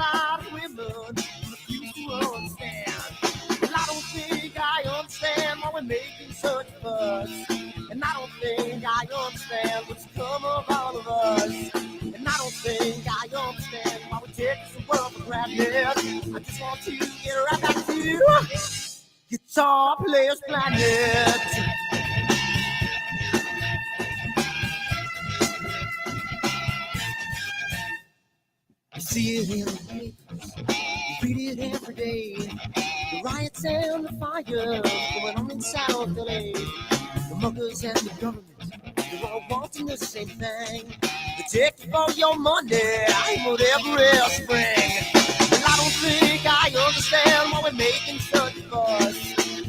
lot of women refuse to understand. Well, I don't think I understand why we're making such a fuss. And I don't think I understand what's come of all of us. And I don't think I understand why we take this world for granted. I just want to get right back to Guitar Players Planet. You see it in the papers, you read it every day. The riots and the fires going on in South LA. The muggers and the government, they're all wanting the same thing. They take you for your money, and whatever else bring. Well, I don't think I understand why we're making such a fuss.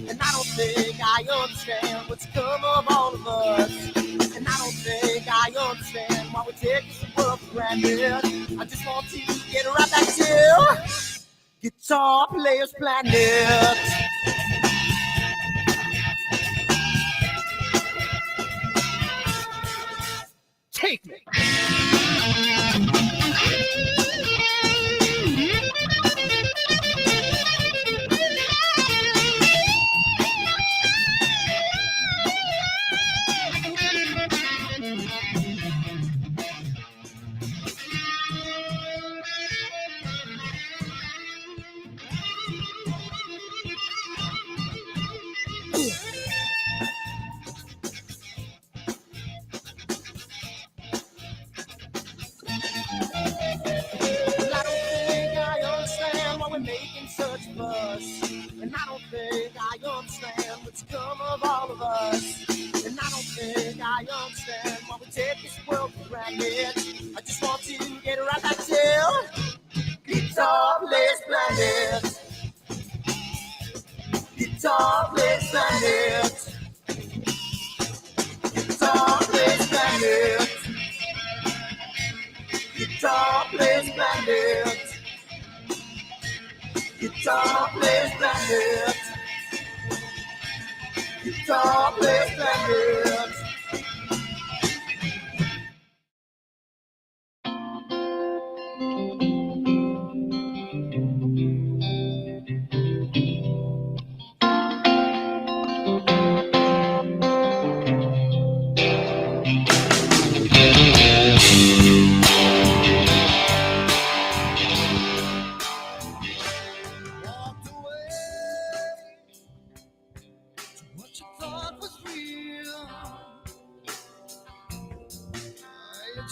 And I don't think I understand what's come of all of us. And I don't think I understand why we take this world for granted. I just want to get right back to Guitar Players Planet. Take me. Making such a fuss, and I don't think I understand what's come of all of us. And I don't think I understand why we take this world for granted. I just want to get right back to Guitar Players Planet. Guitar Players Planet. Guitar Players Planet. Guitar Players Planet. Guitar Players Planet. Guitar Players Planet.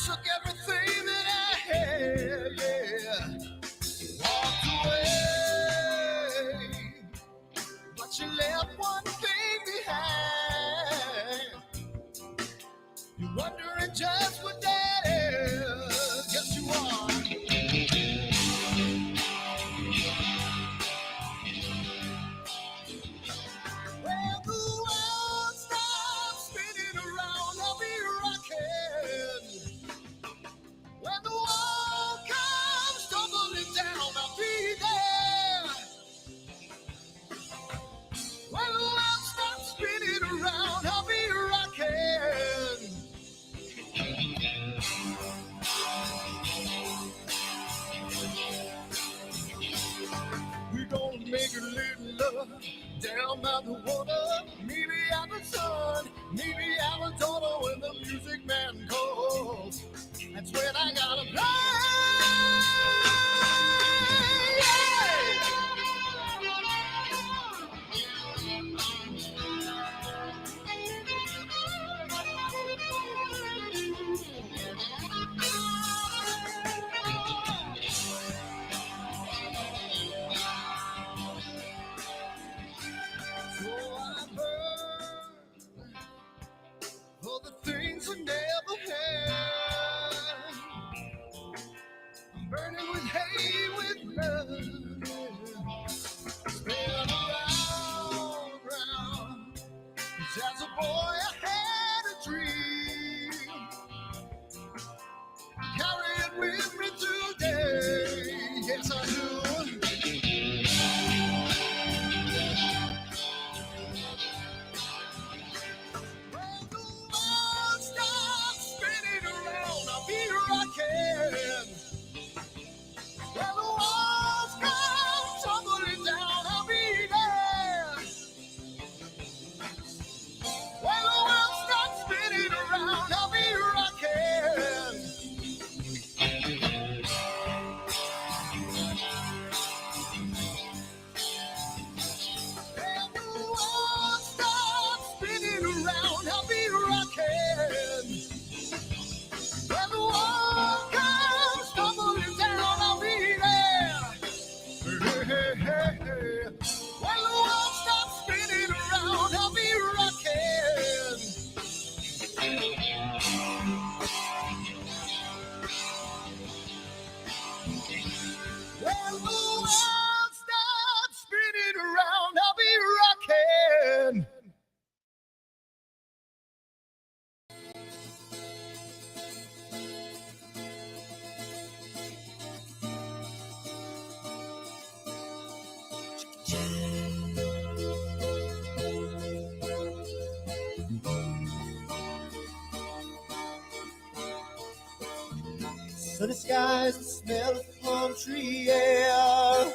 Took everything that I had, yeah. Walked away, but you left one thing behind. You're wondering just what that is. Yes, you are. Well, the world stops spinning around, I'll be rocking. When the wall comes tumbling down, I'll be there. When the world stops spinning around, I'll be rocking. We're gonna make a little love down by the water. Maybe out the sun, maybe out the door when the music man calls. That's when I gotta play. So I burn for the things I never had. Burning with hate, with love. Spin around. 'Cause as a boy I had a dream. Carry it with me today. Yes, I do. When the world stops spinning around, I'll be rocking. Well, the Sunny skies, the smell of palm tree air.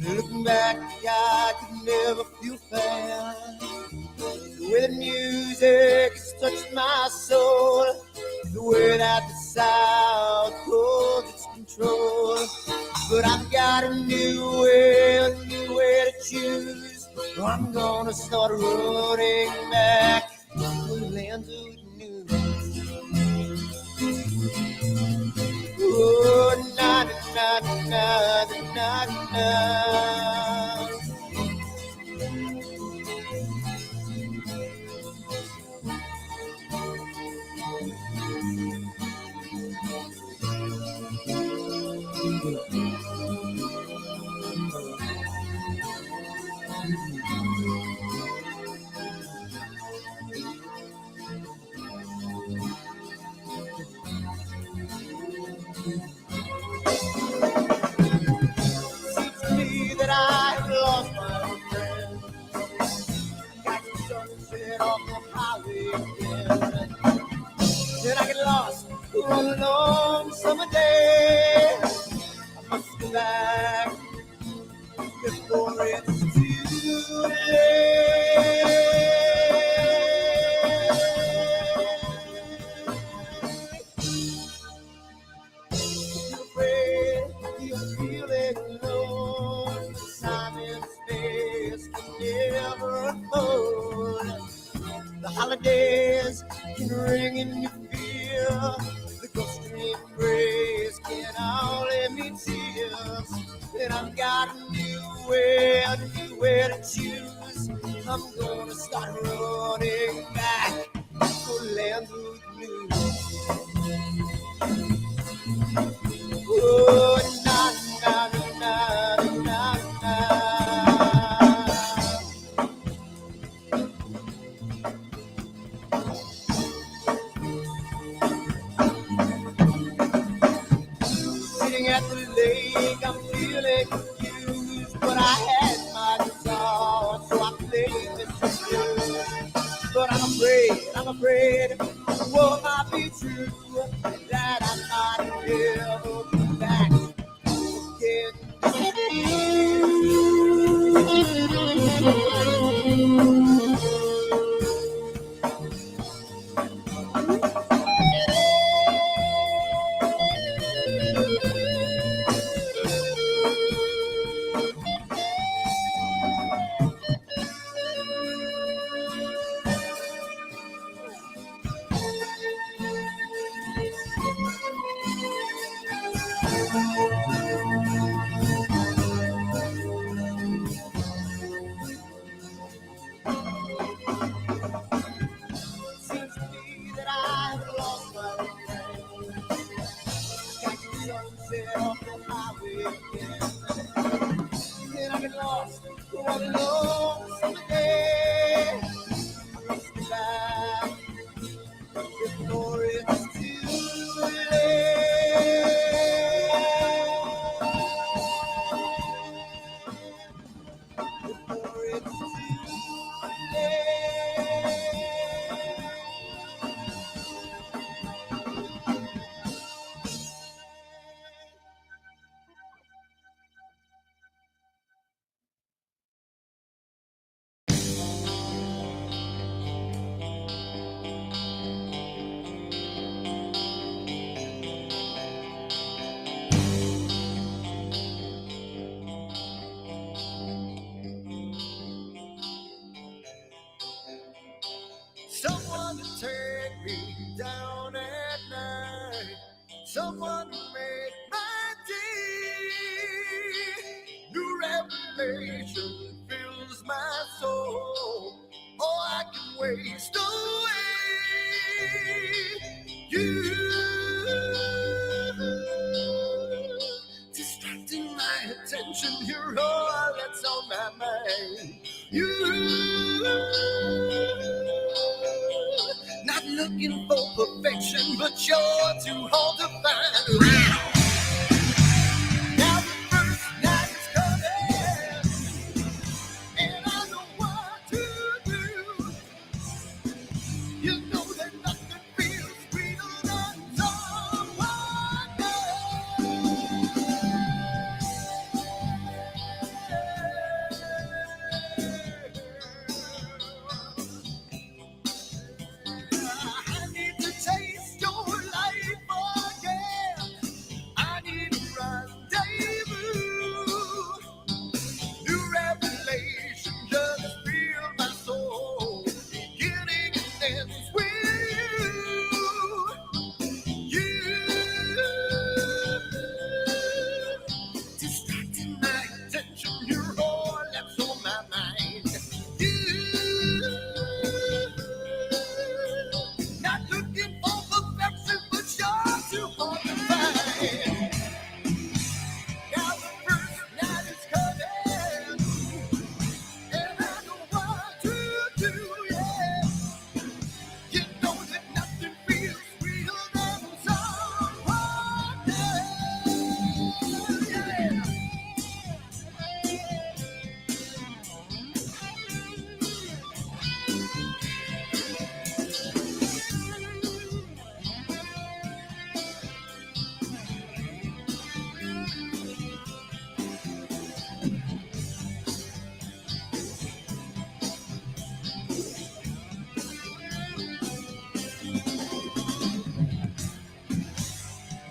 Looking back, I could never feel fair. The way the music has touched my soul, the way that the South holds its control. But I've got a new way to choose. I'm gonna start running back to the lands of new. Oh, na na na na na na. That I have lost my old friend. Got the sunset off the highway again. Then I get lost on a long summer day. I must go back before it's too late. You're afraid, you're feeling alone. Time and space can never hold. The holidays can ring in your fear. The ghost embrace can only mean tears. And I've got a new way to choose. I'm gonna start running back to land of new. Oh, na na na na na na. Sitting at the lake, I'm feeling confused, but I had my guitar, so I played this blues. But I'm afraid, what might be true, that I might never come back again. Seems to me that I've lost my friend. Got the sunset off the highway again. Then I get lost on a long summer day. I must be back before it's too late. Before it's too late. Someone to take me down at night. Someone to make my day. New revelation fills my soul. Oh, I can waste away. You distracting my attention. You're all that's on my mind. You not looking for perfection, but you're too hard to find. Now the first night is coming, and I know what to do. You know that nothing feels sweeter than someone else. dance with you. Distracting my attention, you're all that's on my mind. You, not looking for perfection, but you're too hard to find. Now the first night is coming, and I know what to do, yeah. You know that nothing feels sweeter than someone else, yeah.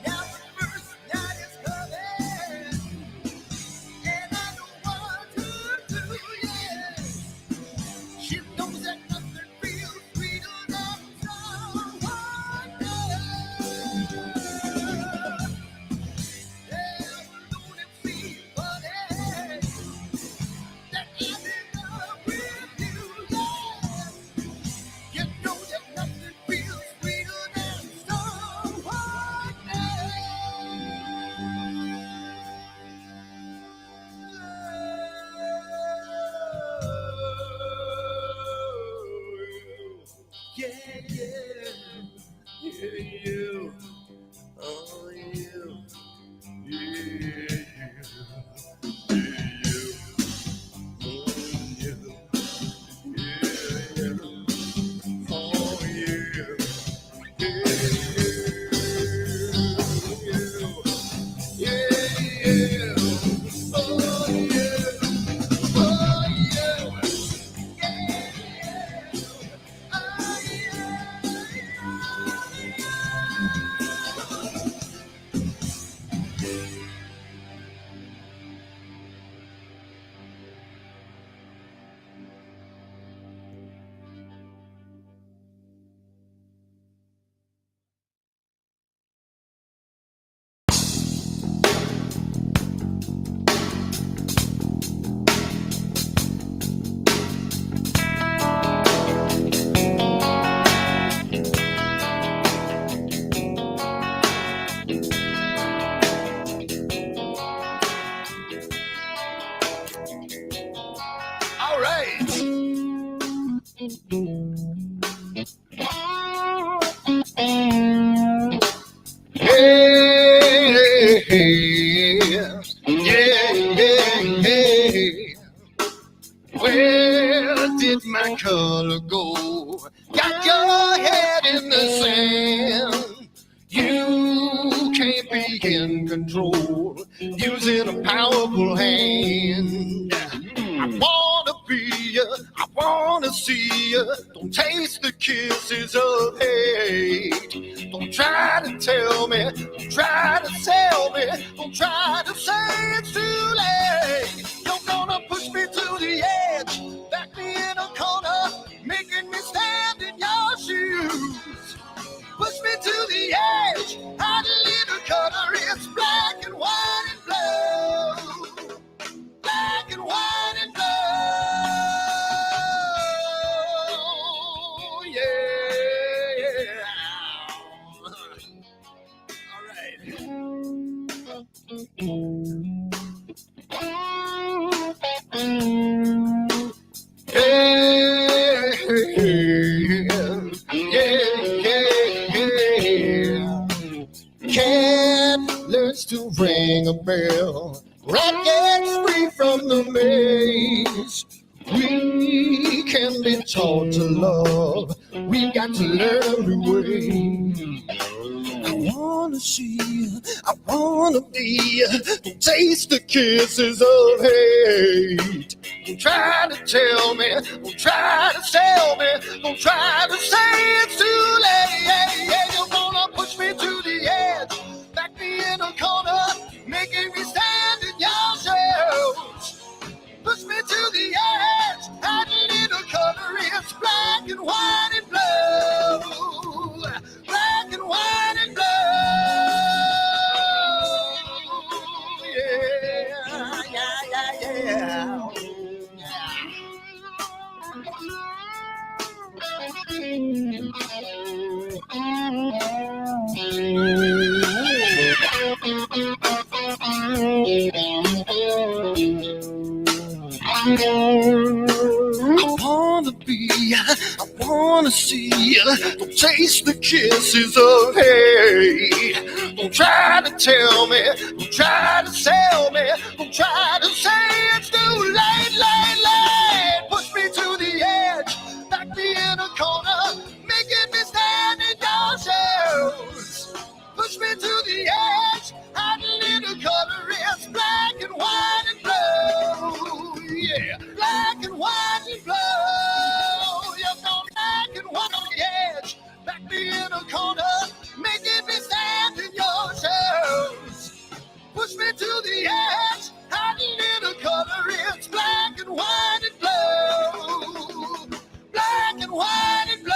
Now the first night is coming, and I know what to do, yeah. She knows that nothing feels sweeter than someone else. Yeah, don't it seem funny that I'm in love with you, yeah. You know that nothing feels sweeter than someone else. Yeah, yeah, yeah, you. Oh, you. Yeah, you. Yeah, you. Oh, yeah. All right. Yeah, yeah. Where did my color go? Got your head in the sand. You can't be in control using a powerful hand. I wanna be you, I wanna see you. Don't taste the kisses of hate. Don't try to tell me, don't try to sell me, don't try to say it's too late. You're gonna push me to the edge, back me in a corner, making me stand in your shoes. Push me to the edge, hide a little color, it's black and white and blue. Black and white and blue, yeah. All right. Yeah. Cat learns to ring a bell. Rat gets free from the maze. We can be taught to love. We've got to learn a new way. I wanna see you, I wanna be you. Don't taste the kisses of hate. Don't try to tell me, don't try to sell me, don't try to say it's too late. You're gonna push me to the edge, back me in a corner, making me stand in your shoes. Push me to the edge, hide a little color, it's black and white and blue. I wanna see you. Don't taste the kisses of hate. Don't try to tell me, don't try to sell me, don't try to say it's too late, late. Push me to the edge, back me in a corner, making me stand in your shoes. Push me to the edge, hide a little color, it's black and white and blue. Yeah, black and white and blue. Back me in a corner, making me stand in your shoes. Push me to the edge, hide a little color, it's black and white and blue. Black and white and blue.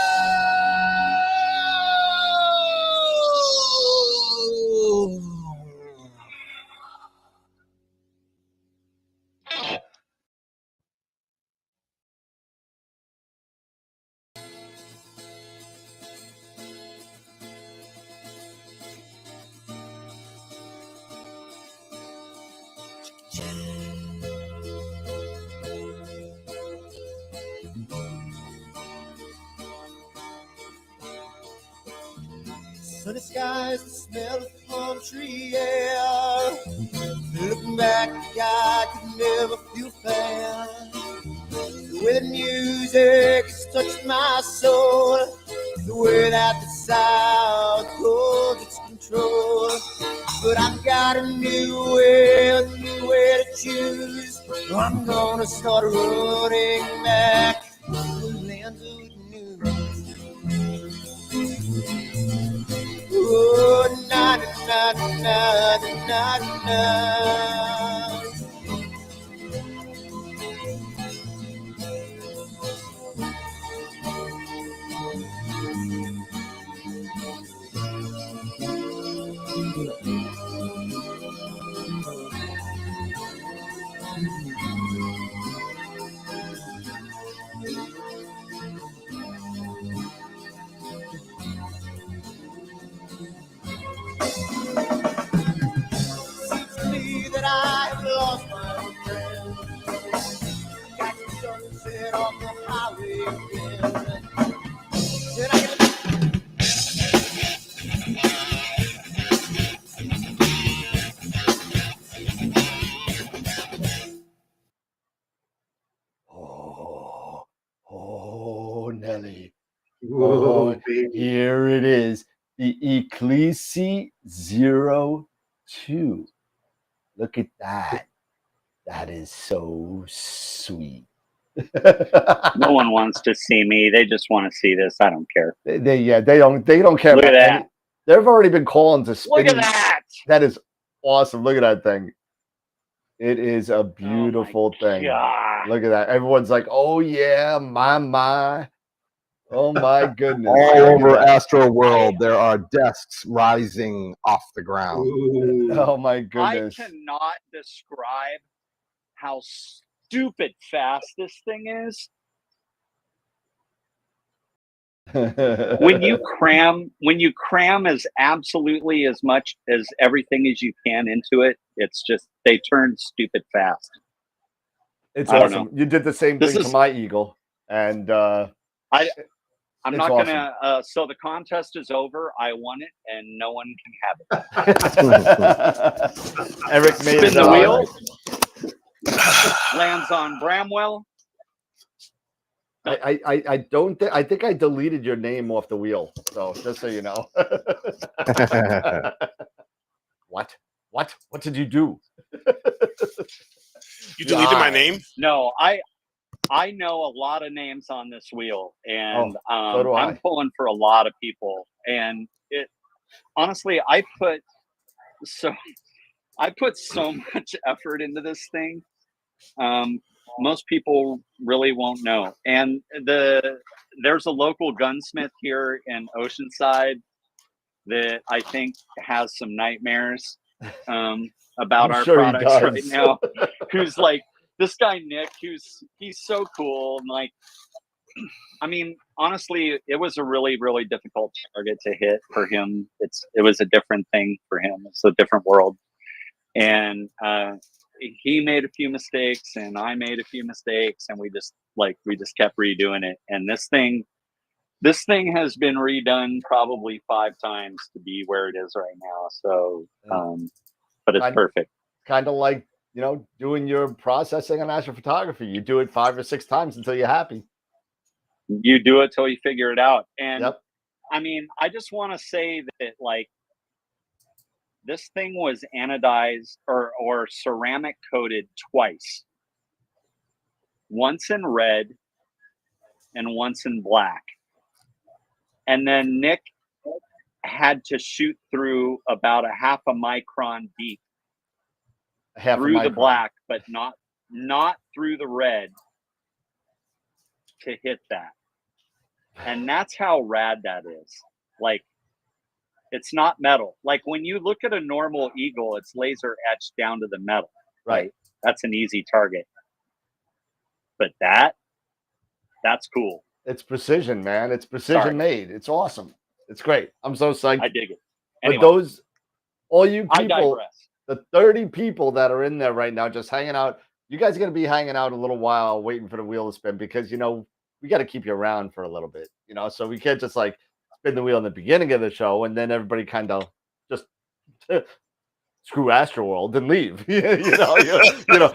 Sunny skies, the smell of palm tree air. Looking back, I could never feel fair. The way the music has touched my soul, the way that the South holds its control. But I've got a new way to choose. I'm gonna start running back to the lands of new. Oh, na na na na na na. That I have lost my old friend. Got the sunset off the highway again. Then I get oh, Nelly. Whoa, baby. Here it is. The Ecclesi 02. Look at that. That is so sweet. No one wants to see me. They just want to see this. I don't care. They don't care Look about at that. They've already been calling to spin. Look at that. That is awesome. Look at that thing. It is a beautiful thing. God. Look at that. Everyone's like, oh yeah, my. Oh my goodness. All over AstroWorld, there are desks rising off the ground. Ooh. Oh my goodness. I cannot describe how stupid fast this thing is. when you cram as absolutely as much as everything as you can into it, it's just they turn stupid fast. It's awesome. You did the same thing to my Eagle, and I'm not awesome. gonna. So the contest is over. I won it, and no one can have it. Eric made Spin the wheel. Lands on Bramwell. I don't think. I think I deleted your name off the wheel. So just so you know. What? What did you do? You deleted my name? No, I know a lot of names on this wheel, and so do I'm pulling for a lot of people. And it honestly, I put so much effort into this thing. Most people really won't know. And there's a local gunsmith here in Oceanside that I think has some nightmares about our products right now. Who's like, this guy Nick, he's so cool, and like I mean, honestly, it was a really, really difficult target to hit for him. It was a different thing for him. It's a different world, and he made a few mistakes, and I made a few mistakes, and we just kept redoing it. And this thing has been redone probably 5 times to be where it is right now. So, but it's perfect. Kind of like, you know, doing your processing on astrophotography. You do it 5 or 6 times until you're happy. You do it till you figure it out. And yep. I mean, I just want to say that, like, this thing was anodized or ceramic coated twice. Once in red and once in black. And then Nick had to shoot through about a half a micron deep through the black, but not through the red to hit that. And that's how rad that is. Like, it's not metal. Like, when you look at a normal eagle, it's laser etched down to the metal. Right? That's an easy target. But that's cool. It's precision, man. It's precision made. It's awesome. It's great. I'm so psyched. I dig it. Anyway, but all you people, I digress. The 30 people that are in there right now just hanging out, you guys are going to be hanging out a little while waiting for the wheel to spin, because, you know, we got to keep you around for a little bit, you know, so we can't just like spin the wheel in the beginning of the show and then everybody kind of just screw AstroWorld and leave. you know.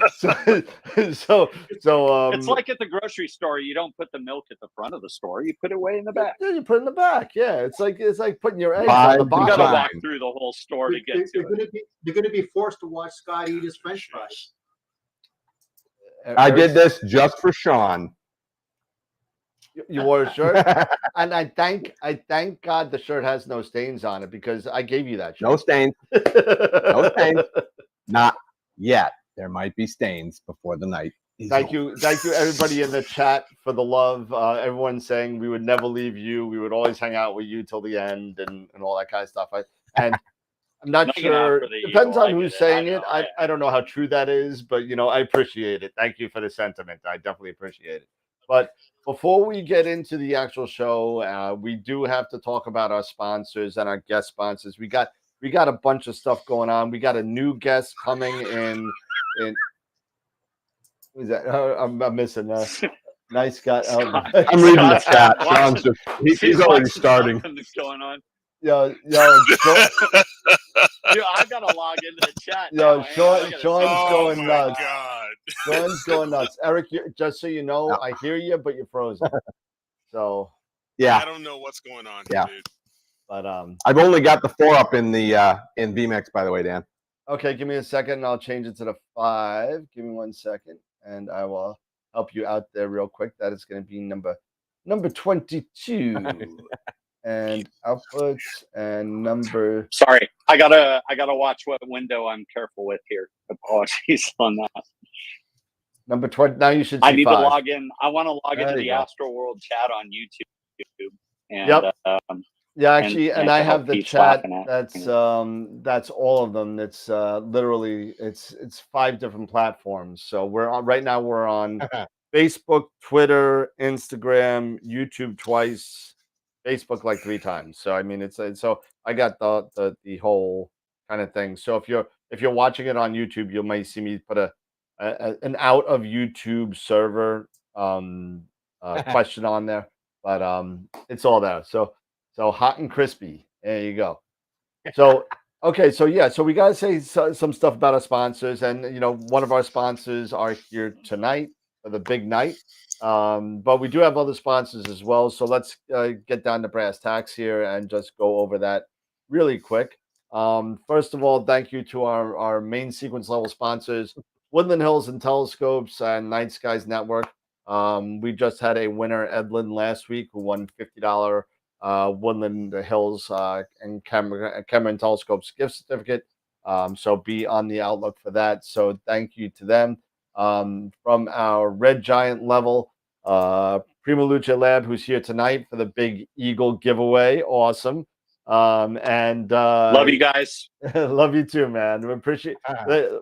So it's like at the grocery store. You don't put the milk at the front of the store. You put it way in the back. Yeah, you put it in the back. Yeah, it's like putting your eggs on the bottom. You gotta walk through the whole store to get to it. You're going to be forced to watch Scott eat his French fries. I did this just for Sean. You wore a shirt, and I thank God the shirt has no stains on it, because I gave you that shirt. No stains. No stains. Not yet. There might be stains before the night. Thank you, everybody in the chat for the love. Everyone saying we would never leave you. We would always hang out with you till the end, and all that kind of stuff. And I'm not sure. Depends on who's saying it. I don't know how true that is, but you know, I appreciate it. Thank you for the sentiment. I definitely appreciate it. But before we get into the actual show, we do have to talk about our sponsors and our guest sponsors. We got a bunch of stuff going on. We got a new guest coming in. Who's that? I'm missing. Nice guy. I'm reading the chat. Sean's just he's already starting. What's going on? Yo, Dude, I gotta log into the chat. Yo, Sean's going nuts. God. Sean's going nuts. Eric, just so you know, I hear you, but you're frozen. So yeah, I don't know what's going on. Yeah, dude. But I've only got the 4 up in the in VMAX, by the way, Dan. Okay, give me a second, and I'll change it to the 5. Give me 1 second, and I will help you out there real quick. That is going to be number 22. And outputs and number. Sorry, I gotta watch what window I'm careful with here. Apologies on that. Number 20. Now you should see I need 5. to log in. I want to log into the AstroWorld chat on YouTube. And, yep. Yeah, actually, and I have the chat. That's all of them. It's literally it's 5 different platforms. So we're on right now. We're on Facebook, Twitter, Instagram, YouTube twice. Facebook like 3 times. So I mean, it's so I got the whole kind of thing. So if you're watching it on YouTube, you might see me put an out of YouTube server question on there, but it's all there. So hot and crispy. There you go. So okay, so yeah, so we gotta say some stuff about our sponsors, and you know, one of our sponsors are here tonight for the big night. But we do have other sponsors as well. So let's get down to brass tacks here and just go over that really quick. First of all, thank you to our main sequence level sponsors, Woodland Hills and Telescopes and Night Skies Network. We just had a winner, Edlin, last week, who won $50 Woodland Hills and Cameron Telescopes gift certificate. So be on the outlook for that. So thank you to them. From our Red Giant level, PRIMALUCE Lab, who's here tonight for the big Eagle giveaway. Awesome. And love you guys. Love you too, man.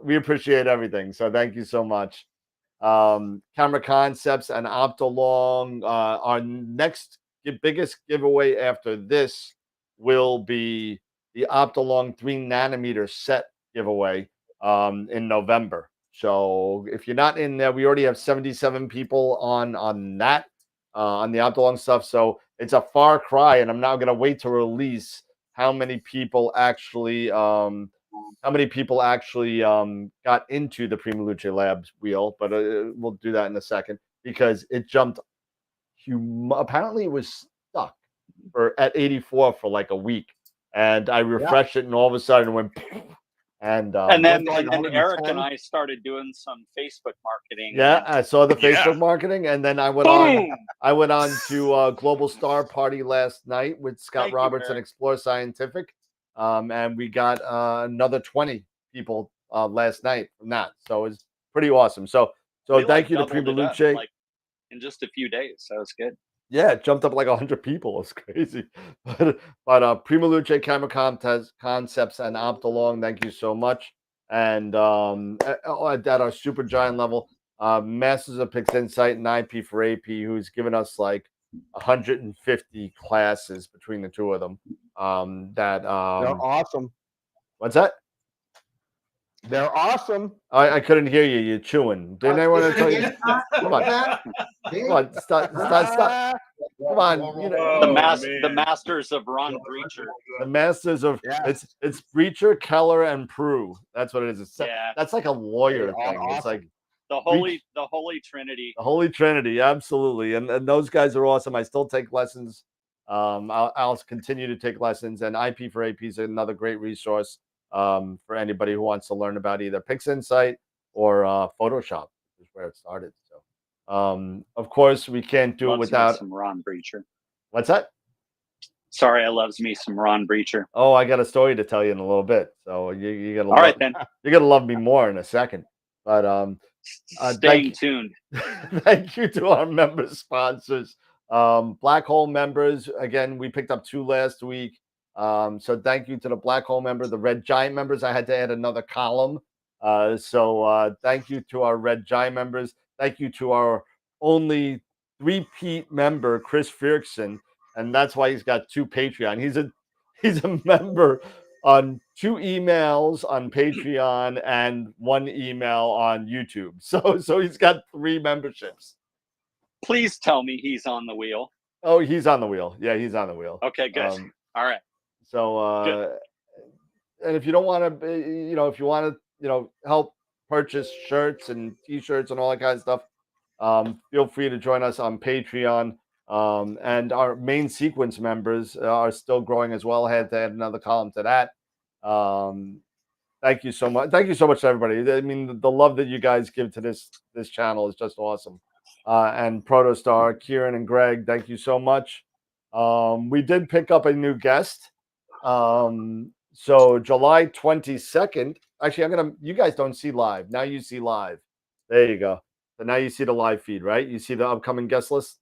We appreciate everything. So thank you so much. Camera Concepts and Optolong. Our next biggest giveaway after this will be the Optolong 3nm set giveaway in November. So if you're not in there, we already have 77 people on that on the Optolong stuff. So it's a far cry, and I'm now going to wait to release how many people actually got into the PRIMALUCE Labs wheel, but we'll do that in a second because it jumped. Apparently, it was stuck at 84 for like a week, and I refreshed it, and all of a sudden it went. And then Eric and I started doing some Facebook marketing. Yeah, I saw the Facebook marketing, and then I went on to Global Star Party last night with Scott Roberts and Explore Scientific, and we got another 20 people last night from that. So it's pretty awesome. So thank you to PRIMALUCE. Like in just a few days. That was good. Yeah, it jumped up like 100 people. It's crazy. But PRIMALUCE, Camera Concepts, and Optolong, thank you so much. And at our super giant level, Masters of PixInsight and IP for AP, who's given us like 150 classes between the two of them. They're awesome. What's that? They're awesome. I couldn't hear you. You're chewing. Didn't I want to tell you? Come on. Come on. Stop. Come on. You know, the masters of Ron Breacher. The masters of it's Breacher, Keller, and Prue. That's what it is. That's like a lawyer thing. Awesome. It's like the Holy Trinity. The Holy Trinity, absolutely. And those guys are awesome. I still take lessons. I'll continue to take lessons, and IP for AP is another great resource for anybody who wants to learn about either PixInsight or Photoshop, is where it started. So, of course, we can't do it without some Ron Breacher. What's that? Sorry, I loves me some Ron Breacher. Oh, I got a story to tell you in a little bit. So you gotta. All right, then. You're gonna love me more in a second. But staying tuned. Thank you to our member sponsors, Black Hole members. Again, we picked up 2 last week. So thank you to the Black Hole member, the Red Giant members. I had to add another column. So thank you to our Red Giant members. Thank you to our only 3-peat member, Chris Fierkson. And that's why he's got 2 Patreon. He's a member on 2 emails on Patreon and 1 email on YouTube. So he's got 3 memberships. Please tell me he's on the wheel. Oh, he's on the wheel. Yeah, he's on the wheel. Okay, good. All right. So, and if you don't want to, if you want to, help purchase shirts and T-shirts and all that kind of stuff, feel free to join us on Patreon. And our main sequence members are still growing as well. I had to add another column to that. Thank you so much. Thank you so much to everybody. I mean, the love that you guys give to this channel is just awesome. And Protostar, Kieran, and Greg, thank you so much. We did pick up a new guest. So July 22nd, actually, you guys don't see live. Now you see live. There you go. So now you see the live feed, right? You see the upcoming guest list?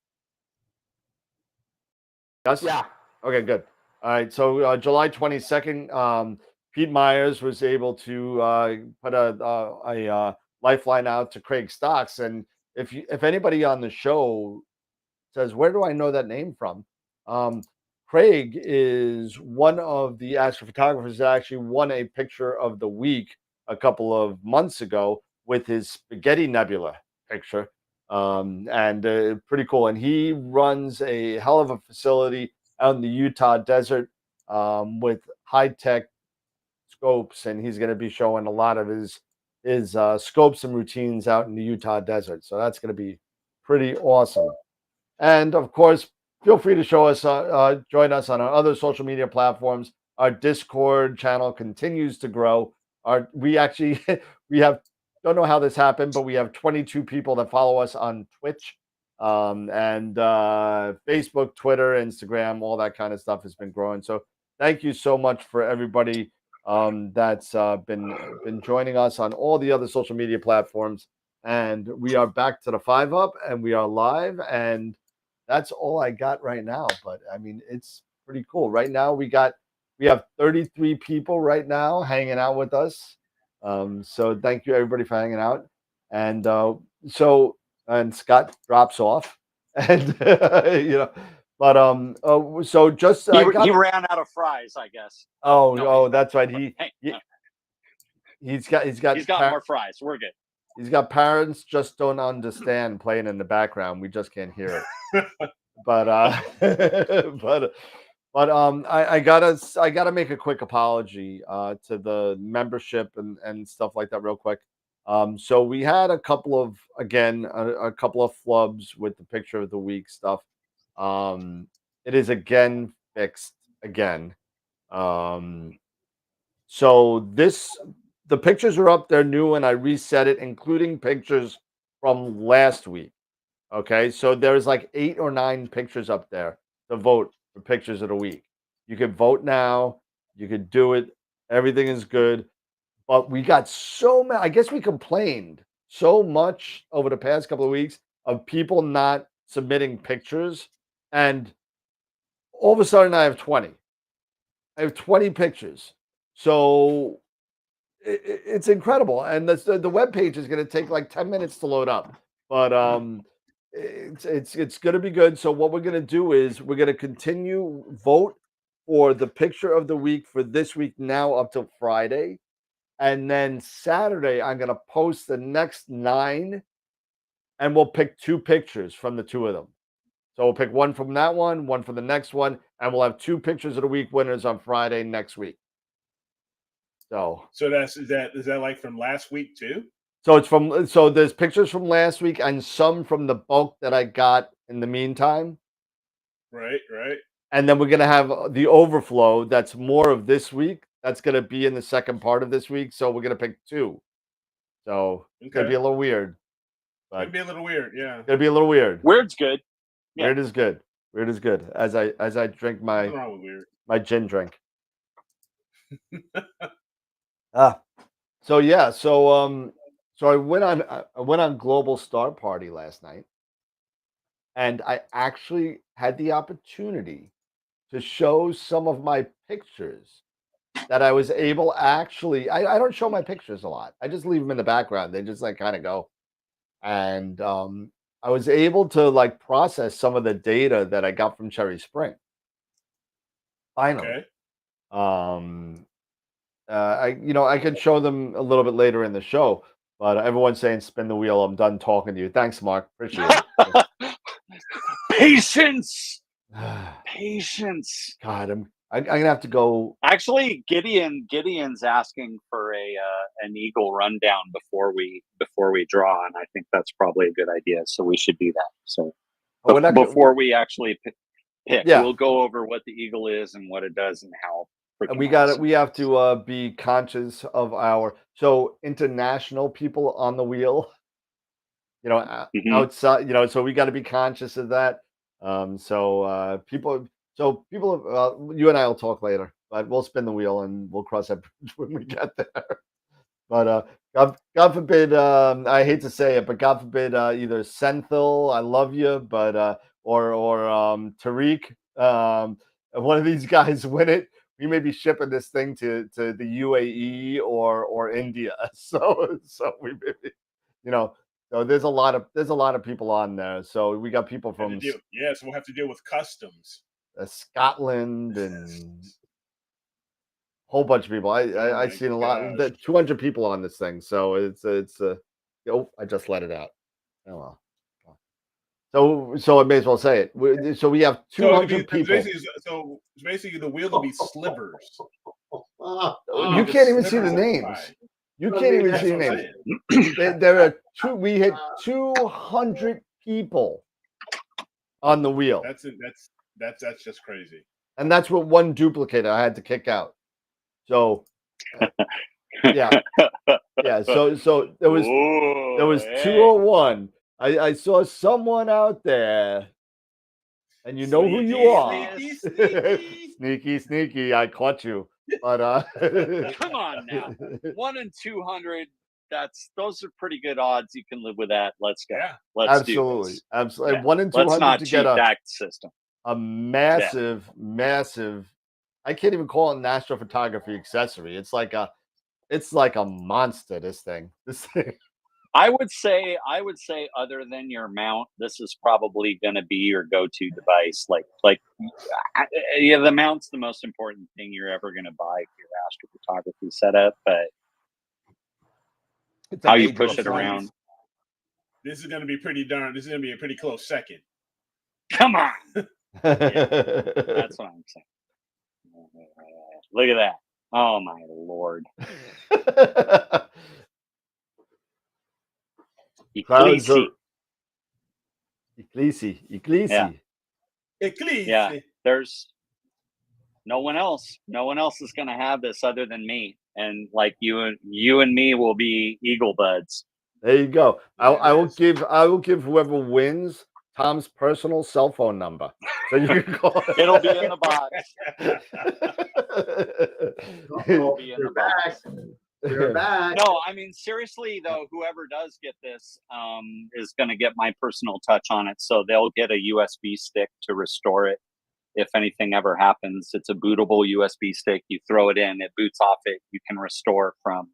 Yes? Yeah. Okay, good. All right. So July 22nd, Pete Myers was able to put a lifeline out to Craig Stocks. And if anybody on the show says, where do I know that name from? Craig is one of the astrophotographers that actually won a picture of the week a couple of months ago with his Spaghetti Nebula picture. And pretty cool. And he runs a hell of a facility out in the Utah desert with high-tech scopes. And he's going to be showing a lot of his scopes and routines out in the Utah desert. So that's going to be pretty awesome. And of course, feel free to join us on our other social media platforms. Our Discord channel continues to grow. We have, don't know how this happened, but we have 22 people that follow us on Twitch, and Facebook, Twitter, Instagram, all that kind of stuff has been growing. So thank you so much for everybody that's been joining us on all the other social media platforms. And we are back to the 5-up, and we are live, and that's all I got right now. But I mean, it's pretty cool. Right now, we have 33 people right now hanging out with us. So thank you everybody for hanging out. And and Scott drops off, and so just he ran out of fries, I guess. That's right. He's got more fries. We're good. He's got parents just don't understand playing in the background. We just can't hear it. But I gotta make a quick apology to the membership and stuff like that real quick. So we had a couple of flubs with the picture of the week stuff. It is again fixed again. So the pictures are up there new, and I reset it, including pictures from last week. Okay, so there's like 8 or 9 pictures up there to vote for pictures of the week. You can vote now. You could do it. Everything is good. But we got so many. I guess we complained so much over the past couple of weeks of people not submitting pictures, and all of a sudden I have 20. I have 20 pictures. So it's incredible, and the web page is going to take like 10 minutes to load up, but it's going to be good. So what we're going to do is we're going to continue vote for the picture of the week for this week now up till Friday, and then Saturday I'm going to post the next 9, and we'll pick 2 pictures from the 2 of them. So we'll pick one from that one from the next one, and we'll have 2 pictures of the week winners on Friday next week. So is that like from last week too? So there's pictures from last week and some from the bulk that I got in the meantime. Right. And then we're gonna have the overflow that's more of this week. That's gonna be in the second part of this week. So we're gonna pick 2. So it's gonna be a little weird. It'd be a little weird, yeah. It'll be a little weird. Weird's good. Yeah. Weird is good. Weird is good. As I drink my gin drink. So I went on Global Star Party last night, and I actually had the opportunity to show some of my pictures that I was able I don't show my pictures a lot. I just leave them in the background. They just like kind of go. And I was able to like process some of the data that I got from Cherry Spring. Finally. Okay. I could show them a little bit later in the show, but everyone's saying spin the wheel. I'm done talking to you. Thanks, Mark. Appreciate it. Patience. God, I'm gonna have to go. Actually, Gideon's asking for an eagle rundown before we draw, and I think that's probably a good idea. So we should do that. So before we actually pick, we'll go over what the eagle is and what it does and how. And we have to be conscious of our international people on the wheel, outside, so we got to be conscious of that. People, you and I will talk later, but we'll spin the wheel and we'll cross that bridge when we get there. But God forbid, I hate to say it, but God forbid, either Senthil, I love you, but or Tariq, one of these guys win it. We may be shipping this thing to the UAE or India. So we may be, so there's a lot of people on there. So we got people from so we'll have to deal with customs. Scotland and a whole bunch of people. I seen a lot. 200 people on this thing. So it's I just let it out. Oh well. So I may as well say it. So we have 200 people. Basically, the wheel will be slivers. You can't even see the names. You can't even see the names. There are we hit 200 people on the wheel. That's just crazy. And that's what one duplicator I had to kick out. So yeah. So there was 201. I saw someone out there, and you know who you are. Sneaky. I caught you. But come on now, 1 in 200. Those are pretty good odds. You can live with that. Let's go. Yeah. Let's absolutely. Yeah. 1 in 200 Let's not to cheat get that system. A massive. I can't even call it an astrophotography accessory. It's like a monster. This thing. I would say, other than your mount, this is probably going to be your go-to device. Yeah, the mount's the most important thing you're ever going to buy for your astrophotography setup, but It's how you push it around. This is going to be pretty darn. This is going to be a pretty close second. Come on. That's what I'm saying. Look at that. Oh my Lord. Clouds Ecclesi. Ecclesi. Yeah, there's no one else. No one else is going to have this other than me. And like you and me will be eagle buds. There you go. I will give whoever wins Tom's personal cell phone number, so you can call. It'll be in the box. It'll be in the box. You're back. No, I mean seriously though, whoever does get this is going to get my personal touch on it. So they'll get a USB stick to restore it if anything ever happens. It's a bootable USB stick. You throw it in, it boots off it. You can restore from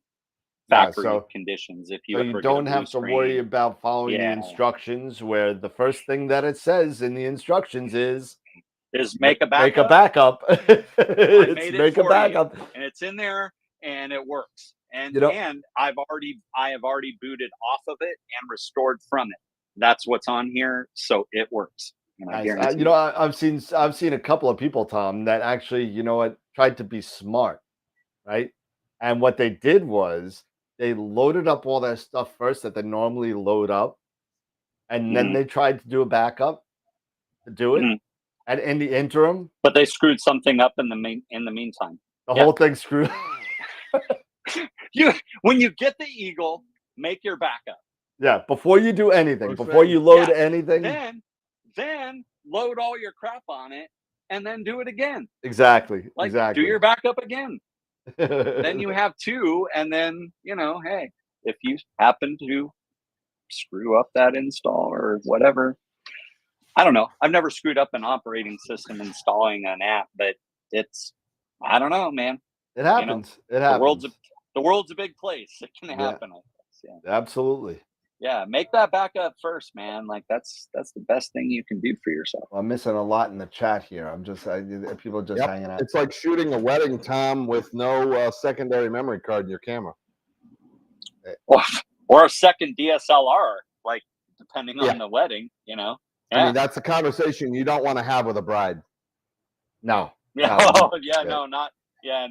factory conditions. If you, so you don't have to worry about following the instructions, where the first thing that it says in the instructions is make a backup. Make a backup. Make a backup, and it's in there and it works. And and I have already booted off of it and restored from it. That's what's on here, so it works. Nice. I've seen a couple of people, Tom, that actually, tried to be smart, right? And what they did was they loaded up all their stuff first that they normally load up, and then they tried to do a backup to do it. And in the interim, but they screwed something up in the meantime. The whole thing screwed. When you get the Eagle, make your backup. Yeah, before you do anything, before you load anything, then load all your crap on it, and then do it again. Exactly. Do your backup again. Then you have two, and then hey, if you happen to screw up that install or whatever, I don't know. I've never screwed up an operating system installing an app, but I don't know, man. It happens. It happens. The world's a big place. It can happen. I guess. Yeah. Absolutely. Yeah, make that backup first, man. Like that's the best thing you can do for yourself. Well, I'm missing a lot in the chat here. People are just hanging out. It's like shooting a wedding, Tom, with no secondary memory card in your camera, or a second DSLR, like depending on the wedding. Yeah. I mean, that's a conversation you don't want to have with a bride. No. Yeah. No. No. Yeah.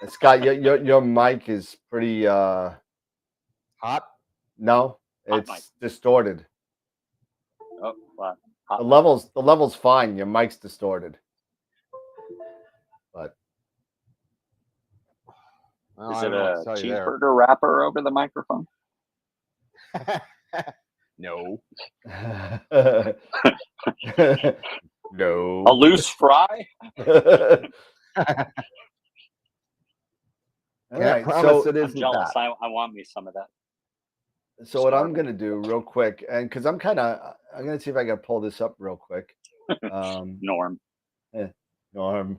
Scott, your mic is pretty hot. No, it's distorted. Oh, wow. The level's fine. Your mic's distorted. But is it a cheeseburger wrapper over the microphone? No. No. A loose fry? Can't promise it isn't I'm jealous. that. I want me some of that. So what I'm going to do real quick, and because I'm going to see if I can pull this up real quick. Norm. Norm.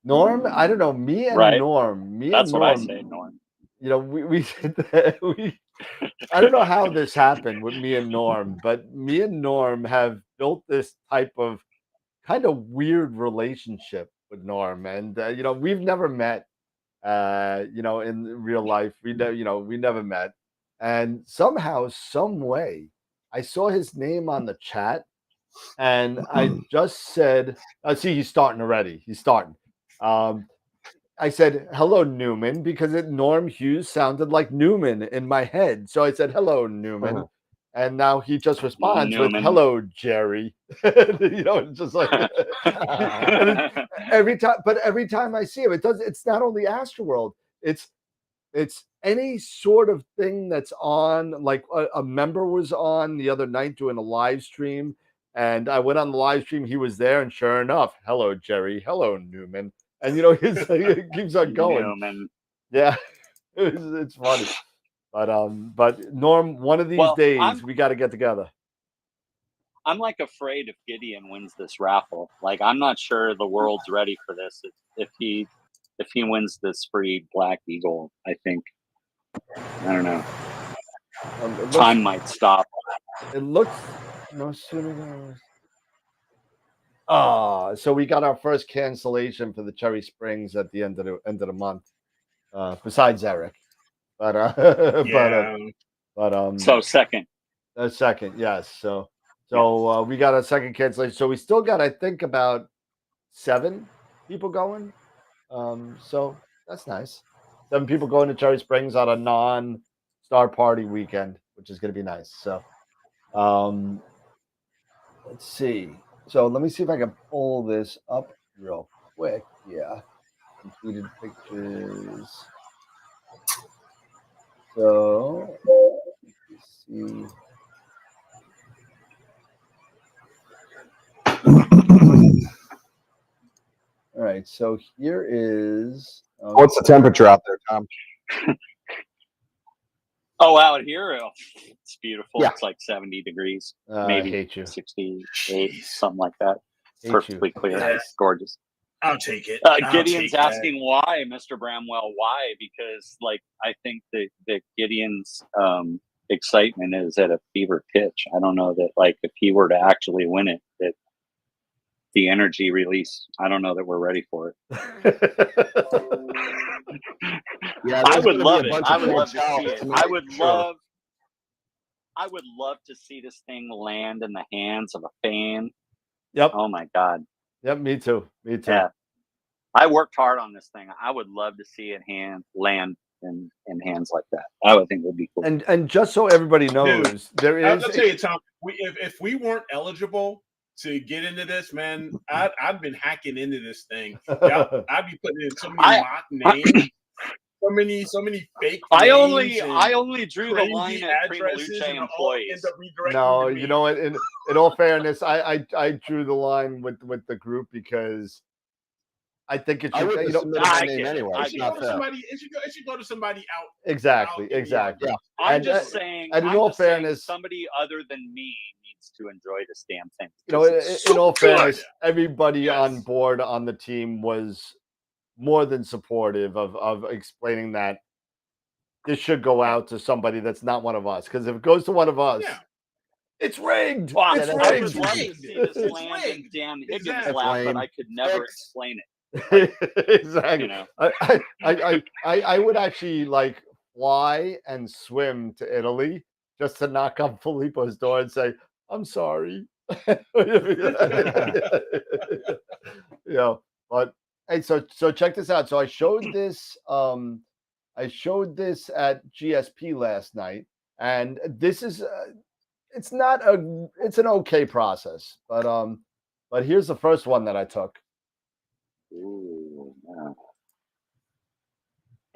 Norm, I don't know. Me and Norm. That's what I say, Norm. We I don't know how this happened with me and Norm, but me and Norm have built this type of kind of weird relationship with Norm. And, we've never met, in real life. We never met. And somehow, some way, I saw his name on the chat, and I just said, see, he's starting already. He's starting. I said, hello, Newman, because Norm Hughes sounded like Newman in my head. So I said, hello, Newman. And now he just responds with, hello, Jerry. It's just like every time I see him, it's not only AstroWorld, it's any sort of thing that's on. Like a member was on the other night doing a live stream, and I went on the live stream, he was there, and sure enough, hello, Jerry, hello, Newman. And it keeps on going. Newman. Yeah, it's funny. But Norm, one of these days we got to get together. I'm like afraid if Gideon wins this raffle. Like I'm not sure the world's ready for this. If he wins this free Black Eagle, I think I don't know. Looks, Time might stop. It looks no sooner than. So we got our first cancellation for the Cherry Springs at the end of the month. Besides Eric, but Yeah. So second. A second, yes. So we got a second cancellation. So we still got, I think, about 7 people going. So that's nice. 7 people going to Cherry Springs on a non-star party weekend, which is going to be nice. So, let's see. So let me see if I can pull this up real quick. Yeah, completed pictures. So let's see. All right, so here is. What's the temperature out there, Tom? Oh, out here, it's beautiful. Yeah. It's like 70 degrees, Maybe maybe I hate you. 68, something like that. Hate Perfectly you. clear. Yeah. Gorgeous. I'll take it. Gideon's asking why, Mr. Bramwell, why? Because, like, I think that Gideon's excitement is at a fever pitch. I don't know that, like, if he were to actually win it, that the energy release, I don't know that we're ready for it. Yeah, I would love it. I would love to to see it. I would love to see this thing land in the hands of a fan. Yep. Oh my God. Yep. Me too. Yeah. I worked hard on this thing. I would love to see it land in hands like that. I would think it would be cool. And just so everybody knows, there is. I'll tell you, Tom. If we weren't eligible to get into this, man, I'd been hacking into this thing. I'd be putting in so many mock names, so many fake. I only drew the line at PRIMALUCE employees. No, you know what? In all fairness, I drew the line with the group because I think it should. I would my name anyway. It should go to somebody out. Exactly. Yeah. I'm just saying. And in all fairness, somebody other than me needs to enjoy this damn thing. You know, in all fairness, everybody on board on the team was more than supportive of explaining that this should go out to somebody that's not one of us. Because if it goes to one of us, it's rigged. Well, it's I rigged. would love to see this land in Dan Higgins' lap, but I could never explain it. Exactly. You know? I would actually like fly and swim to Italy just to knock on Filippo's door and say, I'm sorry. But hey, so check this out. So I showed this at GSP last night, and this is it's an okay process, but here's the first one that I took. Ooh, wow.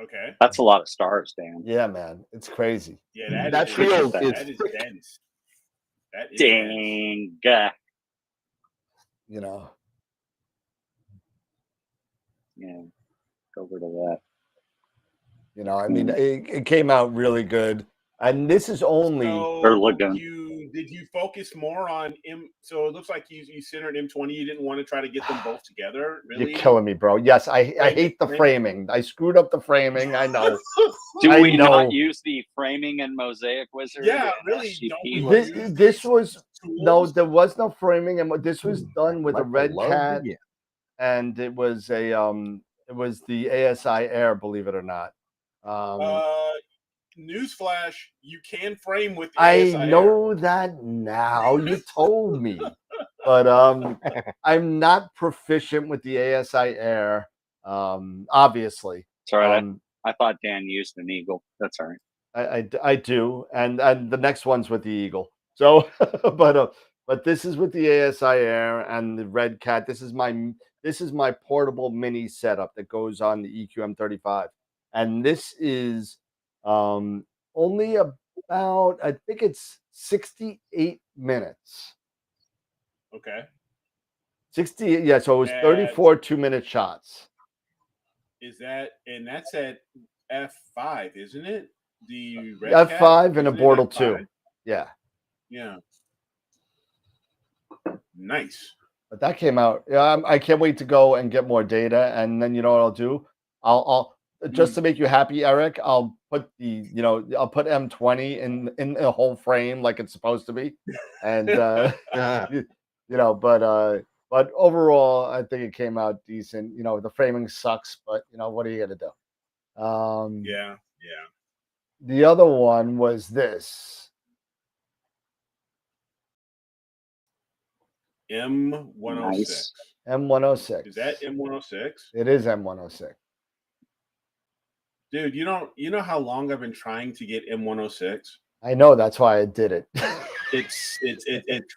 Okay. That's a lot of stars, Dan. Yeah, man. It's crazy. Yeah, that field that is dense. That is dang. You know. Yeah. Go over to that. You know, I mean, it came out really good. And this is only did you focus more on him? So it looks like you centered M20. You didn't want to try to get them both together. Really? You're killing me, bro. Yes, I hate the framing. I screwed up the framing. I know. Do we not use the framing and Mosaic Wizard? Yeah, really. This was no, there was no framing, and this was done with a red cat, and it was the ASI Air, believe it or not. Newsflash, you can frame with the I ASI know Air. that now. You told me. But I'm not proficient with the ASI Air, obviously. Sorry, I thought Dan used an Eagle. That's all right. I do, and the next one's with the Eagle. So, but this is with the ASI Air and the Red Cat. This is my portable mini setup that goes on the EQM35, and this is only about, I think it's 68 minutes. Okay. 60, yeah. So it was 34 2-minute shots. That's at F5, isn't it? The Red F5 Cat, and a Bortle 2. Yeah. Yeah. Nice. But that came out. Yeah, I can't wait to go and get more data. And then you know what I'll do? I'll just to make you happy, Eric. I'll put I'll put M20 in the whole frame like it's supposed to be, and but overall, I think it came out decent. The framing sucks, but what are you gonna do? Yeah. The other one was this M106. Nice. M106. Is that M106? It is M106. Dude, you know how long I've been trying to get M106? I know, that's why I did it. It's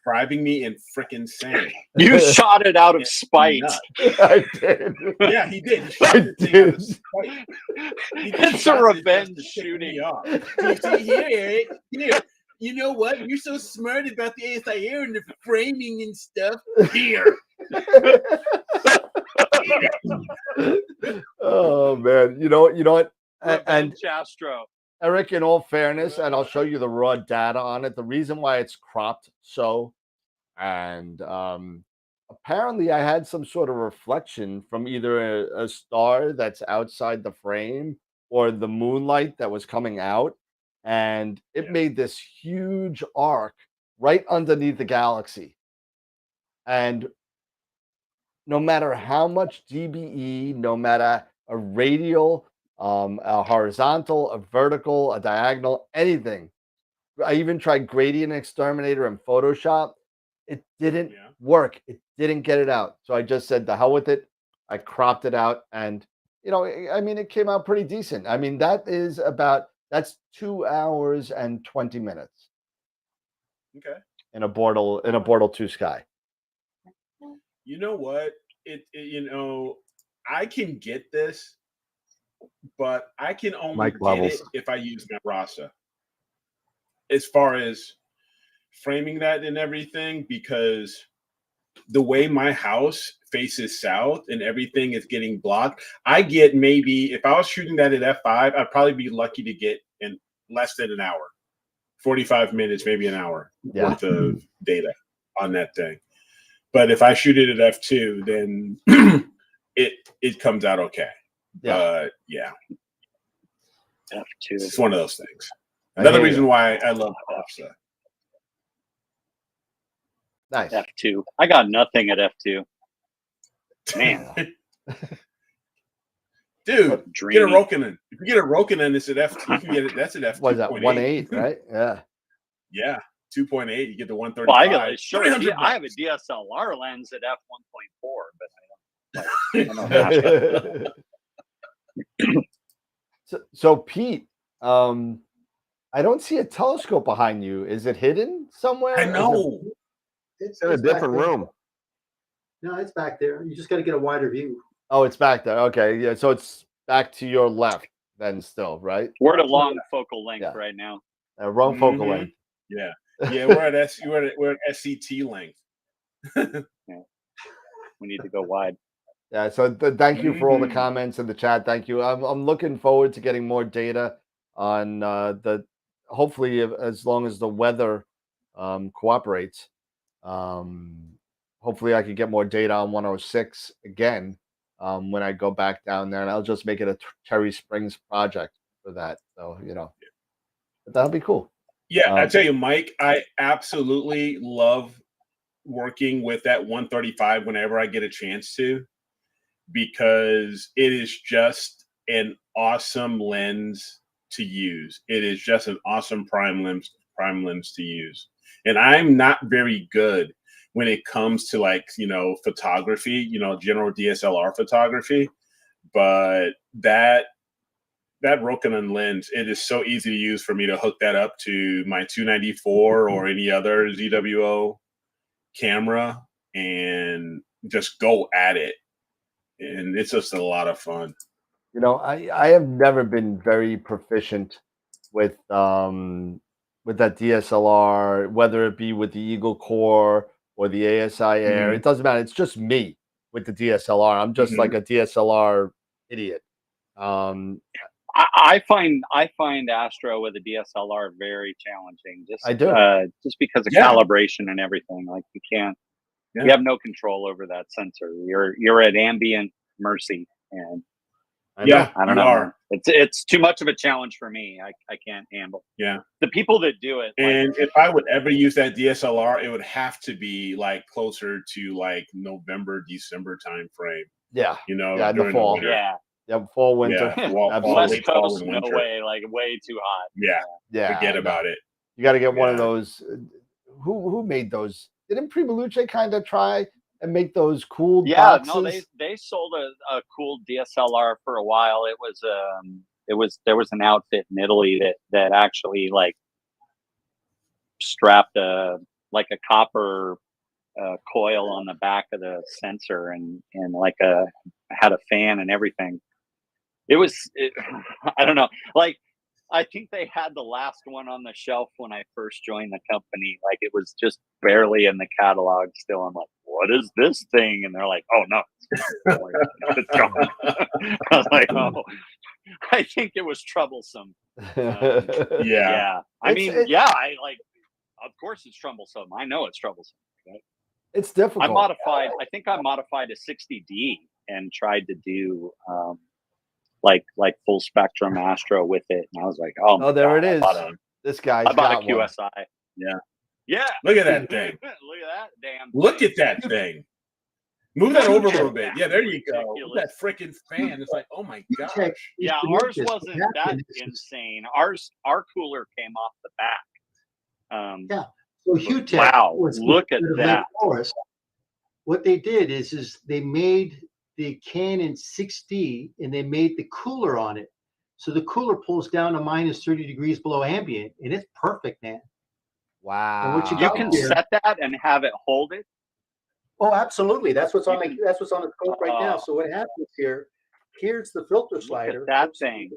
driving me in freaking insane. You shot it out of spite. I did. Yeah, he did. He shot the thing out of spite. It's a revenge shooting. You see here, Eric? Here. You know what? You're so smart about the ASIR and the framing and stuff. Here. Oh man, you know what? And Astro. Eric, in all fairness, and I'll show you the raw data on it. The reason why it's cropped so, and apparently I had some sort of reflection from either a star that's outside the frame or the moonlight that was coming out, and it made this huge arc right underneath the galaxy. And no matter how much DBE, no matter a radial, a horizontal, a vertical, a diagonal, anything. I even tried Gradient Exterminator and Photoshop. It didn't work. It didn't get it out. So I just said, the hell with it. I cropped it out, and it came out pretty decent. I mean, that's 2 hours and 20 minutes. Okay. In a Bortle 2 Sky. You know what? I can get this, but I can only get it if I use Rasa. As far as framing that and everything, because the way my house faces south and everything is getting blocked, I get maybe, if I was shooting that at f5, I'd probably be lucky to get in less than an hour, 45 minutes, maybe an hour worth of data on that thing. But if I shoot it at f2, then it comes out okay. But f2. It's one of those things. Another reason why I love FSA. Nice. F2. I got nothing at F2. Man. Dude, get a Rokinon. If you get a Rokinon, it's at F2. You can get it. That's at F2. What is that? 1.8, right? Yeah. Yeah. 2.8. You get the 135. Well, I have a DSLR lens at f1.4, but I don't. So Pete, I don't see a telescope behind you. Is it hidden somewhere? I know. It's in a different room. No, it's back there. You just got to get a wider view. Oh, it's back there. Okay, yeah. So it's back to your left then, still, right? We're at a long focal length right now. Wrong focal length. Yeah, we're at SCT length. We need to go wide. Yeah. So thank you for all the comments in the chat. Thank you. I'm looking forward to getting more data on hopefully, as long as the weather cooperates. Hopefully I could get more data on 106 again when I go back down there, and I'll just make it a Cherry Springs project for that. So but that'll be cool. Yeah, I tell you, Mike, I absolutely love working with that 135 whenever I get a chance to, because it is just an awesome lens to use. It is just an awesome prime lens to use. And I'm not very good when it comes to photography, general DSLR photography, but that Rokinon lens, it is so easy to use for me to hook that up to my 294 or any other ZWO camera and just go at it. And it's just a lot of fun. I have never been very proficient with that DSLR, whether it be with the Eagle Core or the ASI Air. It doesn't matter. It's just me with the DSLR. I'm just like a DSLR idiot. I find Astro with a DSLR very challenging. Just because of calibration and everything. Like you have no control over that sensor. You're at ambient mercy, and I know. I don't know. Man. It's too much of a challenge for me. I can't handle. Yeah. The people that do it. And if I would ever use that DSLR, it would have to be like closer to like November, December time frame. Yeah. You know, yeah, in the fall. Winter. Yeah, fall, winter. Yeah, West fall, Coast, no way, like way too hot. Yeah. Forget about it. You got to get one of those. Who made those? Didn't PRIMALUCE kind of try and make those cool boxes? No, they sold a cool DSLR for a while. There was an outfit in Italy that actually like strapped a copper coil on the back of the sensor and like had a fan and everything. I don't know, like I think they had the last one on the shelf when I first joined the company. Like it was just barely in the catalog still. I'm like, what is this thing? And they're like, oh no, it's gone. I was like, oh, I think it was troublesome. Yeah. I mean, I like, of course it's troublesome. I know it's troublesome. Right? It's difficult. I think I modified a 60D and tried to do like full spectrum Astro with it, and I was like, oh there God, it is. This guy's I bought got a QSI. Yeah. Yeah. Look at that thing. Look at that damn. Look at that thing. Move that over a little bit. Yeah, there you go. Look at that freaking fan. It's like, oh my gosh. Yeah, ours wasn't that insane. Our cooler came off the back. So Hugh-Tech. Wow, look at that. What they did is they made the Canon 6D and they made the cooler on it. So the cooler pulls down to minus 30 degrees below ambient, and it's perfect, man. Wow. And what You can set that and have it hold it. Oh, absolutely. That's what's on the scope right now. So what happens here? Here's the filter slider. Look at that thing.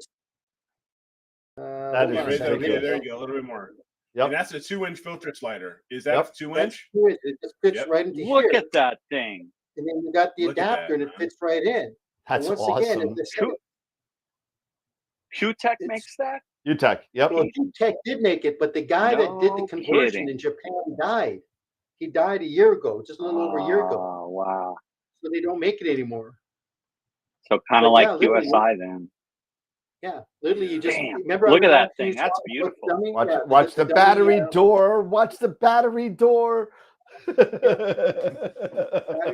That is okay. There you go. A little bit more. Yep. And that's a 2-inch filter slider. Is that 2-inch? It just fits right into Look here. at that thing. And then you got the adapter, and it fits right in. That's awesome. Hugh-Tech makes that? Hugh-Tech, yep. Well, Hugh-Tech did make it, but the guy that did the conversion in Japan died. He died a year ago, just a little over a year ago. Oh, wow. So they don't make it anymore. So kind of like QSI then. Yeah, literally you just remember. Look at that thing. That's beautiful. Watch the battery door. Watch the battery door. Battery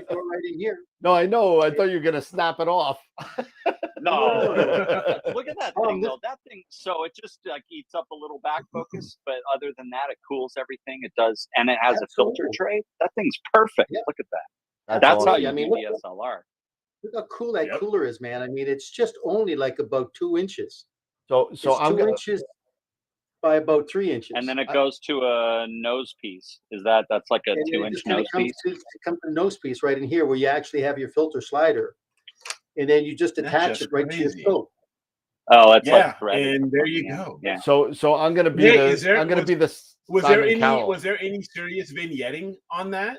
door right in here. No, I know. I thought you were gonna snap it off. No. Look at that thing though. That thing. So it just like eats up a little back focus, but other than that, it cools everything. It does, and it has a filter tray. That thing's perfect. Yeah. Look at that. That's how awesome. you do DSLR. Look how cool that cooler is, man. I mean, it's just only like about 2 inches. So I'm 2 inches by about 3 inches. And then it goes to a nose piece. That's like a 2-inch nose piece? It comes to a nose piece right in here where you actually have your filter slider. And then you just attach it right to your scope. Oh, it's like threaded. And there you go. Yeah. So I'm gonna be Was there any serious vignetting on that?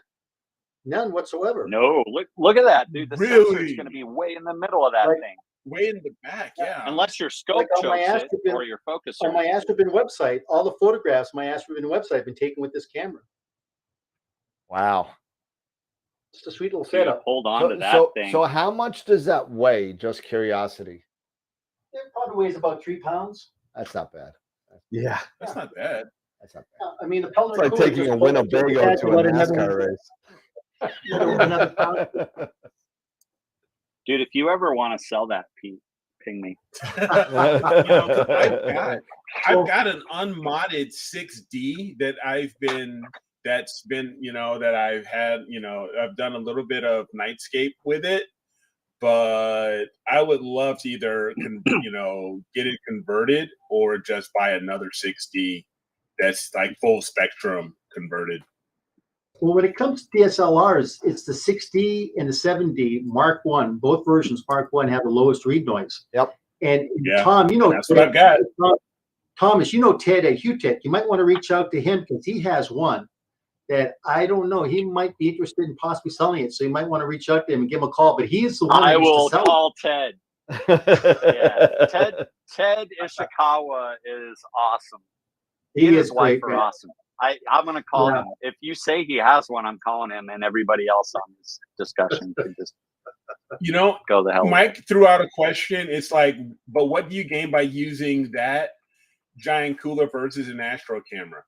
None whatsoever. No, look at that, dude. The Really? sensor's going to be way in the middle of that thing. Way in the back, yeah. Unless your scope chokes it or your focuser. On my Astrobin website, all the photographs on my Astrobin website have been taken with this camera. Wow. It's a sweet little setup. Hold on to that thing. So how much does that weigh? Just curiosity. It probably weighs about 3 pounds. That's not bad. Yeah. That's not bad. That's not bad. I mean, the pellet. It's like taking a Winnebago to a NASCAR race. Dude, if you ever want to sell that, ping me. I've got an unmodded 6D that I've had, I've done a little bit of nightscape with it, but I would love to either, get it converted or just buy another 6D that's like full spectrum converted. Well, when it comes to DSLRs, it's the 6D and the 7D Mark I. Both versions, Mark I, have the lowest read noise. Yep. And Tom, that's what I've got. Thomas, Ted at Hugh-Tech. You might want to reach out to him because he has one that I don't know. He might be interested in possibly selling it. So you might want to reach out to him and give him a call. But he is the one that I used will to sell call it. Ted. Ted Ishikawa is awesome. He and his wife are awesome. I'm going to call him. If you say he has one, I'm calling him, and everybody else on this discussion can just You know, go the hell. Mike threw out a question. It's like, but what do you gain by using that giant cooler versus an Astro camera?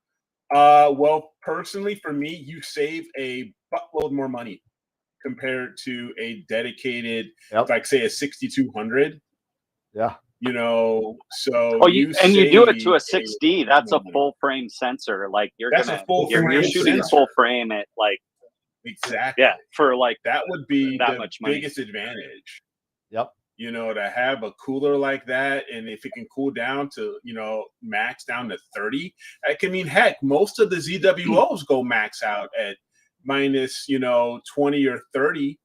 Well, personally, for me, you save a buttload more money compared to a dedicated, like say a 6200. Yeah. You know, so you do it to a 6D. That's a full frame sensor. Like you're shooting full frame at like exactly for like that would be that the much money. biggest advantage. Yep. You know, to have a cooler like that, and if it can cool down to, you know, max down to 30, I can mean, heck, most of the ZWOs go max out at minus, you know, 20 or 30,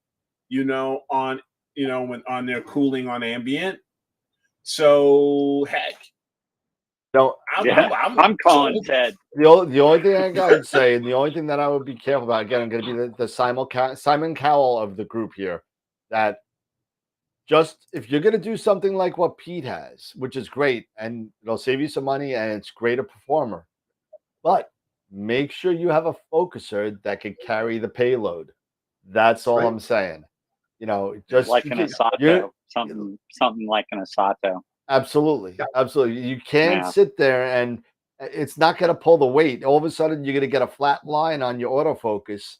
you know, on, you know, when on their cooling on ambient. So heck, no, I'm calling Ted. The only thing I gotta say, and the only thing that I would be careful about, again, I'm going to be the Simon Cowell of the group here, that just if you're going to do something like what Pete has, which is great, and it'll save you some money, and it's great a performer, but make sure you have a focuser that can carry the payload. That's all I'm saying. You know, just like an Asato, something like an Asato. Absolutely. Absolutely. You can't sit there and it's not going to pull the weight. All of a sudden, you're going to get a flat line on your autofocus,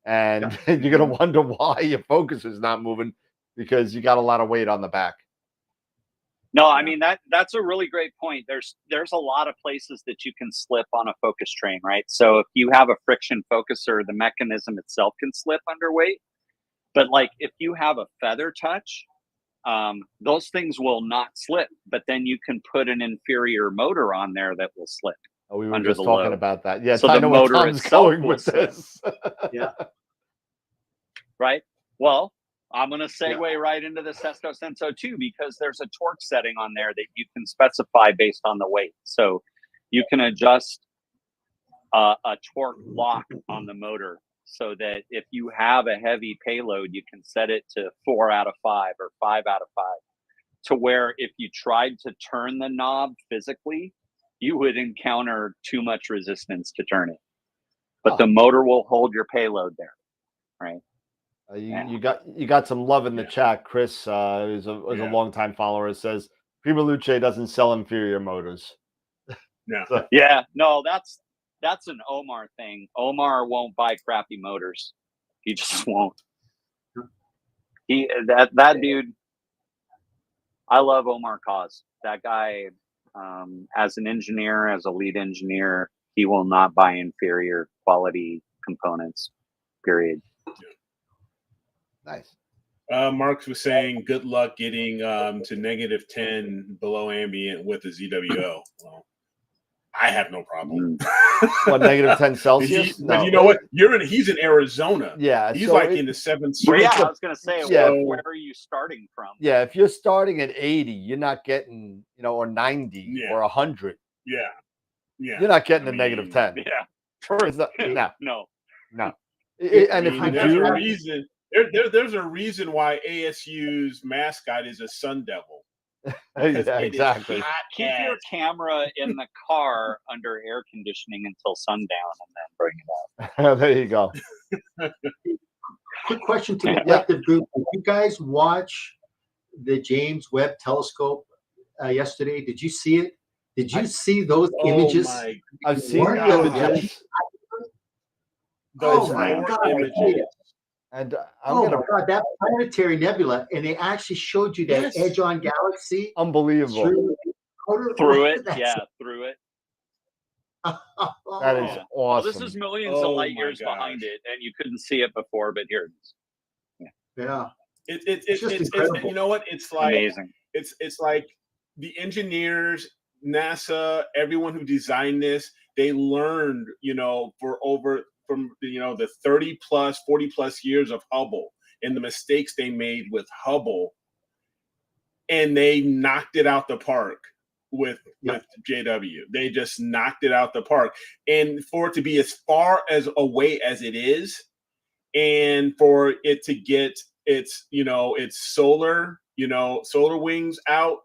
and you're going to wonder why your focus is not moving because you got a lot of weight on the back. No, I mean, that's a really great point. There's a lot of places that you can slip on a focus train, right? So if you have a friction focuser, the mechanism itself can slip under weight. But like if you have a feather touch, those things will not slip, but then you can put an inferior motor on there that will slip. Oh, we were just talking about that. Yeah, so I the know where motor Tom's going with this. Right. Well, I'm going to segue right into the Sesto Senso 2 because there's a torque setting on there that you can specify based on the weight. So you can adjust a torque lock on the motor, so that if you have a heavy payload, you can set it to 4 out of 5 or 5 out of 5, to where if you tried to turn the knob physically, you would encounter too much resistance to turn it. But the motor will hold your payload there, right? You got some love in the chat. Chris is a longtime follower. It says PRIMALUCE doesn't sell inferior motors. No, that's an Omar thing. Omar won't buy crappy motors. He just won't. That dude. I love Omar Kaz. That guy, as an engineer, as a lead engineer, he will not buy inferior quality components. Period. Nice. Marx was saying, good luck getting to -10 below ambient with a ZWO. Well, I have no problem. What, -10 Celsius? But you know what? He's in Arizona. Yeah, he's so like in the 7th. Well, yeah, I was gonna say, where are you starting from? Yeah, if you're starting at 80, you're not getting, or 90 or 100. Yeah. You're not getting a -10. Yeah. No. And if there's a reason, there's a reason why ASU's mascot is a sun devil. Yeah, exactly. Keep your camera in the car under air conditioning until sundown, and then bring it up. There you go. Quick question to the collective group: did you guys watch the James Webb Telescope yesterday? Did you see it? Did you see those images? I've seen the images. Oh my God! And God, that planetary nebula, and they actually showed you that edge-on galaxy. Unbelievable. Through it. Through it. That is awesome. Well, this is millions of light years behind it, and you couldn't see it before, but here it is. Yeah. It's just incredible. You know what? It's like amazing. It's like the engineers, NASA, everyone who designed this, they learned, from the 30 plus 40 plus years of Hubble and the mistakes they made with Hubble, and they knocked it out the park with JW. They just knocked it out the park. And for it to be as far as away as it is, and for it to get its solar wings out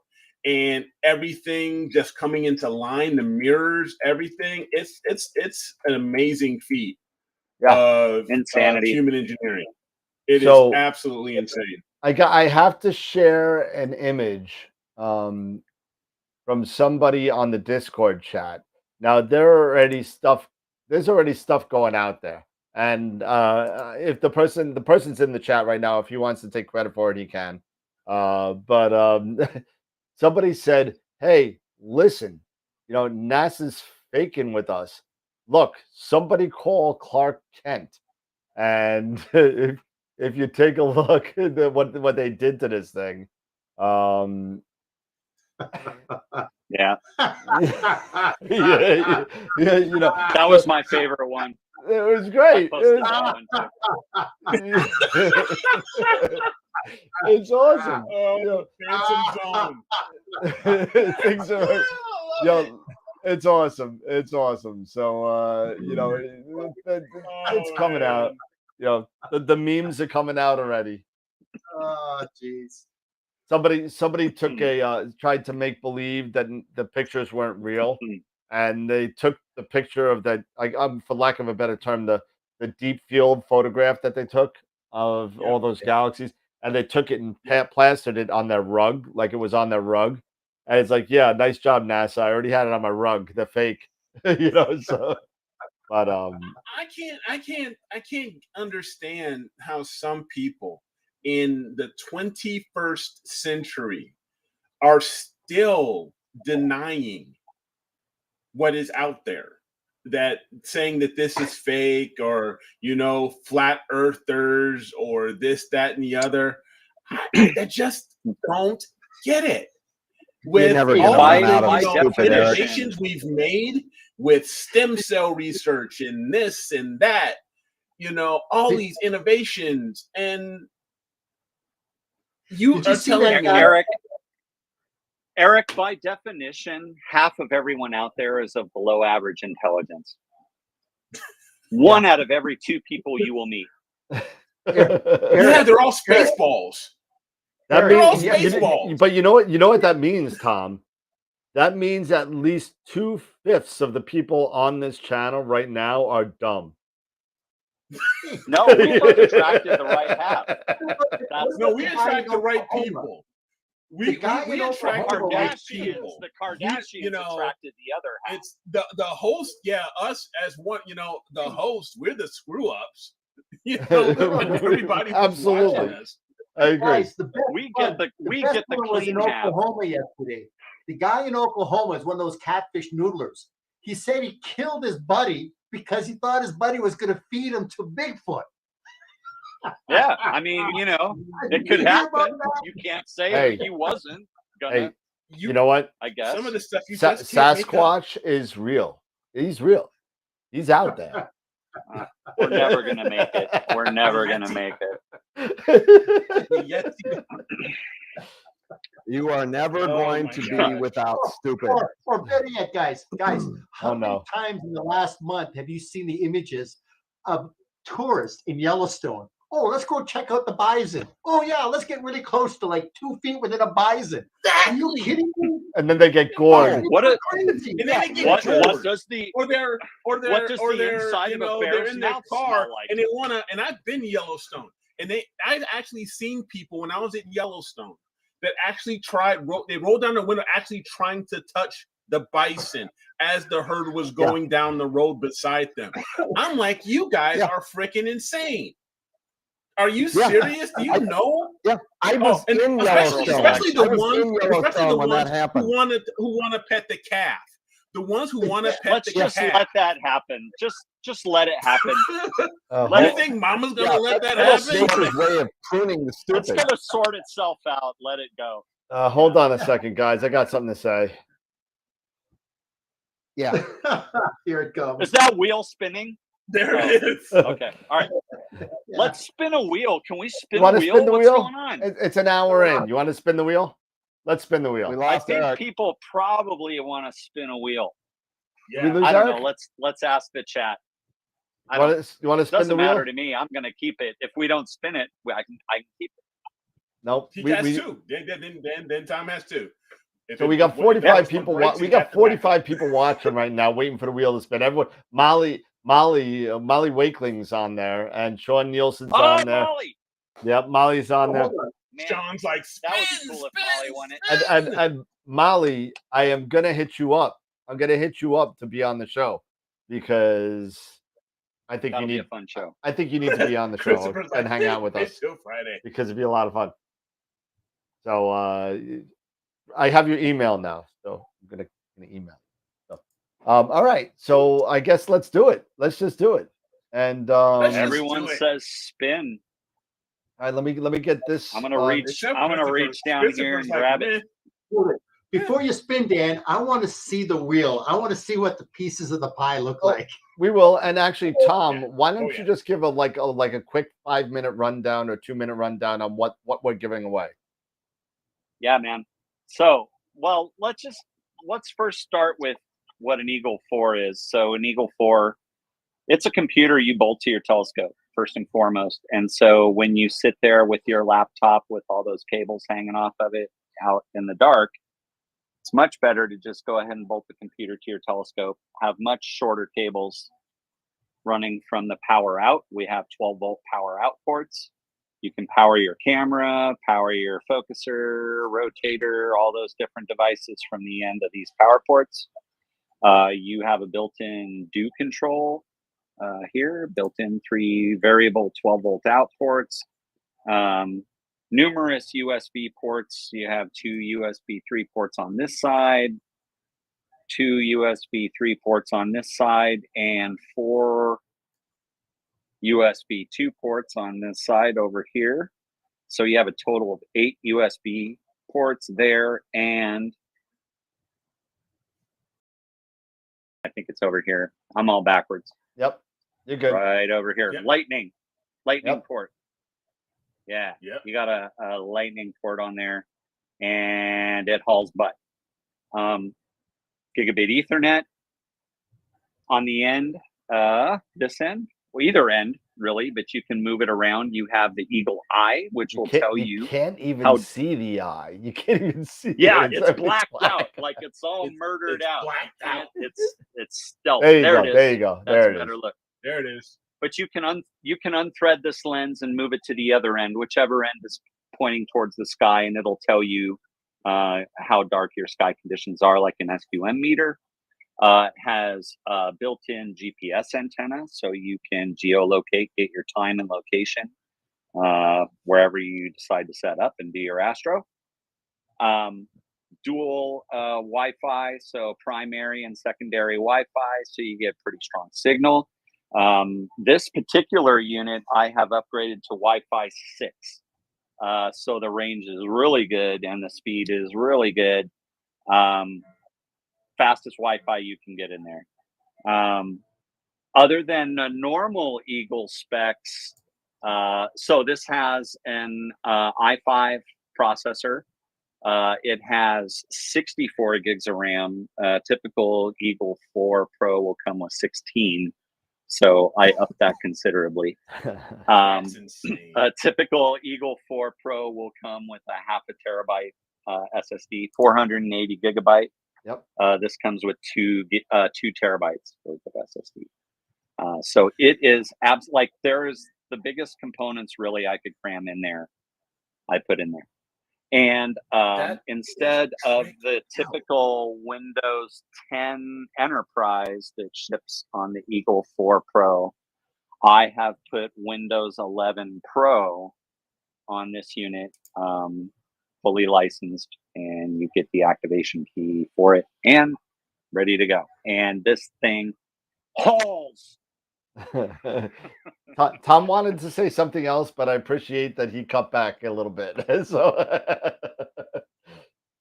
and everything just coming into line, the mirrors, everything, it's an amazing feat of insanity. Human engineering. It is absolutely insane. I have to share an image from somebody on the Discord chat. Now there's already stuff going out there. And if the person's in the chat right now, if he wants to take credit for it, he can. But somebody said, "Hey, listen, NASA's faking with us. Look, somebody call Clark Kent." And if you take a look at what they did to this thing, Yeah. yeah, That was my favorite one. It was great. It's awesome. Oh, Phantom Zone. Things are, it's awesome. It's awesome. So, it's coming out. The memes are coming out already. Oh, jeez. Somebody took tried to make believe that the pictures weren't real, and they took the picture of that, for lack of a better term, the deep field photograph that they took of all those galaxies, and they took it and plastered it on their rug, like it was on their rug, and it's like, yeah, nice job, NASA. I already had it on my rug. They're fake, So, but I can't understand how some people in the 21st century are still denying what is out there, that saying that this is fake, or flat earthers, or this, that, and the other. I just don't get it. With all the innovations we've made with stem cell research and this and that, all these innovations, and you are telling me, Eric, by definition, half of everyone out there is of below average intelligence. One out of every two people you will meet. Yeah, they're all space balls. They're all space balls. But you know what that means, Tom? That means at least 2/5 of the people on this channel right now are dumb. No, we attracted the right half. No, we attract the right people. We attract the right people. The Kardashians attracted the other half. It's the host, us as one. The host, we're the screw ups. Everybody absolutely. I agree. Guys, we get the clean half. Oklahoma yesterday. The guy in Oklahoma is one of those catfish noodlers. He said he killed his buddy because he thought his buddy was going to feed him to Bigfoot. Yeah, I mean, it could happen. You can't say he wasn't gonna. Hey, you know what? I guess some of the stuff Sasquatch is real. He's real. He's out there. We're never gonna make it. We're never gonna make it. You are never going to be without stupid. Or better yet, guys, how many times in the last month have you seen the images of tourists in Yellowstone? Oh, let's go check out the bison. Oh yeah, let's get really close to like 2 feet within a bison. Are you kidding me? And then they get gored. What does the inside of a bear's mouth car like? And they wanna, and I've been to Yellowstone, and I've actually seen people when I was at Yellowstone that actually they rolled down the window, actually trying to touch the bison as the herd was going down the road beside them. I'm like, you guys are freaking insane. Are you serious? Do you know? Yeah, I was in Yellowstone. Especially the ones who want to pet the calf. The ones who want to pet the calf. Let that happen. Just let it happen. You think Mama's gonna let that happen? Nature's way of pruning the stupid. It's gonna sort itself out. Let it go. Hold on a second, guys. I got something to say. Yeah. Here it comes. Is that wheel spinning? There it is. Okay. All right. Let's spin a wheel. Can we spin a wheel? What's going on? It's an hour in. You want to spin the wheel? Let's spin the wheel. I think people probably want to spin a wheel. Yeah. I don't know. Let's ask the chat. You want to spin the wheel? Doesn't matter to me. I'm going to keep it. If we don't spin it, I can keep it. Nope. He has two. Then Tom has two. So we got 45 people. We got 45 people watching right now, waiting for the wheel to spin. Everyone, Molly Wakeling's on there, and Sean Nielsen's on there. Molly. Yep, Molly's on there. man, Sean's like, that would be cool if Molly won it. And Molly, I am gonna hit you up. I'm gonna hit you up to be on the show because I think That'll you be need a fun show. I think you need to be on the show Christopher's and like, hang out with "Wait us till Friday." because it'd be a lot of fun. So I have your email now, so I'm gonna email. So, all right, so I guess let's do it. Let's just do it. And Let's just Everyone do it. says spin. all right, let me get this. I'm gonna reach. Except I'm gonna Christopher- reach down here Christopher's and like, grab it. "Meh." Before you spin, Dan, I want to see the wheel. I want to see what the pieces of the pie look like. We will. And actually, Tom, why don't Oh, you yeah. just give a quick 5-minute rundown or 2-minute rundown on what we're giving away? Yeah, man. So, well, let's first start with what an Eagle 4 is. So, an Eagle 4, it's a computer you bolt to your telescope first and foremost. And so, when you sit there with your laptop with all those cables hanging off of it out in the dark, it's much better to just go ahead and bolt the computer to your telescope. Have much shorter cables running from the power out. We have 12-volt power out ports. You can power your camera, power your focuser, rotator, all those different devices from the end of these power ports. You have a built-in do control here, built-in 3 variable 12-volt out ports. Numerous USB ports. You have 2 USB 3 ports on this side, 2 USB 3 ports on this side, and 4 USB 2 ports on this side over here. So you have a total of 8 USB ports there, and I think it's over here. I'm all backwards. Yep, you're good. Right over here. Yep. Lightning Yep. port. Yeah, Yep. you got a lightning port on there, and it hauls butt. Gigabit Ethernet on the end, this end, well, either end really, but you can move it around. You have the Eagle Eye, which will tell you can't even how- see the eye. You can't even see. yeah, it. it's blacked out, like it's all It's- murdered it's out. blacked out. It's stealth. There you go. It is. There you go. That's There a it better is. look. There it is. But you can unthread this lens and move it to the other end, whichever end is pointing towards the sky, and it'll tell you how dark your sky conditions are, like an SQM meter. It has a built-in GPS antenna, so you can geolocate, get your time and location wherever you decide to set up and do your astro. Dual Wi-Fi, so primary and secondary Wi-Fi, so you get pretty strong signal. This particular unit I have upgraded to Wi-Fi 6, so the range is really good and the speed is really good. Fastest Wi-Fi you can get in there. Other than the normal Eagle specs, so this has an i5 processor. It has 64 gigs of RAM. Typical Eagle 4 Pro will come with 16. So I upped that considerably. That's insane. A typical Eagle 4 Pro will come with a 0.5 terabyte SSD, 480 gigabyte. Yep. This comes with 2 terabytes worth of SSD. So it is like there's the biggest components really I could cram in there. I put in there. And instead of the typical Windows 10 Enterprise that ships on the Eagle 4 Pro, I have put Windows 11 Pro on this unit, fully licensed, and you get the activation key for it and ready to go. And this thing hauls. Tom wanted to say something else, but I appreciate that he cut back a little bit. So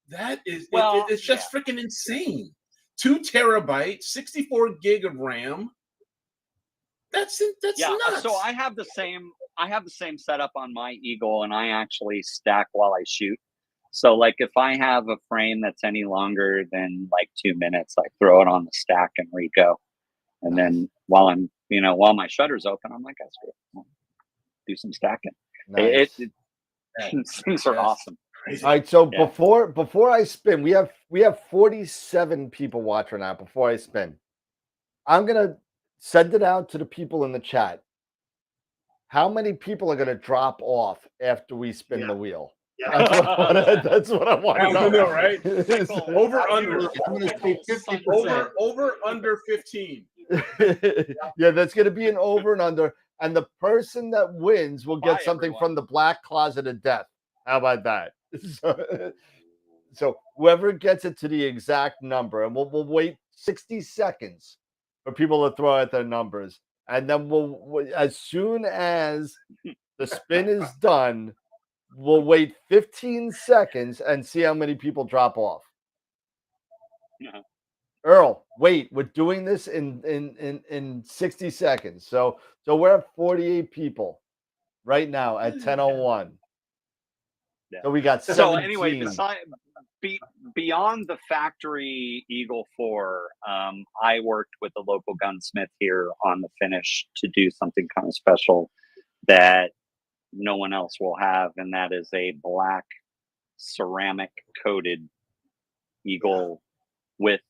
That is, Well, it's just freaking insane. 2 terabytes, 64 gig of RAM. That's nuts. So I have the same setup on my Eagle, and I actually stack while I shoot. So like if I have a frame that's any longer than like 2 minutes, I throw it on the stack and re-go. And then while my shutter's open, I'm like, that's good. I'll do some stacking. nice. These things are awesome. Crazy. All right, so Yeah. before I spin, we have 47 people watching now. Before I spin, I'm gonna send it out to the people in the chat. How many people are gonna drop off after we spin the wheel? That's what I want to know. know, right? Over under. I'm going to say 50%. Over under 15. Yeah, that's going to be an over and under. And the person that wins will get something from the black closet of death. How about that? So whoever gets it to the exact number, and we'll wait 60 seconds for people to throw out their numbers. And then we'll as soon as the spin is done, we'll wait 15 seconds and see how many people drop off. Yeah. Earl, wait, we're doing this in 60 seconds. So we're at 48 people right now at 10:01. Yeah. So we got 17. So anyway, beyond the factory Eagle 4, I worked with a local gunsmith here on the finish to do something kind of special that no one else will have, and that is a black ceramic coated Eagle with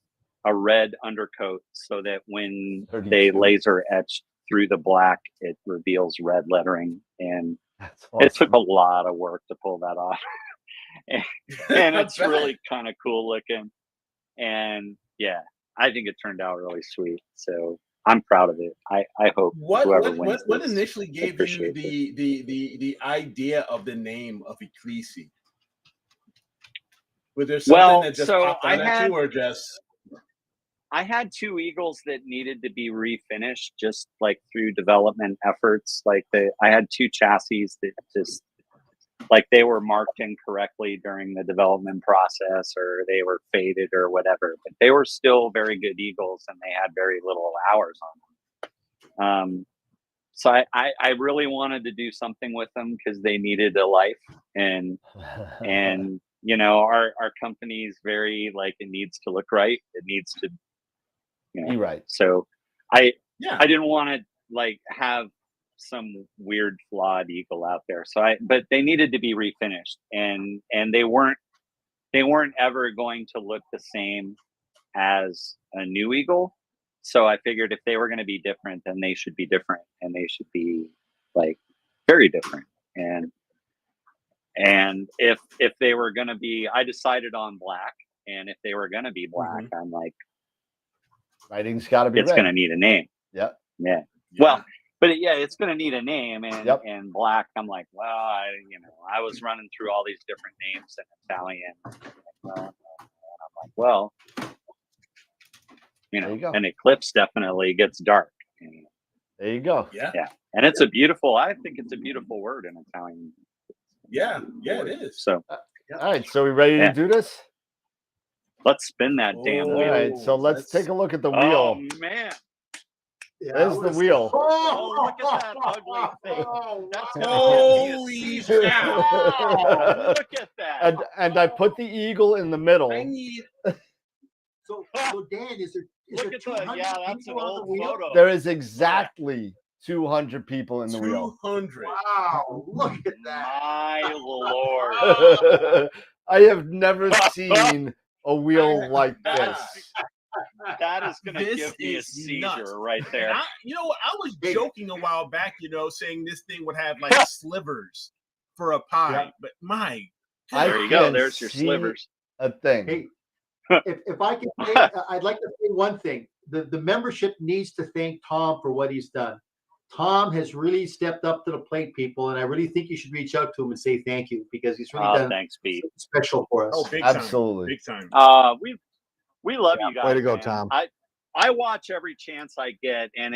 a red undercoat, so that when 32. they laser etch through the black, it reveals red lettering. And Awesome. It took a lot of work to pull that off. and it's really kind of cool looking. And yeah, I think it turned out really sweet. So I'm proud of it. I hope whoever wins what this initially gave you it. the idea of the name of Ecclesi? Was there something that just popped out at you, or just? I had 2 Eagles that needed to be refinished, just like through development efforts. Like I had 2 chassis that just like they were marked incorrectly during the development process, or they were faded or whatever. But they were still very good Eagles, and they had very little hours on them. So I really wanted to do something with them because they needed a life, and you know, our company is very like, it needs to look right. It needs to, you know, Be right. So I didn't want to like have some weird flawed Eagle out there. But they needed to be refinished, and they weren't ever going to look the same as a new Eagle. So I figured if they were going to be different, then they should be different, and they should be like very different. And if they were going to be, I decided on black. And if they were going to be black, I'm like, writing's got to be it's going to need a name. Yep. Yeah. Well, but it's going to need a name. And black, I'm like, well, I was running through all these different names in Italian. And I'm like, well, you know, an eclipse definitely gets dark. There you go. Yeah. Yeah. And I think it's a beautiful word in Italian. Yeah, it is. So, all right. So we ready to do this? Let's spin that damn wheel. All right. So let's take a look at the wheel. Oh man. Yeah, there's the wheel. Oh, look at that ugly thing. That's holy cow. Look at that. And I put the eagle in the middle. So Dan, is there 200 that's an old photo. There is exactly 200 people in the wheel. 200. Wow, look at that. My Lord. I have never seen a wheel like this. That is going to give me a seizure nuts. Right there. I was joking a while back, saying this thing would have like slivers for a pie, but my God. There you go. There's your slivers. A thing. Hey, if I can say, I'd like to say one thing. The membership needs to thank Tom for what he's done. Tom has really stepped up to the plate, people, and I really think you should reach out to him and say thank you, because he's really done something special for us. Oh, big absolutely, time. Big time. We love you guys. Way to go, man. Tom. I watch every chance I get, and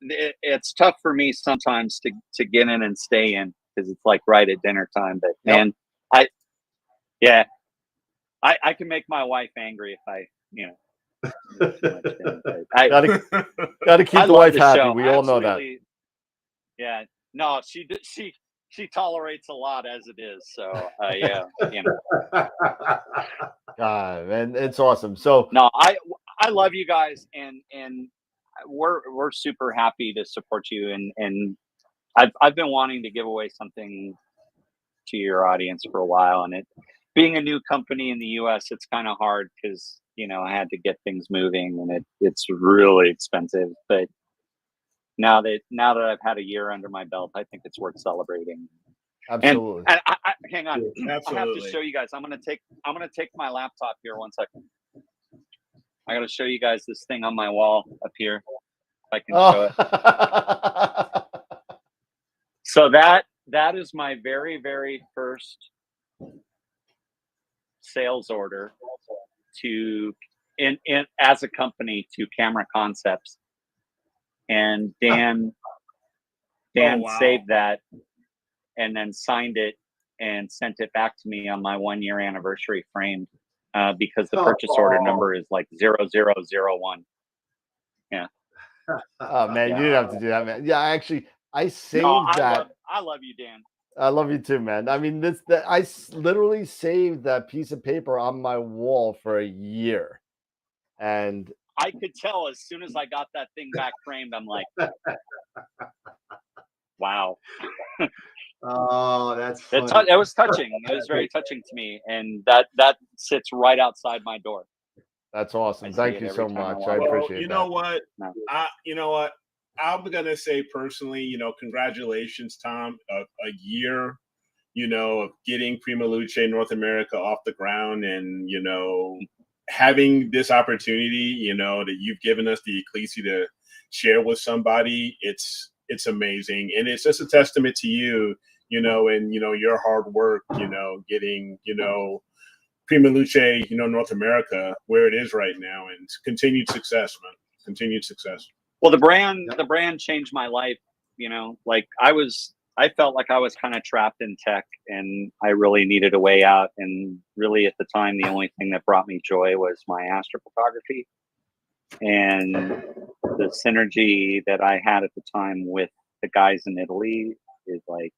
it's tough for me sometimes to get in and stay in, because it's like right at dinner time. But man, I can make my wife angry if I gotta keep the wife happy. We all know that. Yeah, no, she tolerates a lot as it is. So God, man, it's awesome. So no, I love you guys, and we're super happy to support you. And I've been wanting to give away something to your audience for a while, and being a new company in the U.S., it's kind of hard because I had to get things moving, and it's really expensive. But now that I've had a year under my belt, I think it's worth celebrating. Absolutely. And hang on. I have to Absolutely. show you guys. I'm gonna take my laptop here 1 second. I gotta show you guys this thing on my wall up here. If I can show it. So that is my very, very first sales order to in as a company to Camera Concepts, and Dan wow. saved that and then signed it and sent it back to me on my 1-year anniversary framed, because the purchase order number is like 0001. Yeah. Oh man, you didn't have to do that, man. Yeah, actually, I saved that. I love you, Dan. I love you too, man. I mean, literally saved that piece of paper on my wall for a year, and I could tell as soon as I got that thing back framed, I'm like, wow. Oh, that's funny. It was touching. It was very touching to me, and that sits right outside my door. That's awesome. Thank you so much. I appreciate you that. know what? You know what? I'm gonna say personally, congratulations, Tom. A year, of getting PRIMALUCE North America off the ground, and having this opportunity, that you've given us the Ecclesia to share with somebody. It's amazing, and it's just a testament to you, and your hard work, getting PRIMALUCE, North America where it is right now, and continued success, man. Continued success. Well, the brand changed my life. Like I felt like I was kind of trapped in tech, and I really needed a way out. And really, at the time, the only thing that brought me joy was my astrophotography, and the synergy that I had at the time with the guys in Italy is like,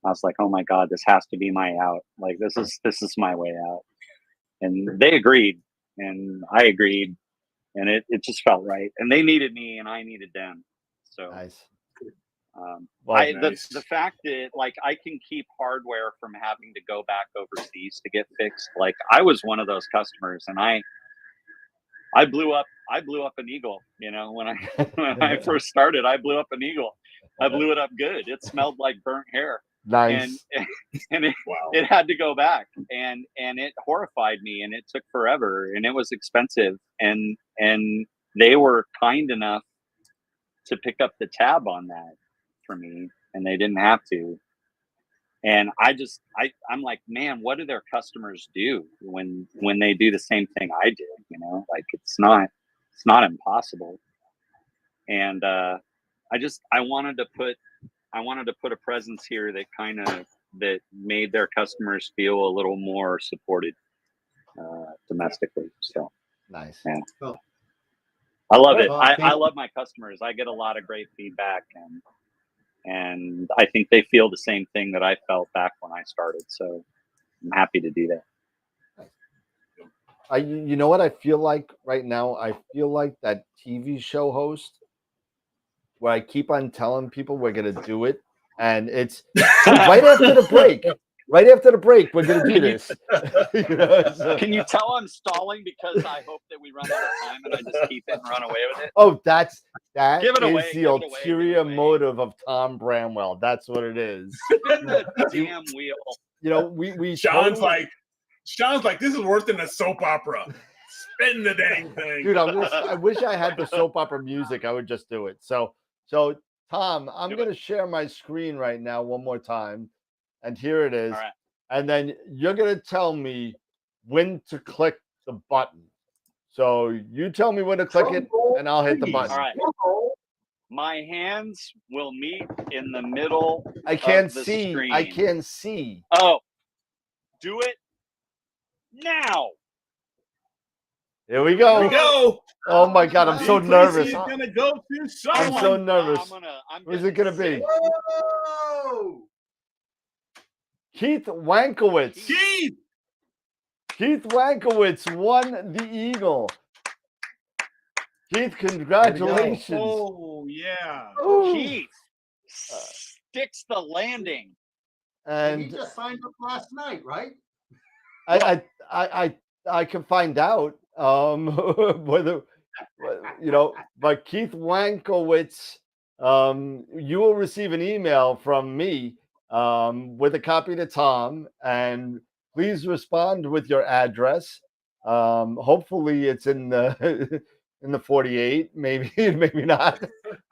I was like, oh my God, this has to be my out. Like this is my way out. And they agreed, and I agreed, and it just felt right. And they needed me, and I needed them. So nice. The fact that like I can keep hardware from having to go back overseas to get fixed. Like I was one of those customers, and I blew up an Eagle. When I first started, I blew up an Eagle. I blew it up good. It smelled like burnt hair. Nice. And it had to go back, and it horrified me, and it took forever, and it was expensive, and they were kind enough to pick up the tab on that for me, and they didn't have to. And I'm like, man, what do their customers do when they do the same thing I did? Like it's not impossible. And I wanted to put a presence here that made their customers feel a little more supported domestically. So nice. Yeah. Well, I love it. I love my customers. I get a lot of great feedback, and I think they feel the same thing that I felt back when I started. So I'm happy to do that. You know what I feel like right now? I feel like that TV show host where I keep on telling people we're going to do it, and it's right after the break. Right after the break, we're going to do this. Can you tell I'm stalling because I hope that we run out of time and I just keep it and run away with it? Oh, that Give it is away, the ulterior motive of Tom Bramwell. That's what it is. Spin the damn wheel. We Sean's like, this is worse than a soap opera. Spin the dang thing. Dude, I wish I had the soap opera music. I would just do it. So Tom, I'm going to share my screen right now one more time. And here it is. All right. And then you're going to tell me when to click the button. So you tell me when to click it, and I'll hit the button. All right. My hands will meet in the middle I can't of the see. screen. I can't see. Oh, do it now. Here we go. Here we go. Oh my God, I'm so nervous. Gonna go to someone. I'm so nervous. Who's it gonna be? Whoa! Keith Wankowitz. Keith Wankowitz won the Eagle. Keith, congratulations. Oh yeah. Ooh. Keith sticks the landing. And he just signed up last night, right? I can find out whether but Keith Wankowitz, you will receive an email from me with a copy to Tom, and please respond with your address. Hopefully it's in the in the 48, maybe maybe not,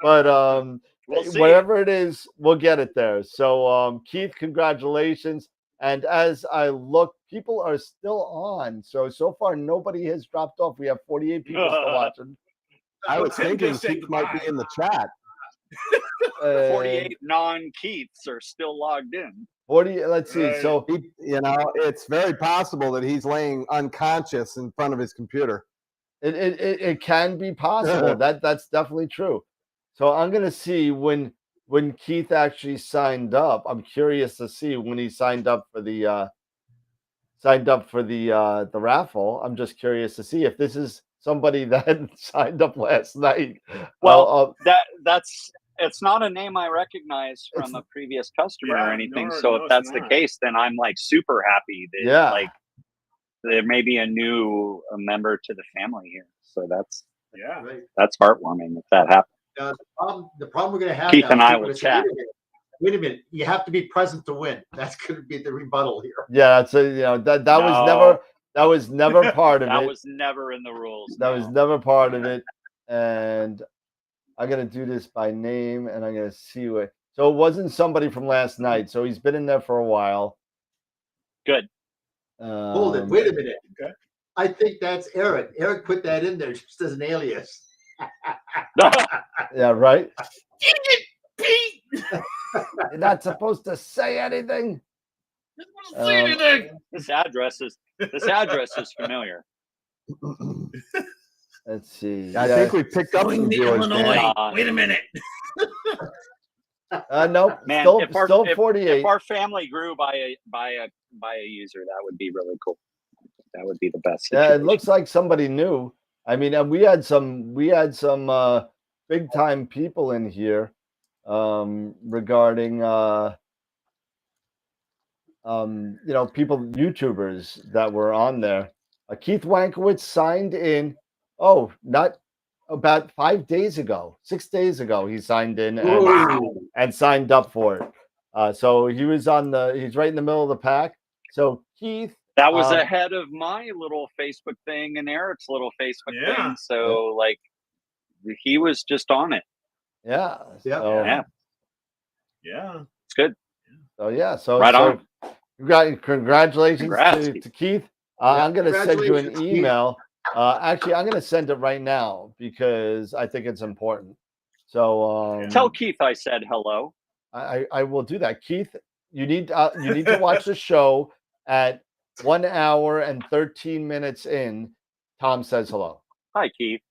but We'll see. whatever it is, we'll get it there. So Keith, congratulations. And as I look, people are still on. So far nobody has dropped off. We have 48 people still watching. I was Tim thinking just said Keith might be goodbye. in the chat. 48 non-Keiths are still logged in. 40. Let's see. Right. So You know, it's very possible that he's laying unconscious in front of his computer. it can be possible. That's definitely true. So I'm gonna see when Keith actually signed up. I'm curious to see when he signed up for the the raffle. I'm just curious to see if this is somebody that signed up last night. Well, that's it's not a name I recognize from a previous customer or anything. So if that's the case, then I'm like super happy that like there may be a new member to the family here. So that's heartwarming if that happens. The problem we're going to have Keith now, and I people will are gonna say, chat. Wait a minute, you have to be present to win. That's going to be the rebuttal here. Yeah, so you know that was never part of it. That was never in the rules. That was never part of it. And I'm gonna do this by name, and I'm gonna see what. So it wasn't somebody from last night. So he's been in there for a while. Good. Hold it. Wait a minute. Okay. I think that's Eric. Eric put that in there just as an alias. Yeah, right. You're not supposed to say anything. This address is familiar. Let's see. I think we picked up some viewers. Wait a minute. Nope. Man, still 48. If our family grew by a user, that would be really cool. That would be the best situation. Yeah, it looks like somebody new. I mean, we had some big time people in here regarding people, YouTubers that were on there. Keith Wankowitz signed in. Oh, not about 5 days ago, 6 days ago, he signed in and signed up for it. So he was he's right in the middle of the pack. So Keith, that was ahead of my little Facebook thing and Eric's little Facebook thing. So like, he was just on it. Yeah. Yeah. It's good. So yeah. So right on. Congratulations to Keith. I'm going to send you an email. Actually, I'm going to send it right now because I think it's important. So tell Keith I said hello. I will do that. Keith, you need to watch the show at 1 hour and 13 minutes in. Tom says hello. Hi, Keith.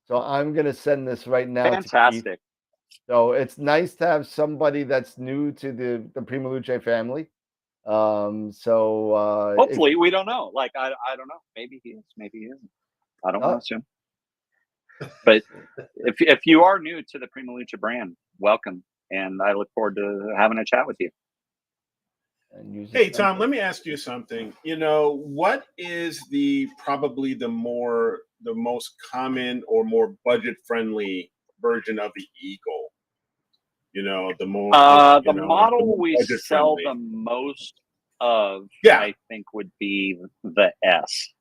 So I'm going to send this right now. Fantastic. To Keith. So it's nice to have somebody that's new to the PRIMALUCE family. So hopefully we don't know. Like I don't know. Maybe he is. Maybe he isn't. I don't want to assume. But if you are new to the PRIMALUCE brand, welcome, and I look forward to having a chat with you. Hey Tom, let me ask you something. You know, what is probably the most common or more budget friendly version of the Eagle? You know, the more the model we sell the most of, I think, would be the S.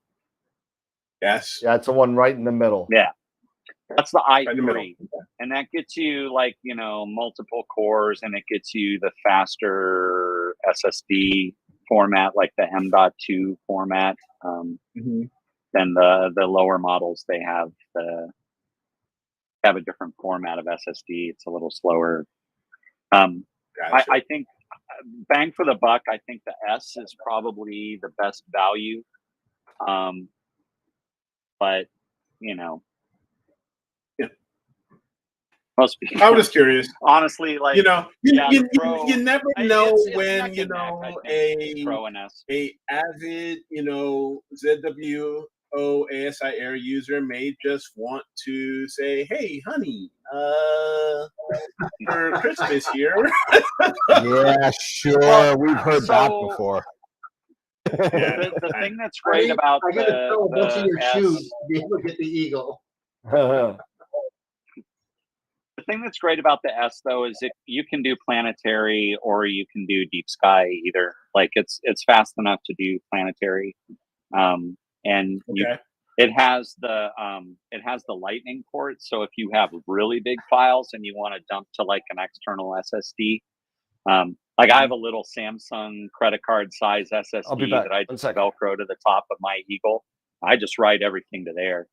Yes. Yeah, it's the one right in the middle. Yeah. That's the i3. And that gets you multiple cores, and it gets you the faster SSD format, like the M.2 format. Then the lower models, they have a different format of SSD. It's a little slower. Gotcha. I think bang for the buck, I think the S is probably the best value. But most people, I was just curious. Honestly, like you never know when a avid ZWO ASI Air user may just want to say, "Hey, honey, for Christmas here." Yeah, sure. We've heard that before. The thing that's great about I got to throw a bunch of your shoes to be able to get the Eagle. thing that's great about the S though is if you can do planetary or you can do deep sky either. Like it's fast enough to do planetary, and it has the lightning port. So if you have really big files and you want to dump to like an external SSD, like I have a little Samsung credit card size SSD that I just Velcro to the top of my Eagle. I just write everything to there.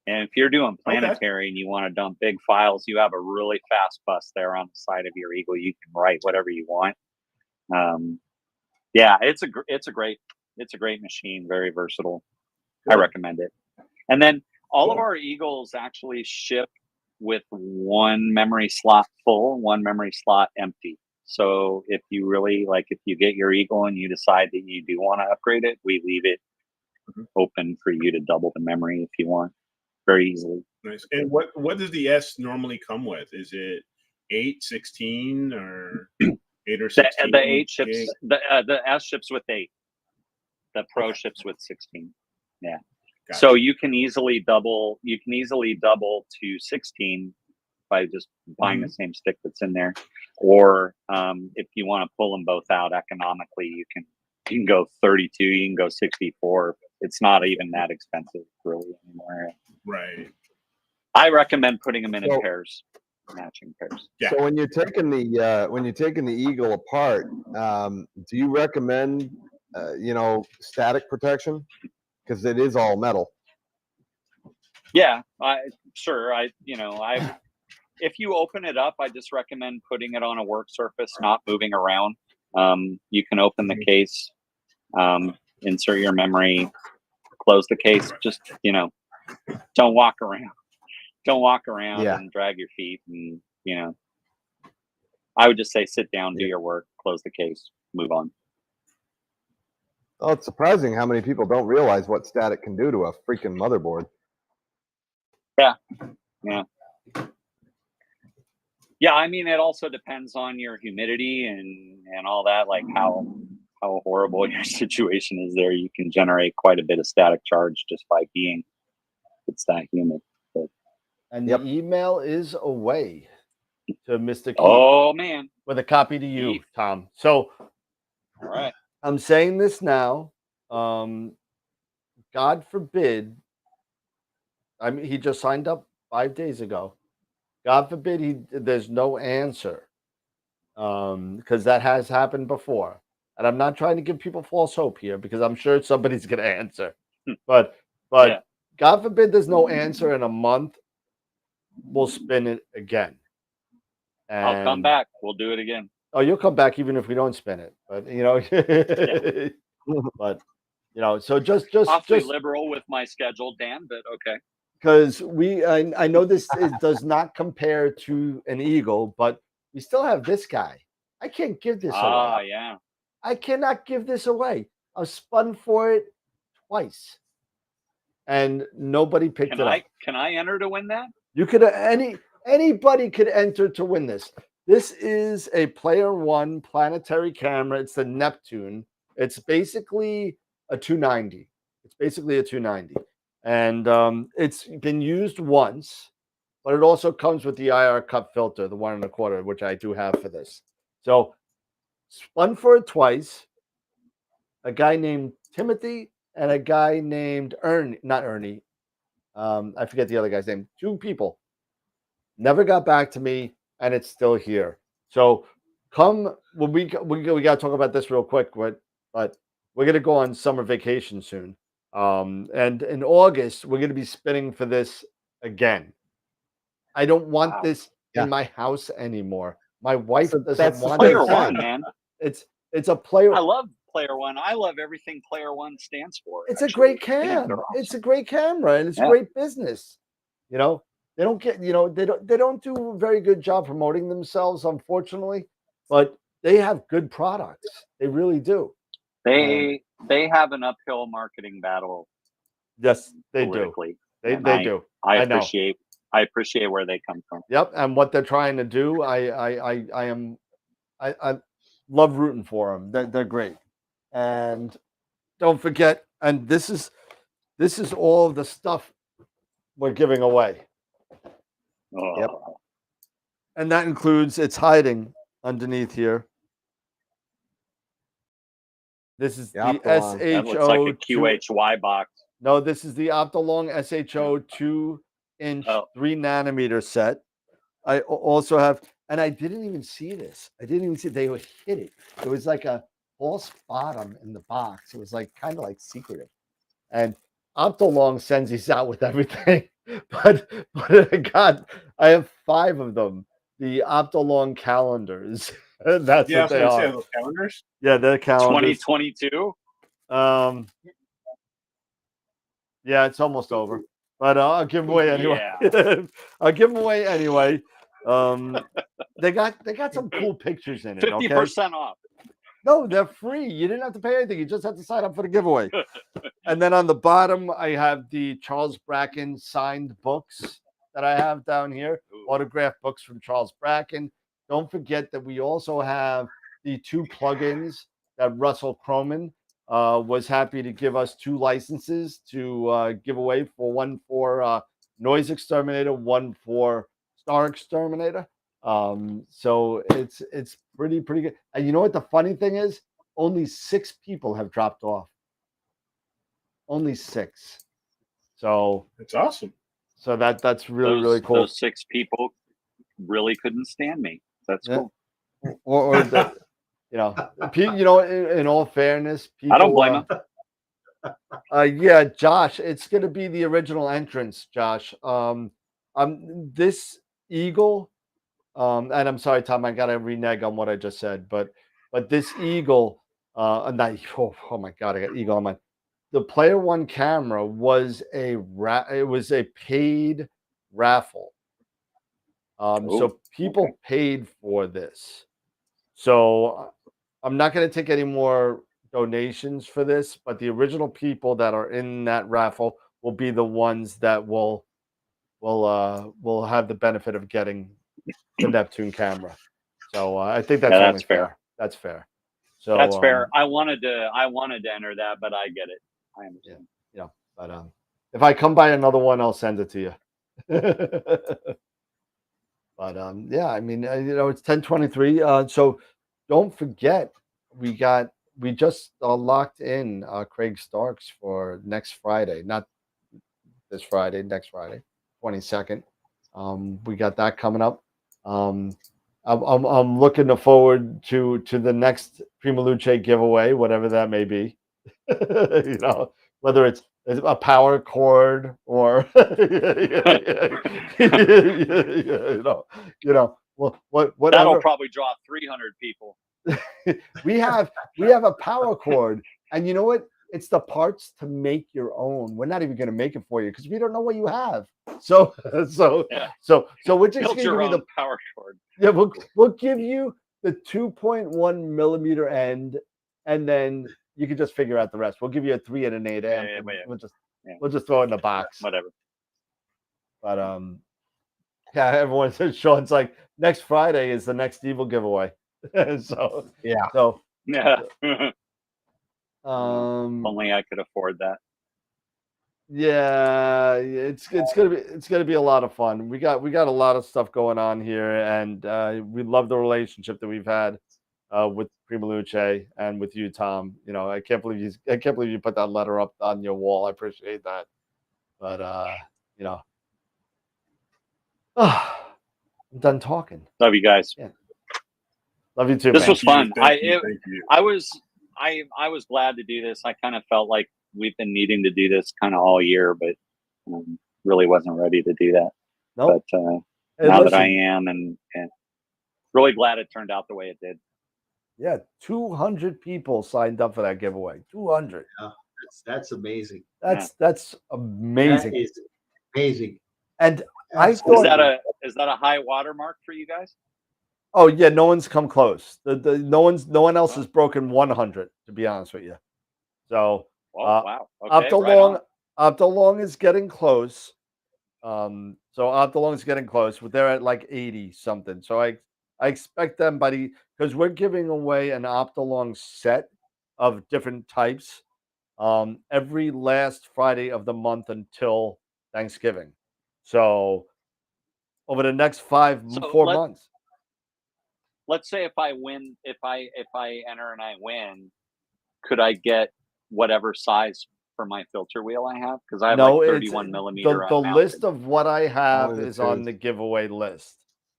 And if you're doing planetary and you want to dump big files, you have a really fast bus there on the side of your Eagle. You can write whatever you want. Yeah, it's a great machine, very versatile. Good. I recommend it. And then all of our Eagles actually ship with one memory slot full, one memory slot empty. So if you really if you get your Eagle and you decide that you do want to upgrade it, we leave it open for you to double the memory if you want, very easily. Nice. And what does the S normally come with? Is it 8, 16, or 8 or 16? The 8 ships. The S ships with 8. The Pro ships with 16. Yeah. Gotcha. So you can easily double. You can easily double to 16 by just buying the same stick that's in there, or if you want to pull them both out economically, you can go 32. You can go 64. It's not even that expensive really anymore. Right. I recommend putting them in pairs, matching pairs. Yeah. So when you're taking the Eagle apart, do you recommend static protection, because it is all metal? Yeah, if you open it up, I just recommend putting it on a work surface, not moving around. You can open the case, insert your memory, close the case. Just don't walk around. Don't walk around and drag your feet. And I would just say sit down, do your work, close the case, move on. Oh, it's surprising how many people don't realize what static can do to a freaking motherboard. Yeah, I mean, it also depends on your humidity and all that, like how horrible your situation is there. You can generate quite a bit of static charge just by being it's that humid. But, and the email is away to Mr. Keith. Oh man, with a copy to you, Tom. So, all right, I'm saying this now. God forbid. I mean, he just signed up 5 days ago. God forbid there's no answer, because that has happened before. And I'm not trying to give people false hope here, because I'm sure somebody's going to answer. But God forbid there's no answer in a month, we'll spin it again. And I'll come back. We'll do it again. Oh, you'll come back even if we don't spin it. But but so just awfully liberal with my schedule, Dan. But okay. Because I know this does not compare to an Eagle, but we still have this guy. I can't give this away. Ah, yeah. I cannot give this away. I've spun for it twice, and nobody picked it up. Can I enter to win that? You could anybody could enter to win this. This is a Player One planetary camera. It's the Neptune. It's basically a 290. And it's been used once, but it also comes with the IR cup filter, the 1 1/4, which I do have for this. So spun for it twice. A guy named Timothy and a guy named not Ernie. I forget the other guy's name. 2 people never got back to me, and it's still here. So we got to talk about this real quick, but we're gonna go on summer vacation soon. And in August, we're going to be spinning for this again. I don't want this in my house anymore. My wife doesn't want Player One, man. It's a Player. I love Player One. I love everything Player One stands for. It's a great cam. Awesome. It's a great camera, and it's great business. They don't get they don't do a very good job promoting themselves, unfortunately, but they have good products. They really do. They have an uphill marketing battle. Yes, they do. They do. I appreciate where they come from. Yep, and what they're trying to do, I love rooting for them. They're great. And don't forget, and this is all the stuff we're giving away. Oh. Yep. And that includes, it's hiding underneath here. This is the Optolong. That looks like a SHO QHY box. No, this is the Optolong SHO 2-inch 3-nanometer set. I also have, and I didn't even see this. I didn't even see they would hit it. It was like a false bottom in the box. It was like kind of like secretive. And Optolong sends these out with everything, but I have 5 of them. The Optolong calendars. That's what they are. Those calendars. Yeah, they're calendars. 2022. Yeah, it's almost over, but I'll give them away anyway. I'll give them away anyway. They got some cool pictures in it. 50% off. No, they're free. You didn't have to pay anything. You just have to sign up for the giveaway. And then on the bottom, I have the Charles Bracken signed books that I have down here, autographed books from Charles Bracken. Don't forget that we also have the 2 plugins that Russell Croman was happy to give us 2 licenses to give away, for one for Noise Exterminator, one for Star Exterminator. So it's pretty good. And you know what the funny thing is? Only 6 people have dropped off. Only 6. So it's awesome. So that's really cool. Those 6 people really couldn't stand me. That's cool. Or the, in all fairness, people, I don't blame them. Yeah, Josh, it's going to be the original entrance, Josh. This eagle, and I'm sorry, Tom, I got to renege on what I just said, but this eagle, oh my God, I got eagle on my. The Player One camera was a paid raffle. So people paid for this. So I'm not going to take any more donations for this, but the original people that are in that raffle will be the ones that will have the benefit of getting the Neptune camera. So I think that's only fair. That's fair. So that's fair. I wanted to enter that, but I get it. I understand. Yeah. But if I come by another one, I'll send it to you. But yeah, I mean, it's 10:23. So don't forget, we just locked in Craig Starks for next Friday, not this Friday, next Friday, 22nd. We got that coming up. I'm looking forward to the next PRIMALUCE giveaway, whatever that may be. Whether it's a power cord or whatever. That'll probably draw 300 people. we have a power cord, and you know what? It's the parts to make your own. We're not even going to make it for you because we don't know what you have. So we're just going to give you the power cord. Yeah, we'll give you the 2.1 millimeter end, and then you can just figure out the rest. We'll give you a 3 and an 8 amp. We'll just throw it in the box. Whatever. But yeah, everyone says Sean's like, next Friday is the next evil giveaway. So yeah. Only I could afford that. Yeah, it's gonna be a lot of fun. We got a lot of stuff going on here, and we love the relationship that we've had with PRIMALUCE and with you, Tom. I can't believe you put that letter up on your wall. I appreciate that. But I'm done talking. Love you guys. Yeah. Love you too. This man. was fun. Thank you. I was glad to do this. I kind of felt like we've been needing to do this kind of all year, but really wasn't ready to do that. Nope. But now that I am, and really glad it turned out the way it did. Yeah, 200 people signed up for that giveaway. 200. Yeah, that's amazing. That's amazing. That is amazing. And is that a high watermark for you guys? Oh yeah, no one's come close. No one else has broken 100. To be honest with you, so wow. Okay, Optolong is getting close. So Optolong is getting close. They're at like 80 something. So I expect them because we're giving away an Optolong set of different types every last Friday of the month until Thanksgiving. So over the next 4 months. Let's say if I win, if I enter and I win, could I get whatever size for my filter wheel I have? Because I have like 31 millimeter. The list of what I have is on the giveaway list.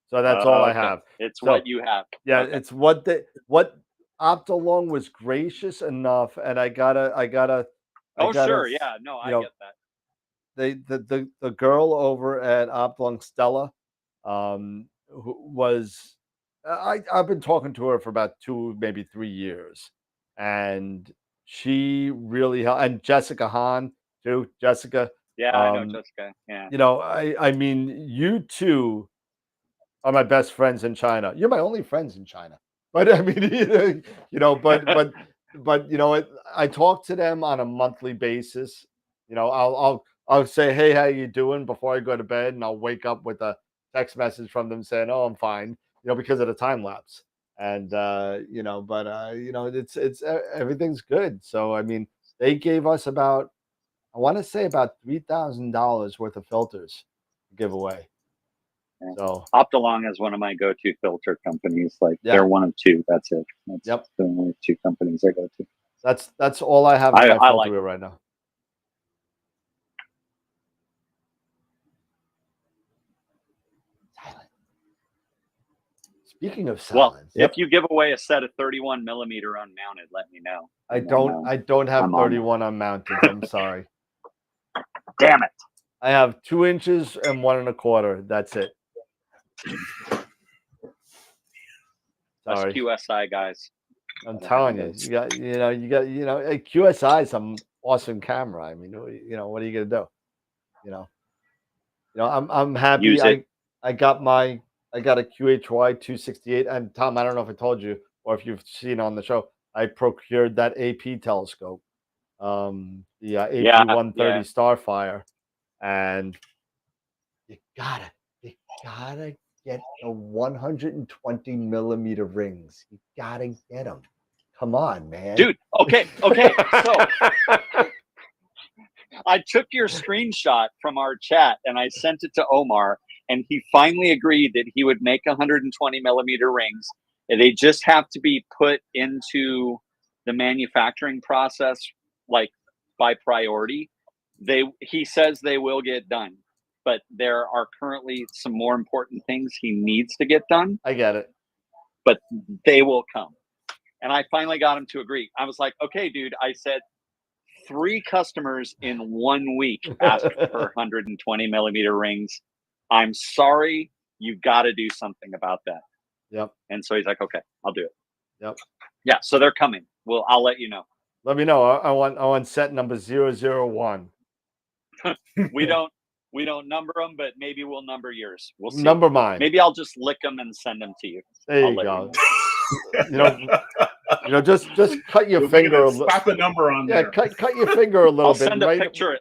So that's all I have. It's what you have. Yeah, it's what Optolong was gracious enough, and I gotta sure, yeah, no, I get that. The girl over at Optolong, Stella, who was I've been talking to her for about 2, maybe 3 years, and she really helped. And Jessica Hahn too. Jessica, yeah, I know Jessica. Yeah, you know, I mean, you two are my best friends in China. You're my only friends in China. But I mean, you know, but you know, I talk to them on a monthly basis. You know, I'll say, hey, how you doing before I go to bed, and I'll wake up with a text message from them saying, oh, I'm fine. You know, because of the time lapse. And you know, but you know, it's everything's good. So I mean, they gave us about, I want to say about $3,000 worth of filters to give away. Yeah. So Optolong is one of my go-to filter companies. Like they're one of two. That's it. That's the only 2 companies I go to. That's all I have in my filter wheel right now. Speaking of silence, if you give away a set of 31 millimeter unmounted, let me know. I don't have 31 unmounted. I'm sorry. Damn it! I have 2 inches and 1 1/4. That's it. Us QSI guys. I'm telling you, you got QSI is an awesome camera. I mean, you know, what are you gonna do? You know, I'm happy. I got a QHY 268, and Tom, I don't know if I told you or if you've seen on the show, I procured that AP telescope, the AP 130 Starfire, and you gotta get the 120 millimeter rings. You gotta get them. Come on, man, dude. Okay. So I took your screenshot from our chat and I sent it to Omar, and he finally agreed that he would make 120 millimeter rings. They just have to be put into the manufacturing process, like by priority. He says they will get done, but there are currently some more important things he needs to get done. I get it, but they will come. And I finally got him to agree. I was like, okay, dude. I said 3 customers in 1 week asked for 120 millimeter rings. I'm sorry, you got to do something about that. Yep. And so he's like, okay, I'll do it. Yep. Yeah. So they're coming. Well, I'll let you know. Let me know. I want set number 001. We don't number them, but maybe we'll number yours. We'll see. Number mine. Maybe I'll just lick them and send them to you. There you go. You know, just cut your finger a little. Slap a number on there. Yeah, cut your finger a little I'll bit. Send a picture.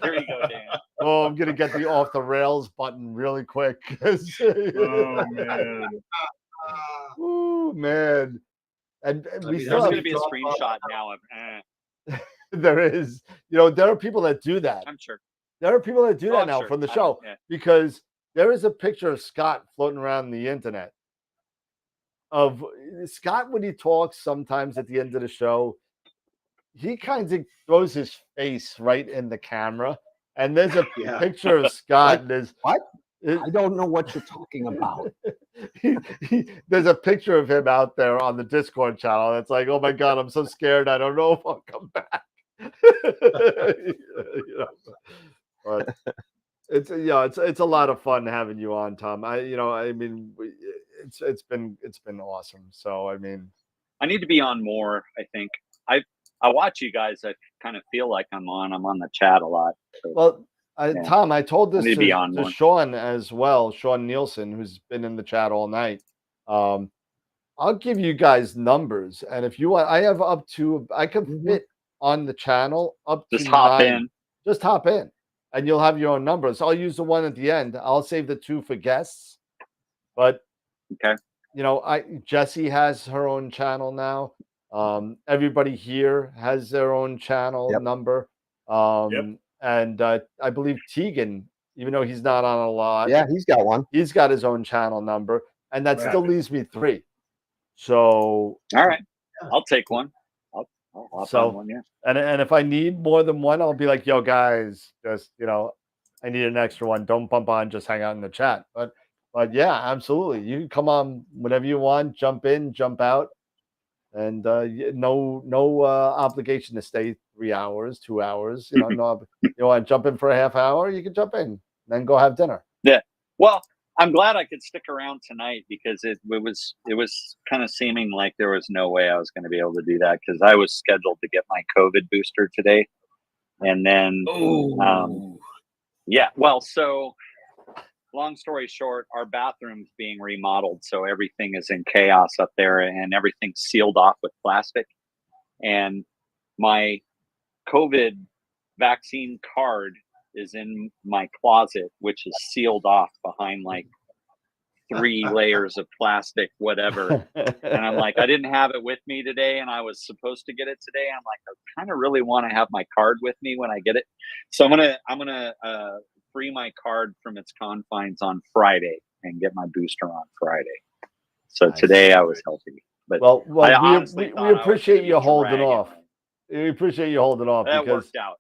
Here you go, Dan. Oh, I'm gonna get the off the rails button really quick. Oh man. Oh man. And there's going to be a screenshot now of. There is. You know, there are people that do that. I'm sure. There are people that do that now sure. from the show because there is a picture of Scott floating around the internet of Scott when he talks sometimes at the end of the show. He kind of throws his face right in the camera, and there's a picture of Scott. And there's what? I don't know what you're talking about. There's a picture of him out there on the Discord channel. It's like, oh my god, I'm so scared. I don't know if I'll come back. You know, but it's it's a lot of fun having you on, Tom. I mean, it's been awesome. So I mean, I need to be on more. I think I watch you guys. I kind of feel like I'm on the chat a lot. So, well, Tom, I told this to Sean as well, Sean Nielsen, who's been in the chat all night. I'll give you guys numbers, and if you want, I have up to I can fit on the channel up to just hop 9. in. Just hop in, and you'll have your own numbers. I'll use the one at the end. I'll save the 2 for guests, but okay. You know, Jessie has her own channel now. Everybody here has their own channel number. And I believe Tegan even though he's not on a lot. Yeah, he's got one. He's got his own channel number, and that Right. still leaves me 3. So All right, I'll take one. I'll hop So- on one. Yeah. and if I need more than one, I'll be like, yo, guys, just I need an extra one. Don't bump on, just hang out in the chat. But yeah, absolutely. You can come on whenever you want, jump in, jump out. And no obligation to stay 3 hours, 2 hours. You want to jump in for a half hour, you can jump in, then go have dinner. Yeah. Well, I'm glad I could stick around tonight because it was kind of seeming like there was no way I was going to be able to do that because I was scheduled to get my COVID booster today, and then yeah. Well, so long story short, our bathroom's being remodeled, so everything is in chaos up there, and everything's sealed off with plastic. And my COVID vaccine card is in my closet, which is sealed off behind like 3 layers of plastic, whatever. And I'm like, I didn't have it with me today, and I was supposed to get it today. I'm like, I kind of really want to have my card with me when I get it, so I'm gonna free my card from its confines on Friday and get my booster on Friday. So Nice. Today I was healthy, but Well, I we honestly thought I was appreciate gonna be you holding dragging. off. We appreciate you holding off That because worked out.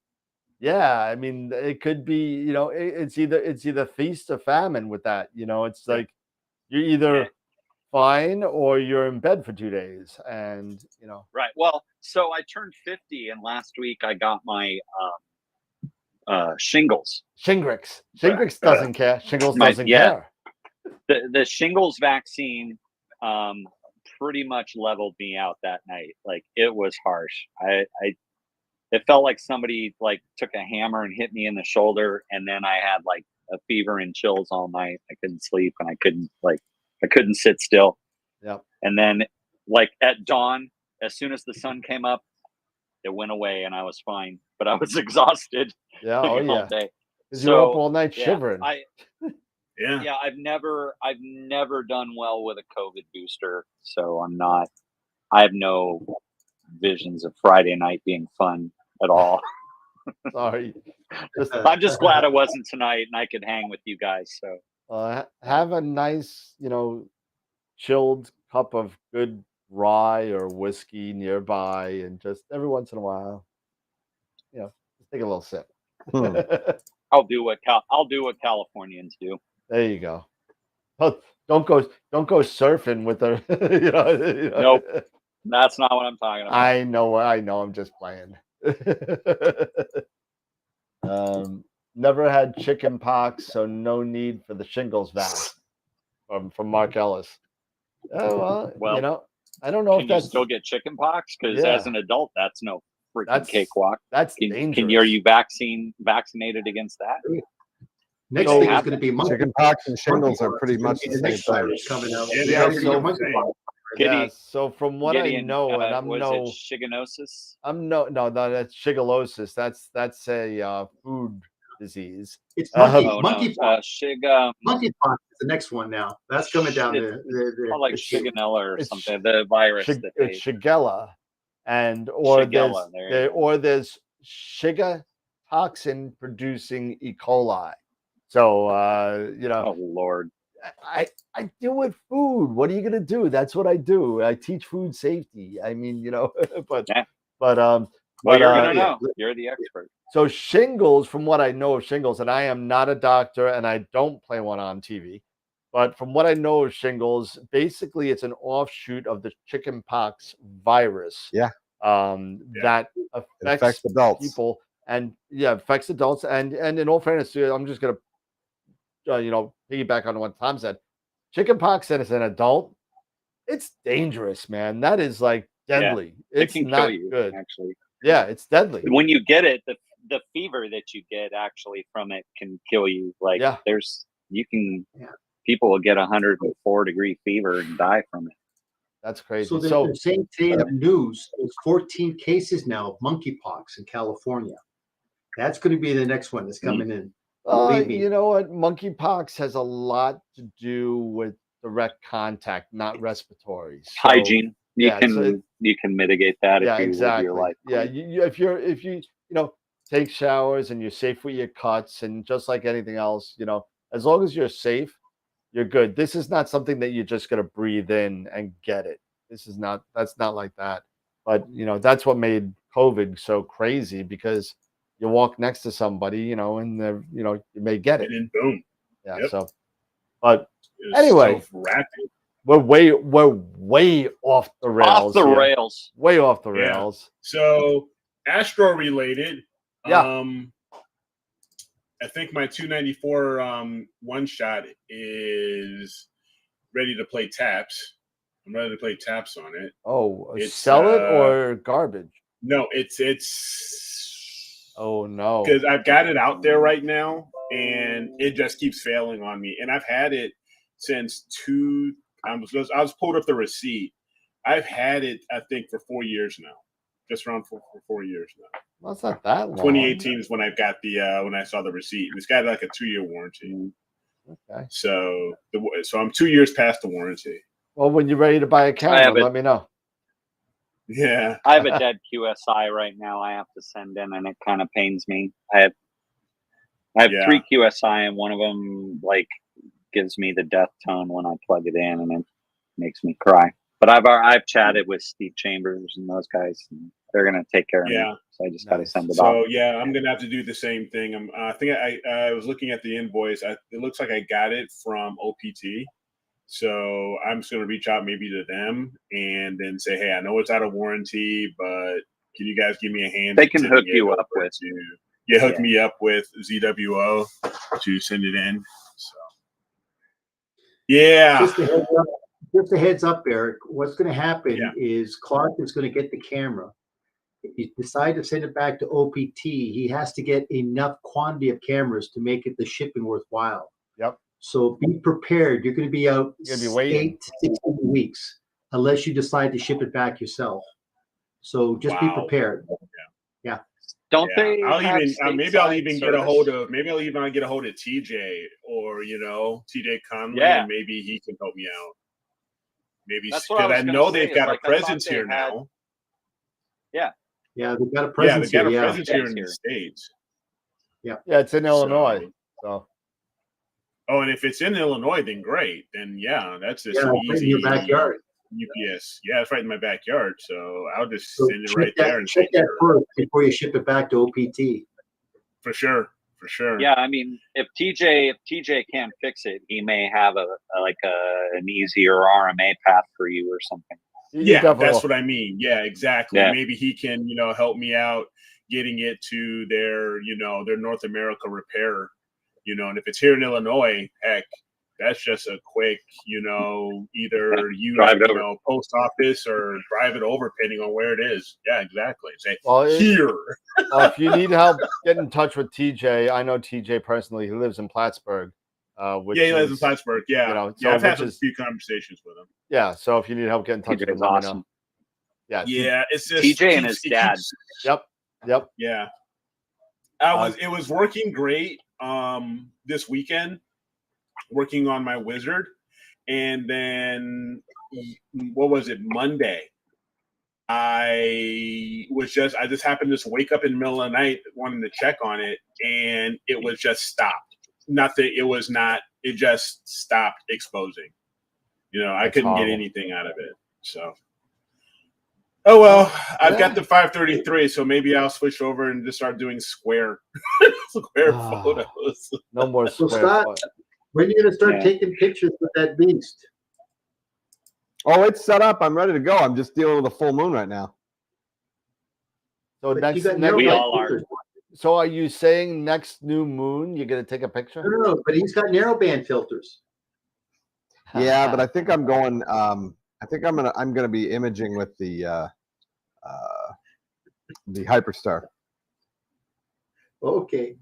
yeah, I mean, it could be, it's either feast or famine with that. It's like you're either Yeah. fine or you're in bed for 2 days, and Right. Well, so I turned 50, and last week I got my shingles. Shingrix doesn't care. Shingles doesn't care. The shingles vaccine pretty much leveled me out that night. Like, it was harsh. It felt like somebody like took a hammer and hit me in the shoulder, and then I had like a fever and chills all night. I couldn't sleep, and I couldn't sit still. Yep. And then like at dawn, as soon as the sun came up, it went away and I was fine, but I was exhausted. Yeah. all Oh yeah. day. Because you were up all night shivering. Yeah. I've never done well with a COVID booster, so I have no visions of Friday night being fun at all. Sorry. I'm just glad it wasn't tonight and I could hang with you guys. So Have a nice, chilled cup of good rye or whiskey nearby, and just every once in a while, just take a little sip. I'll do what Californians do. There you go. Oh, don't go surfing with her. Nope. That's not what I'm talking about. I know. I'm just playing. Never had chicken pox, so no need for the shingles vac. From Mark Ellis. Oh well, I don't know if Can that's you still get chicken pox? Because as an adult, that's no freaking cakewalk. That's dangerous. Are you vaccinated against that? Next thing is going to be chicken pox and shingles are pretty much the same thing. Coming out. So from what I know, and I'm no shiganosis. No, that's shigellosis. That's a food disease. It's monkeypox. Monkeypox is the next one now. That's coming down like Shigella or something. The virus it's Shigella, there's Shiga toxin producing E. coli. So oh Lord. I deal with food. What are you gonna do? That's what I do. I teach food safety. I mean, but well, you're gonna know. You're the expert. So shingles, from what I know of shingles, and I am not a doctor and I don't play one on TV, but from what I know of shingles, basically it's an offshoot of the chickenpox virus. Yeah. That affects adults. People and affects adults. And in all fairness, I'm just gonna piggyback on what Tom said. Chickenpox as an adult, it's dangerous, man. That is like deadly. It's it can not kill you, good. Actually. Yeah, it's deadly. When you get it, the fever that you get actually from it can kill you. Like people will get 104-degree fever and die from it. That's crazy. So the same day in the news, there's 14 cases now of monkeypox in California. That's going to be the next one that's coming in. You know what? Monkeypox has a lot to do with direct contact, not respiratory. So, hygiene. You can mitigate that if you live your life. Yeah, if you take showers and you're safe with your cuts, and just like anything else, you know, as long as you're safe, you're good. This is not something that you're just gonna breathe in and get it. This is not that's not like that. But you know, that's what made COVID so crazy, because you walk next to somebody, you know, and you know, you may get it. And then boom. Yeah. Yep. So, but It was anyway, so rapid. we're way off the rails. Off the here. rails. Way off the Yeah. rails. So Astro related. Yeah. I think my 294 one shot is ready to play taps. I'm ready to play taps on it. Oh, It's, sell it or garbage? No, it's Oh no. because I've got it out there right now and it just keeps failing on me. And I've had it since I was pulled up the receipt. I've had it, I think, for 4 years now. Just around for 4 years now. Well, it's not that long. 2018 is when I got when I saw the receipt. It's got like a 2-year warranty. Okay. So I'm 2 years past the warranty. Well, when you're ready to buy a camera, let me know. Yeah. I have a dead QSI right now I have to send in, and it kind of pains me. I have 3 QSI, and one of them like gives me the death tone when I plug it in, and it makes me cry. But I've chatted with Steve Chambers and those guys, and they're gonna take care of me. So I just got to send it off. So yeah, I'm gonna have to do the same thing. I think I was looking at the invoice. It looks like I got it from OPT. So I'm just gonna reach out maybe to them and then say, hey, I know it's out of warranty, but can you guys give me a hand? They can hook you up with. Hook me up with ZWO to send it in. So yeah. Just a heads up, Eric. What's going to happen is Clark is going to get the camera. If you decide to send it back to OPT, he has to get enough quantity of cameras to make it the shipping worthwhile. Yep. So be prepared. You're going to be out You're gonna be waiting 8 to 16 weeks unless you decide to ship it back yourself. So just be prepared. Yeah. Don't they? I'll even get a hold of TJ or TJ Conley, and maybe he can help me out. Maybe because I know they've got a presence here now. Yeah, they've got a presence here. Yeah, they've got a presence here in the States. Yeah, it's in Illinois. So. Oh, and if it's in Illinois, then great. Then that's just easy. In your backyard. UPS. Yeah, it's right in my backyard. So I'll just send it right there and check that first before you ship it back to OPT. For sure. Yeah, I mean, if TJ can't fix it, he may have an easier RMA path for you or something. Yeah, that's what I mean. Yeah, exactly. Yeah. Maybe he can, help me out getting it to their North America repair. And if it's here in Illinois, heck, that's just a quick, either drive it over. Post office or drive it over, depending on where it is. Yeah, exactly. Say here. If you need help, get in touch with TJ. I know TJ personally. He lives in Plattsburgh. He lives in Plattsburgh. Yeah, I've had a few conversations with him. Yeah, so if you need help, get in touch with him. Awesome. Yeah, it's just TJ and his dad. Yep. Yeah, it was working great. This weekend, working on my Wizard, and then what was it? Monday. I just happened to just wake up in the middle of the night wanting to check on it, and it was just stopped. Nothing. It was not. It just stopped exposing. I couldn't get anything out of it. So, oh well. I've got the 533, so maybe I'll switch over and just start doing square photos. No more square. Scott, when are you going to start taking pictures with that beast? Oh, it's set up. I'm ready to go. I'm just dealing with a full moon right now. So we all are. So are you saying next new moon you're going to take a picture? No, but he's got narrowband filters. Yeah, but I think I'm going. I'm gonna be imaging with the Hyperstar. Okay.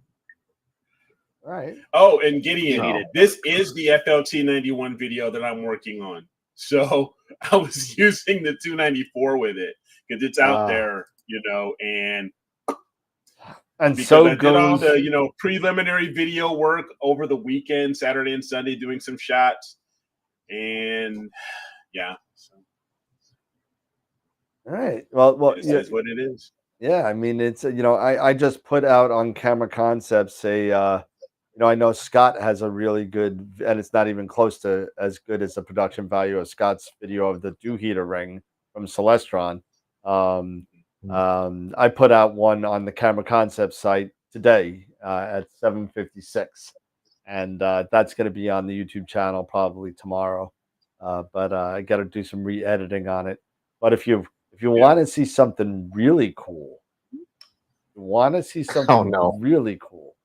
All right. Oh, and Gideon, this is the FLT 91 video that I'm working on. So I was using the 294 with it because it's out there, and so I did all the preliminary video work over the weekend, Saturday and Sunday, doing some shots, and all right. Well, it is what it is. Yeah, I mean, it's I just put out on Camera Concepts I know Scott has a really good, and it's not even close to as good as the production value of Scott's video of the dew heater ring from Celestron. I put out one on the Camera Concepts site today at 7:56, and that's going to be on the YouTube channel probably tomorrow. But I got to do some re-editing on it. But if you want to see something really cool, really cool,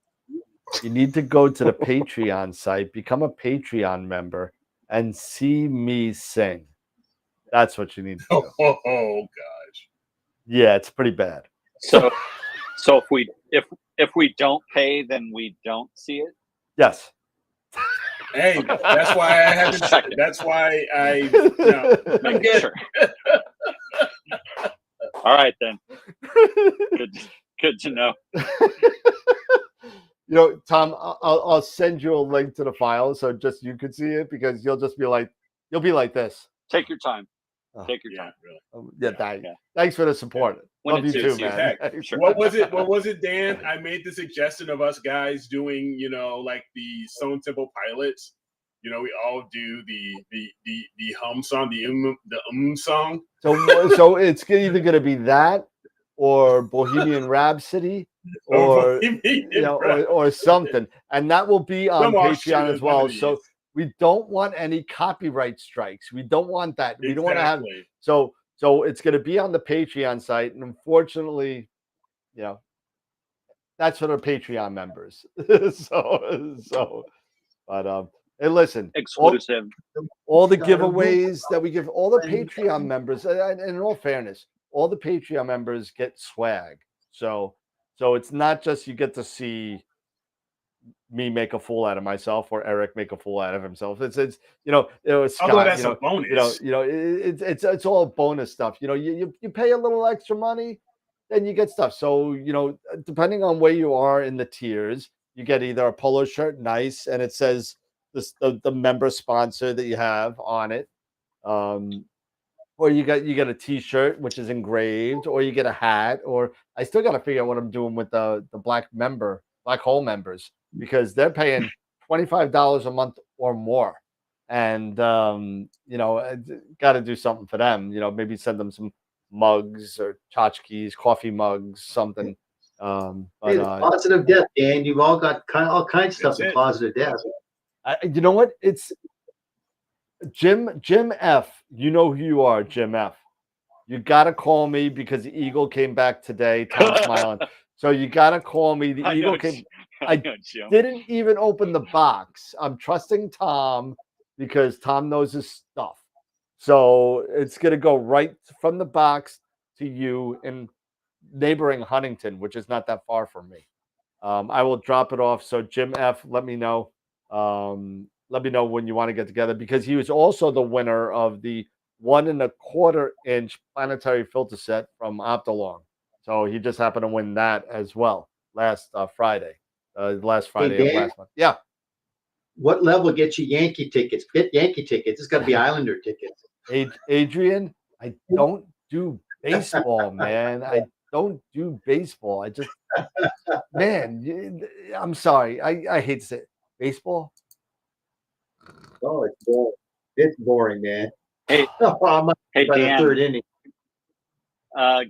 you need to go to the Patreon site, become a Patreon member, and see me sing. That's what you need to do. Oh gosh. Yeah, it's pretty bad. So if we don't pay, then we don't see it. Yes. Hey, that's why I haven't. That's why I Making sure. All right then. Good to know. Tom, I'll send you a link to the file so just you could see it, because you'll be like this. Take your time. Take your time. Really. Thanks for the support. Love you too, man. Sure. What was it, Dan? I made the suggestion of us guys doing, like the Stone Temple Pilots. We all do the hum song, the song. So it's either going to be that or Bohemian Rhapsody or or something, and that will be on Patreon as well. So we don't want any copyright strikes. We don't want that. We don't want to have so it's going to be on the Patreon site, and unfortunately, that's for the Patreon members. But hey, listen, exclusive. All the giveaways that we give all the Patreon members, and in all fairness, all the Patreon members get swag. So it's not just you get to see me make a fool out of myself or Eric make a fool out of himself. It's Scott, that's a bonus. It's all bonus stuff. You pay a little extra money, then you get stuff. So depending on where you are in the tiers, you get either a polo shirt, nice, and it says the member sponsor that you have on it, or you get a T-shirt which is engraved, or you get a hat, or I still got to figure out what I'm doing with the black hole members, because they're paying $25 a month or more, and got to do something for them. Maybe send them some mugs or tchotchkes, coffee mugs, something. Positive death, Dan. You've all got all kinds of stuff in positive death. You know what? It's Jim F. You know who you are, Jim F. You got to call me because the Eagle came back today. Tom smiling. So you got to call me. The Eagle came. I didn't even open the box. I'm trusting Tom because Tom knows his stuff. So it's going to go right from the box to you in neighboring Huntington, which is not that far from me. I will drop it off. So Jim F., let me know. Let me know when you want to get together, because he was also the winner of the 1 1/4 inch planetary filter set from Optolong. So he just happened to win that as well last Friday. Last Friday of last month. Yeah. What level gets you Yankee tickets? Get Yankee tickets. It's got to be Islander tickets. Adrian, I don't do baseball, man. I don't do baseball. I just, man, I'm sorry. I hate to say it. Baseball. Oh, it's boring. It's boring, man. Hey, hey, Dan. The third inning.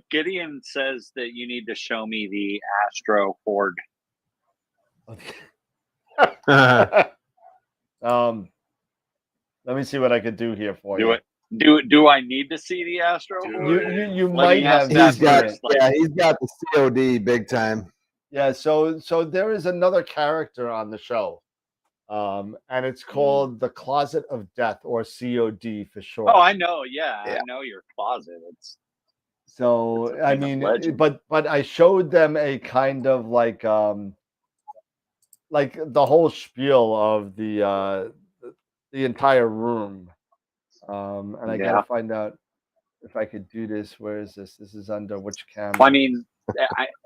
Gideon says that you need to show me the Astro Horde. Let me see what I could do here for you. Do I need to see the Astro Horde? You might have. He's got the COD big time. Yeah, so there is another character on the show. And it's called the Closet of Death, or COD for short. Oh, I know. Yeah. I know your closet. I mean, but I showed them a kind of like the whole spiel of the entire room. And I gotta find out if I could do this. Where is this? This is under which camera? Well, I mean,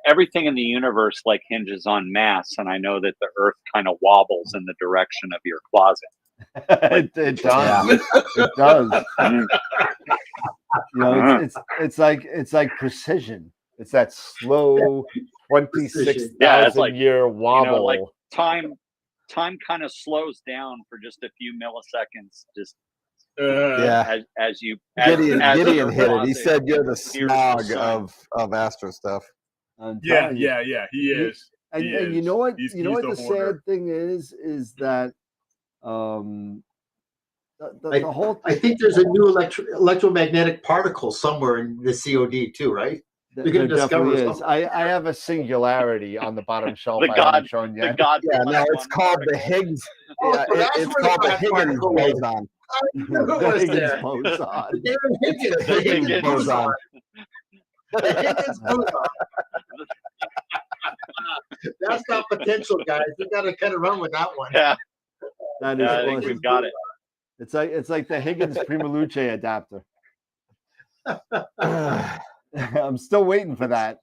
everything in the universe hinges on mass, and I know that the Earth kind of wobbles in the direction of your closet. It does. Yeah. It does. It's like precision. It's that slow 26,000 Yeah, it's like, year wobble. like time kind of slows down for just a few milliseconds. Just yeah. as you Gideon you hit it. He cross said you're the here's the snog sun. of Astro stuff. Yeah. He is. And He you is. know what? He's You know what the the hoarder. sad thing is that the whole. I think there's a new electromagnetic particle somewhere in the COD too, right? You're There going to discover definitely is. something. I have a singularity on the bottom shelf. The I God, haven't shown the yet. God. Yeah, no, it's one called the particle. Higgs. Oh, Yeah, so that's it's where the called the God Higgins particle is. boson. I knew it The was Higgins there. boson. The Higgins, The Higgins boson. The Higgins boson. That's got potential, guys. We got to kind of run with that one. Yeah, That is I think awesome. we've got it. It's like the Higgins PRIMALUCE adapter. I'm still waiting for that.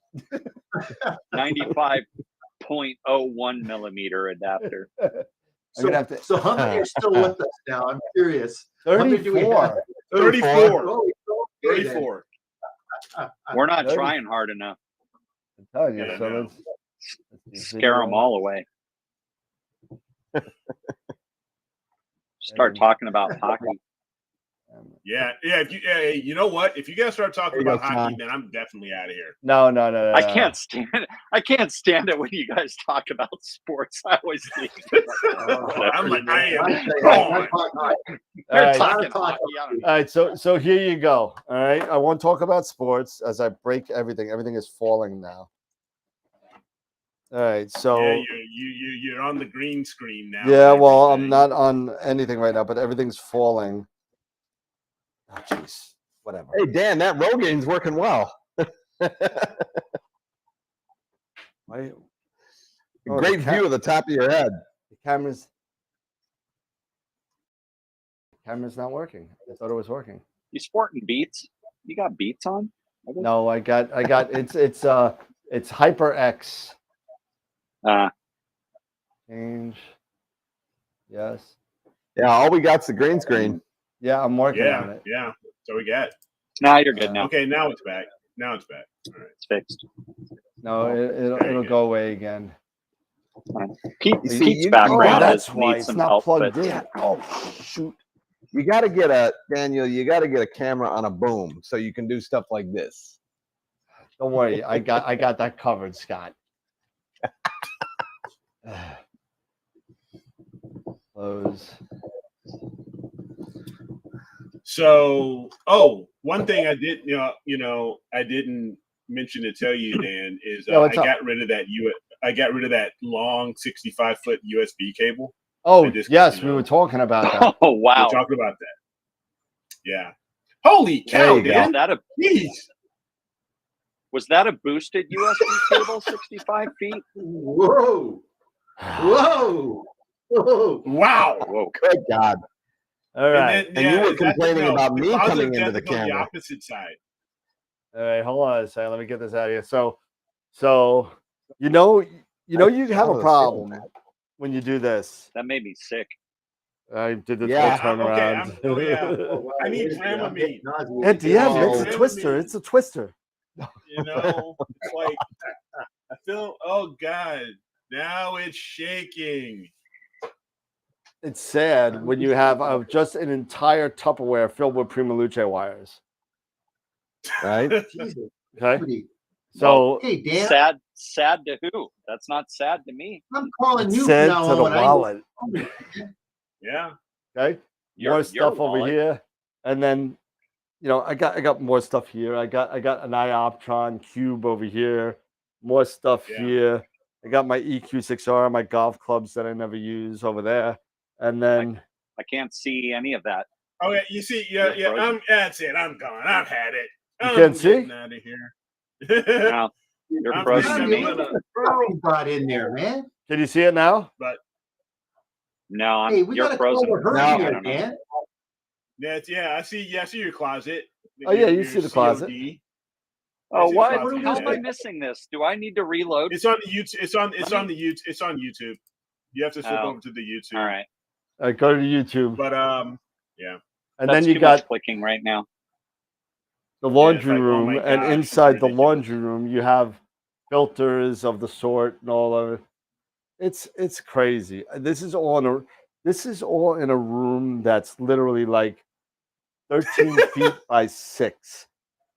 95.01 millimeter adapter. So, have to- so how many are still with us now? I'm curious. How many do we have? 34. 34. Oh, okay then. 34. We're not 30. trying hard enough. I'm telling you. Yeah, So no. let's Scare them all away. Start talking about hockey. Yeah. If you, you know what? If you guys start talking There you about go, hockey, Sean. then I'm definitely out of here. No. I can't stand it. I can't stand it when you guys talk about sports. I always think I'm like, I am Gone. gone. they're right. talking All hockey. I don't know. All right, so here you go. All right, I won't talk about sports as I break everything. Everything is falling now. All right, so Yeah, you're on the green screen now. yeah, and well, I'm everything. not on anything right now, but everything's falling. Oh, jeez, whatever. Hey, Dan, that Rogain's working well. Why- Great view of the top of your head. The camera's not working. I thought it was working. You sporting Beats? You got Beats on? No, I got it's HyperX. Change. Yes. Yeah, all we got's the green screen. Yeah, I'm working on it. Yeah. So we got. Now you're good now. Okay, now it's back. Now it's back. All right. It's fixed. No, it'll go away again. Pete's you- background that's is, why needs it's some not help, plugged but in. Oh shoot! You got to get a Daniel. You got to get a camera on a boom so you can do stuff like this. Don't worry, I got that covered, Scott. Close. So, one thing I did, I didn't mention to tell you, Dan, is Yeah, I what's up? got rid of that I got rid of that long 65-foot USB cable. Oh I just, yes, we were talking about that. oh wow, We're talking about that. Yeah. Holy There cow, you go. Dan! Was that a boosted USB cable 65 feet? Whoa. Whoa. Whoa. Wow. Whoa. Good God. All right, And you were is that complaining about me positive coming into the tends to go camera. opposite side. all right. Hold on a second. Let me get this out of here. So you have a problem when you do this. That made me sick. I did this Yeah. whole turnaround. I need Dramamine. At the end, Oh, it's a twister. It's a twister. It's like I feel. Oh God! Now it's shaking. It's sad when you have just an entire Tupperware filled with PRIMALUCE wires. Right? Jesus. Okay, so Hey, Dan, Sad to who? That's not sad to me. I'm calling it's you sad now to the on. wallet. Yeah. Okay, Your more stuff over wallet. here, and then I got more stuff here. I got an iOptron cube over here. More stuff here. I got my EQ6R, my golf clubs that I never use over there, and then I can't see any of that. Oh yeah. You see, You're yeah. frozen. That's it. I'm gone. I've had it. You I'm can't see? getting out of here. No, you're I'm frozen frozen to to me. me. Stuff you brought in there, man. can you see it now? But No, Hey, we you're got a call frozen. with her No. I here, don't know. Dan. I see your closet. Oh, yeah, you Your see the closet. COD. Oh, It's what? frozen. How am I missing this? Do I need to reload? It's on the YouTube. It's on the YouTube. It's on YouTube. You have to flip Oh. over to the YouTube. All right. All right, go to YouTube, But yeah. and That's then you too got much clicking right now. the laundry like, oh room, my and gosh, it's inside the ridiculous. laundry room you have filters of the sort and all of it. It's crazy. This is all in a room that's literally like 13 feet by 6,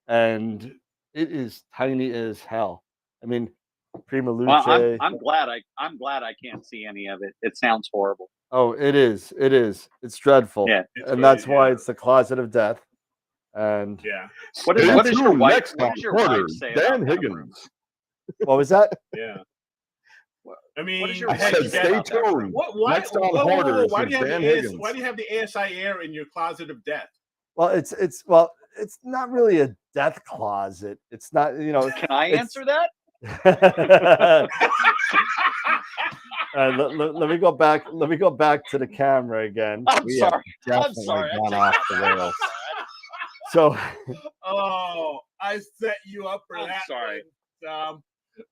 and it is tiny as hell. I mean, PRIMALUCE. Well, I'm glad I can't see any of it. It sounds horrible. Oh, it is. It's dreadful. Yeah. And that's why it's the closet of death. And yeah. What does your wife say Dan about Higgins? What was that? Yeah. I mean, what does your I wife said, say stay about that room? tuned. why, Next on Hoarders why do with you have Dan the Higgins. why do you have the ASI air in your closet of death? Well, it's not really a death closet. It's not, Can I answer that? Let me go back. Let me go back to the camera again. I'm sorry. Definitely gone off the rails. So, oh, I set you up for I'm that. sorry. One,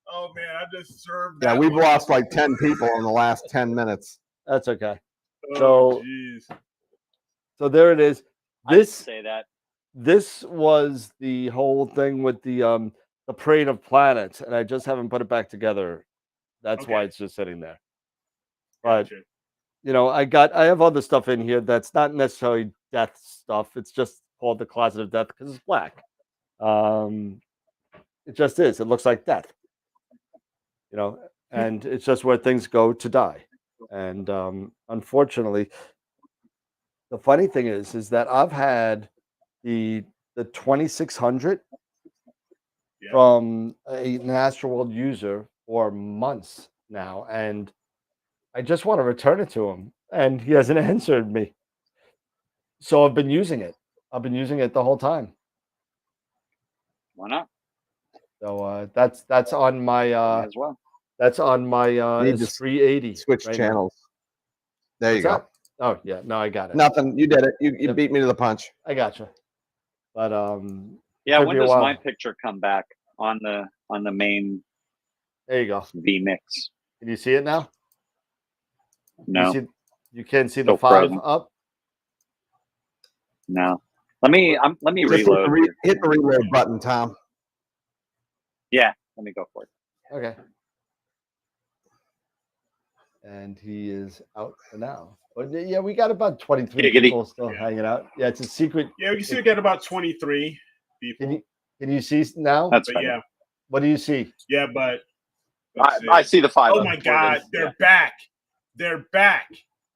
oh man, I just served. Yeah, that we've one. lost like 10 people in the last 10 minutes. that's okay. Oh, jeez. So there it is. I didn't say that. This was the whole thing with the parade of planets, and I just haven't put it back together. That's why Okay. it's just sitting there. But Gotcha. I have other stuff in here that's not necessarily death stuff. It's just called the closet of death because it's black. It just is. It looks like death. And it's just where things go to die. And unfortunately, the funny thing is that I've had the 2600 from an AstroWorld user for months now, and I just want to return it to him, and he hasn't answered me. So I've been using it. I've been using it the whole time. Why not? So that's on my as well. That's on my It's 380. Switch right channels. There you What's go. that? Oh yeah, no, I got it. Nothing. You did it. You beat me to the punch. I got you. But yeah, took when me a does while. my picture come back on the main There you go. V mix? Can you see it now? No. You can't see Still the 5 frozen. up. No. Let me Just reload. hit the reload button, Tom. Yeah, let me go for it. Okay. And he is out for now. But yeah, we got about 23 people still hanging out. Yeah, it's a secret. Yeah, we still got about 23 people. Can you see now? That's but yeah. What do you see? Yeah, but I see the 5. Oh my God, they're back. They're back.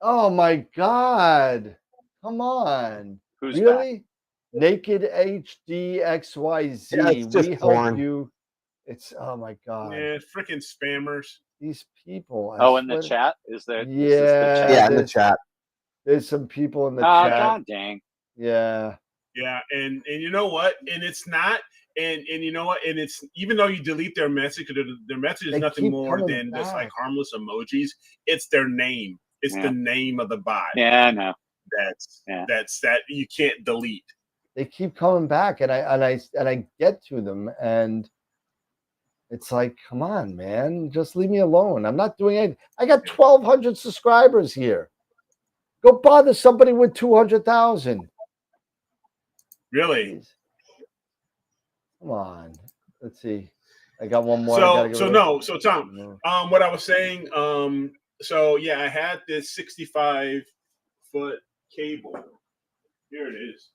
Oh my God. Come on. Who's really? back? Naked HD XYZ. Yeah, it's just we porn. help you. It's oh my God. Yeah, freaking spammers. These people. In the chat? Is there? Yeah. Is this the chat? Yeah, in the chat. There's some people in the chat. chat. God dang. Yeah. Yeah, and you know what? And it's not, and you know what? And it's even though you delete their message, their message is nothing more than just like harmless emojis. It's their name. It's the name of the bot. Yeah, I know. That's that you can't delete. They keep coming back, and I get to them, and it's like, come on, man, just leave me alone. I'm not doing anything. I got 1,200 subscribers here. Go bother somebody with 200,000. Really? Jeez. Come on. Let's see. I got one more. So Tom, what I was saying, so yeah, I had this 65-foot cable. Here it is.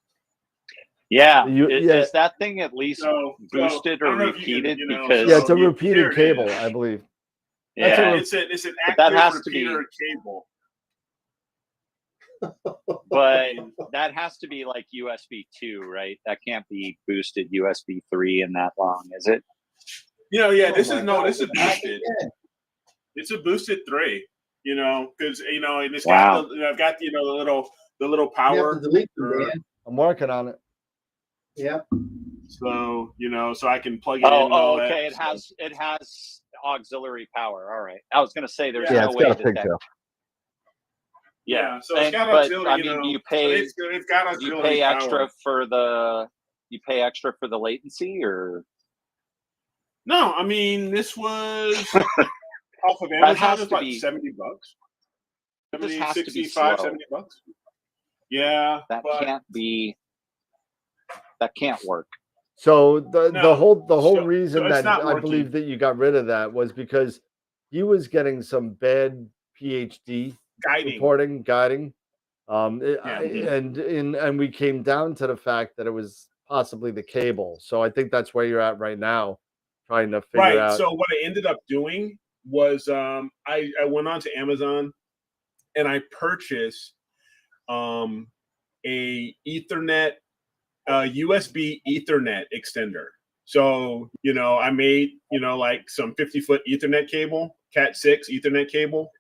Yeah. Is that thing at least boosted or repeated? Because it's a repeated cable, I believe. Yeah, it's an active repeater cable. But that has to be like USB 2, right? That can't be boosted USB 3 in that long, is it? This is boosted. It's a boosted 3. Because and it's got I've got the little power. I'm working on it. Yeah. So so I can plug it in. Oh, okay. That, it has auxiliary power. All right. I was going to say there's no way that. Yeah. So it's got auxiliary. You pay. It's got auxiliary. You pay extra power. for the. You pay extra for the latency, or? No, I mean this was off of Amazon. It's like $70. This has 65, to be slow. $70. Yeah, that can't be. That can't work. So the No, whole so reason it's that not I working. believe that you got rid of that was because he was getting some bad PhD Guiding. guiding. Yeah. And we came down to the fact that it was possibly the cable. So I think that's where you're at right now, trying to figure Right. out. So what I ended up doing was I went on to Amazon and I purchased a Ethernet USB Ethernet extender. So, I made, like some 50-foot Ethernet cable, Cat 6 Ethernet cable,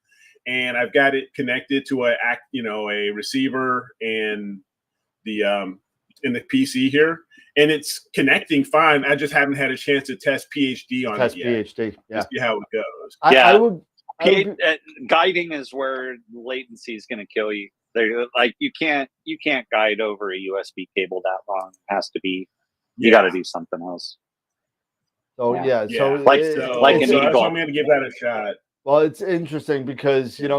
and I've got it connected to a receiver and the in the PC here, and it's connecting fine. I just haven't had a chance to test PhD on it yet. PhD, yeah. To see how it goes. I would guiding is where latency is going to kill you. They're like you can't guide over a USB cable that long. It has to be you got to do something else. So so like an eagle. That's why I'm going to give that a shot. Well, it's interesting because we've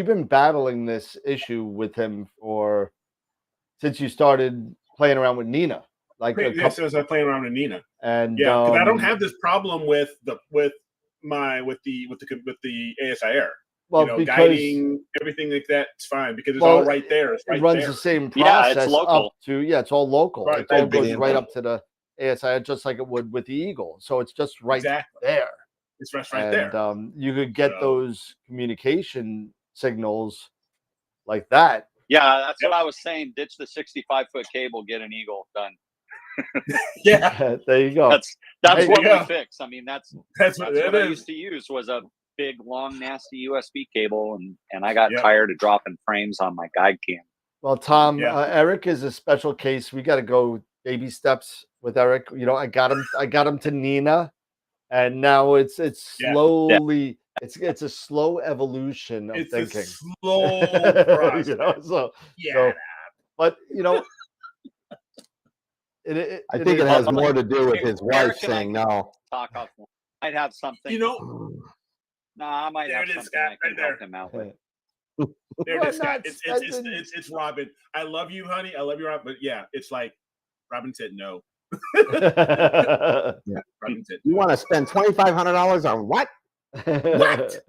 been battling this issue with him since you started playing around with Nina. Since I playing around with Nina, and because I don't have this problem with the ASIR. Well, because guiding everything like that, it's fine because it's all right there. It's right it runs there. the same process. It's local. It's all local. Right, it all goes right up to the ASIR, just like it would with the Eagle. So it's just right there. It's right there. You could get those communication signals like that. Yeah, that's what I was saying. Ditch the 65-foot cable, get an Eagle, done. Yeah, there you go. That's what we fix. I mean, that's what I used to use was a big, long, nasty USB cable, and I got tired of dropping frames on my guide cam. Well, Tom, Eric is a special case. We got to go baby steps with Eric. I got him to Nina, and now it's slowly. It's a slow evolution of thinking. It's a slow process. But I think it has more to do with his wife saying no. Talk off. I'd have something. I might have something I can help him out with. There it is, Scott. It's Robin. I love you, honey. I love you, Robin. But yeah, it's like Robin said no. Robin said, you want to spend $2,500 on what? What?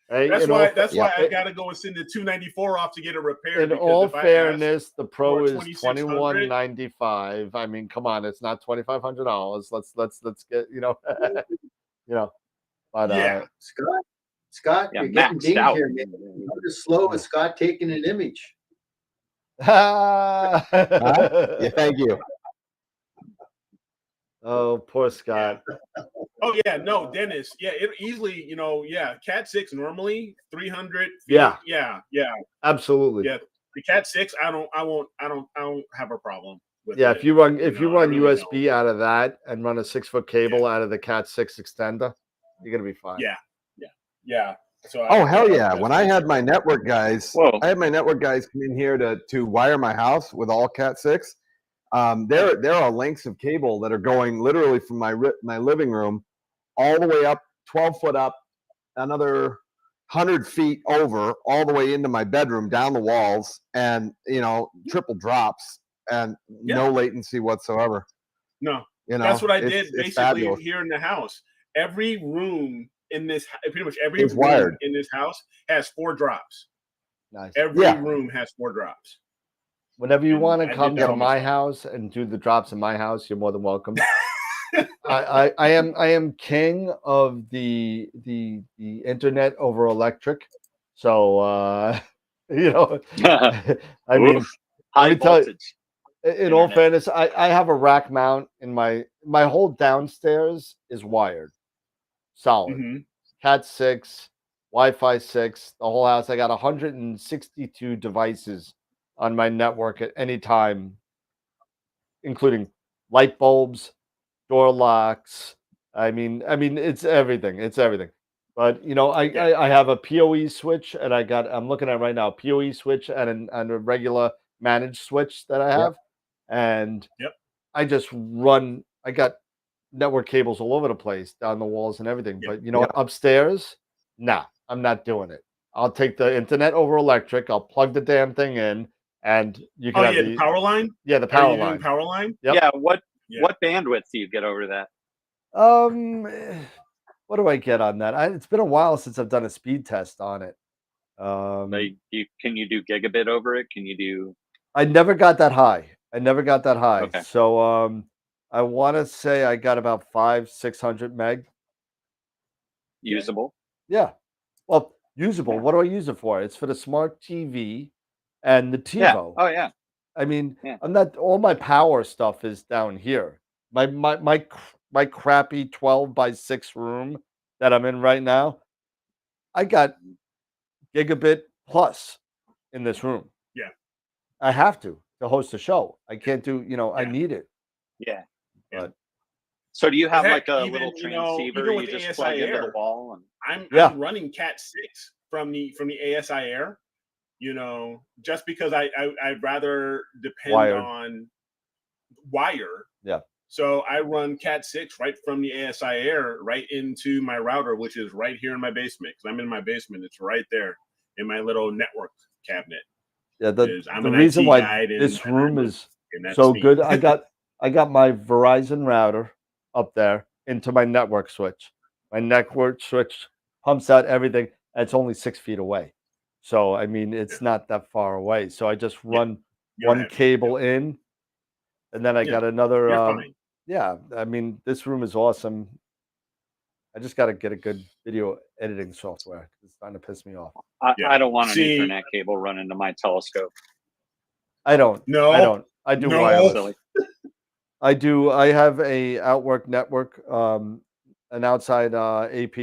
That's why I gotta go and send the $294 off to get it repaired. In all fairness, the Pro is $2,195. I mean, come on, it's not $2,500. Let's get But Scott, you're getting dinged here, man. You're as slow as Scott taking an image. Yeah, thank you. Oh, poor Scott. Oh yeah, no, Dennis. Yeah, it easily, Cat 6 normally 300 feet. Yeah, absolutely. Yeah, the Cat 6, I don't have a problem with. Yeah, if you run USB out of that and run a 6-foot cable out of the Cat 6 extender, you're gonna be fine. Yeah. So hell yeah! When I had my network guys, come in here to wire my house with all Cat 6. There are lengths of cable that are going literally from my living room all the way up 12 foot up, another 100 feet over, all the way into my bedroom, down the walls, and triple drops and no latency whatsoever. No, that's what I did basically here in the house. Every room in this, pretty much every room in this house has 4 drops. Nice. Every room has 4 drops. Whenever you want to come to my house and do the drops in my house, you're more than welcome. I am king of the internet over electric. So I mean, high voltage. In all fairness, I have a rack mount in my whole downstairs is wired, solid. Mm-hmm. Cat 6, Wi-Fi 6, the whole house. I got 162 devices on my network at any time, including light bulbs, door locks. I mean, it's everything. It's everything. But I have a PoE switch, and I'm looking at right now a PoE switch and a regular managed switch that I have, and I just run. I got network cables all over the place, down the walls and everything. But upstairs, nah, I'm not doing it. I'll take the internet over electric. I'll plug the damn thing in, and you can have the power line. Yeah, the power line. Power line. Yep. Yeah. What bandwidth do you get over that? What do I get on that? It's been a while since I've done a speed test on it. Can you do gigabit over it? Can you do? I never got that high. Okay. So I want to say I got about 500-600 meg. Usable. Yeah. Well, usable. What do I use it for? It's for the smart TV and the TiVo. Yeah. Oh yeah. I mean, I'm not. All my power stuff is down here. My crappy 12x6 room that I'm in right now, I got gigabit plus in this room. Yeah. I have to host a show. I can't do, I need it. Yeah. But so do you have heck, like a even, little transceiver you just plug into the wall? And I'm running Cat 6 from the ASI Air. Just because I'd rather depend on wire. Yeah. So I run Cat 6 right from the ASI Air right into my router, which is right here in my basement. Because I'm in my basement. It's right there in my little network cabinet. Yeah, the reason why this room is so good, I got my Verizon router up there into my network switch. My network switch pumps out everything, and it's only 6 feet away. So I mean, it's not that far away. So I just run one cable in, and then I got another. Yeah, I mean, this room is awesome. I just got to get a good video editing software. It's starting to piss me off. I don't want an Ethernet cable running to my telescope. I don't. No, I don't. I do wireless. I do. I have a Outwork network, an outside AP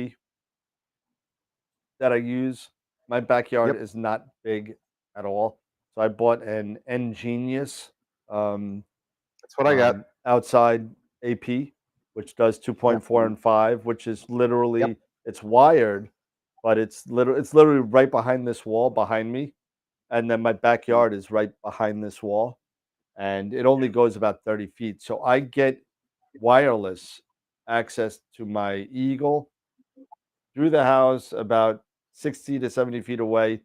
that I use. My backyard is not big at all, so I bought an Ngenius. That's what I got. Outside AP, which does 2.4 and 5, which is literally it's wired, but it's literally right behind this wall behind me, and then my backyard is right behind this wall, and it only goes about 30 feet. So I get wireless access to my Eagle through the house about 60 to 70 feet away.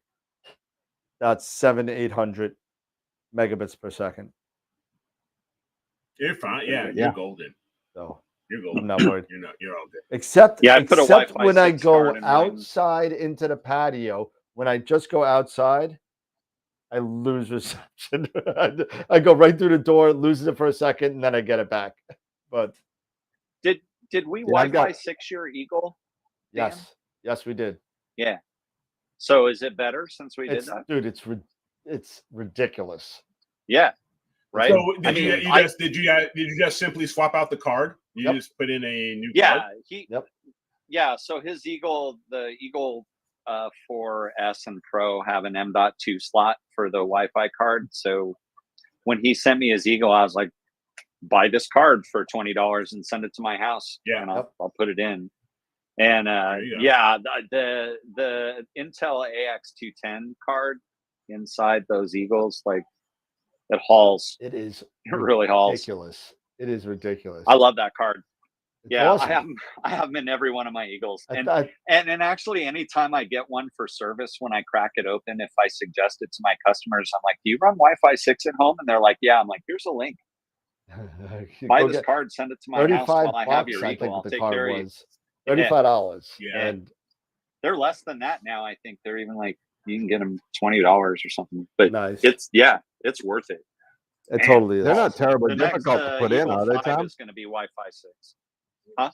That's 700 to 800 megabits per second. You're fine. Yeah, you're golden. So you're golden. I'm not worried. You're all good. Except I put a Wi-Fi when I 6 go card in outside into the patio. When I just go outside, I lose reception. I go right through the door, lose it for a second, and then I get it back. But did we Wi-Fi 6 your Eagle? Dan? Yes, we did. Yeah. So is it better since we did that? Dude, it's ridiculous. Yeah. Right. So did you just simply swap out the card? You just put in a new card? Yeah. So his Eagle, the Eagle 4S and Pro have an M.2 slot for the Wi-Fi card. So when he sent me his Eagle, I was like, buy this card for $20 and send it to my house. Yeah. And I'll put it in. And the Intel AX210 card inside those Eagles, like, it hauls. It is. It really hauls. Ridiculous. It is ridiculous. I love that card. It's awesome. I have them in every one of my Eagles. And actually, anytime I get one for service, when I crack it open, if I suggest it to my customers, I'm like, do you run Wi-Fi 6 at home? And they're like, yeah. I'm like, here's a link. Buy this card, send it to my house while I have your Eagle. I'll take care of you. $35. Yeah. And they're less than that now. I think they're even like, you can get them $20 or something. But nice. It's worth it. It totally is. They're not terribly difficult to put in, are they, Tom? It's going to be Wi-Fi 6. Huh?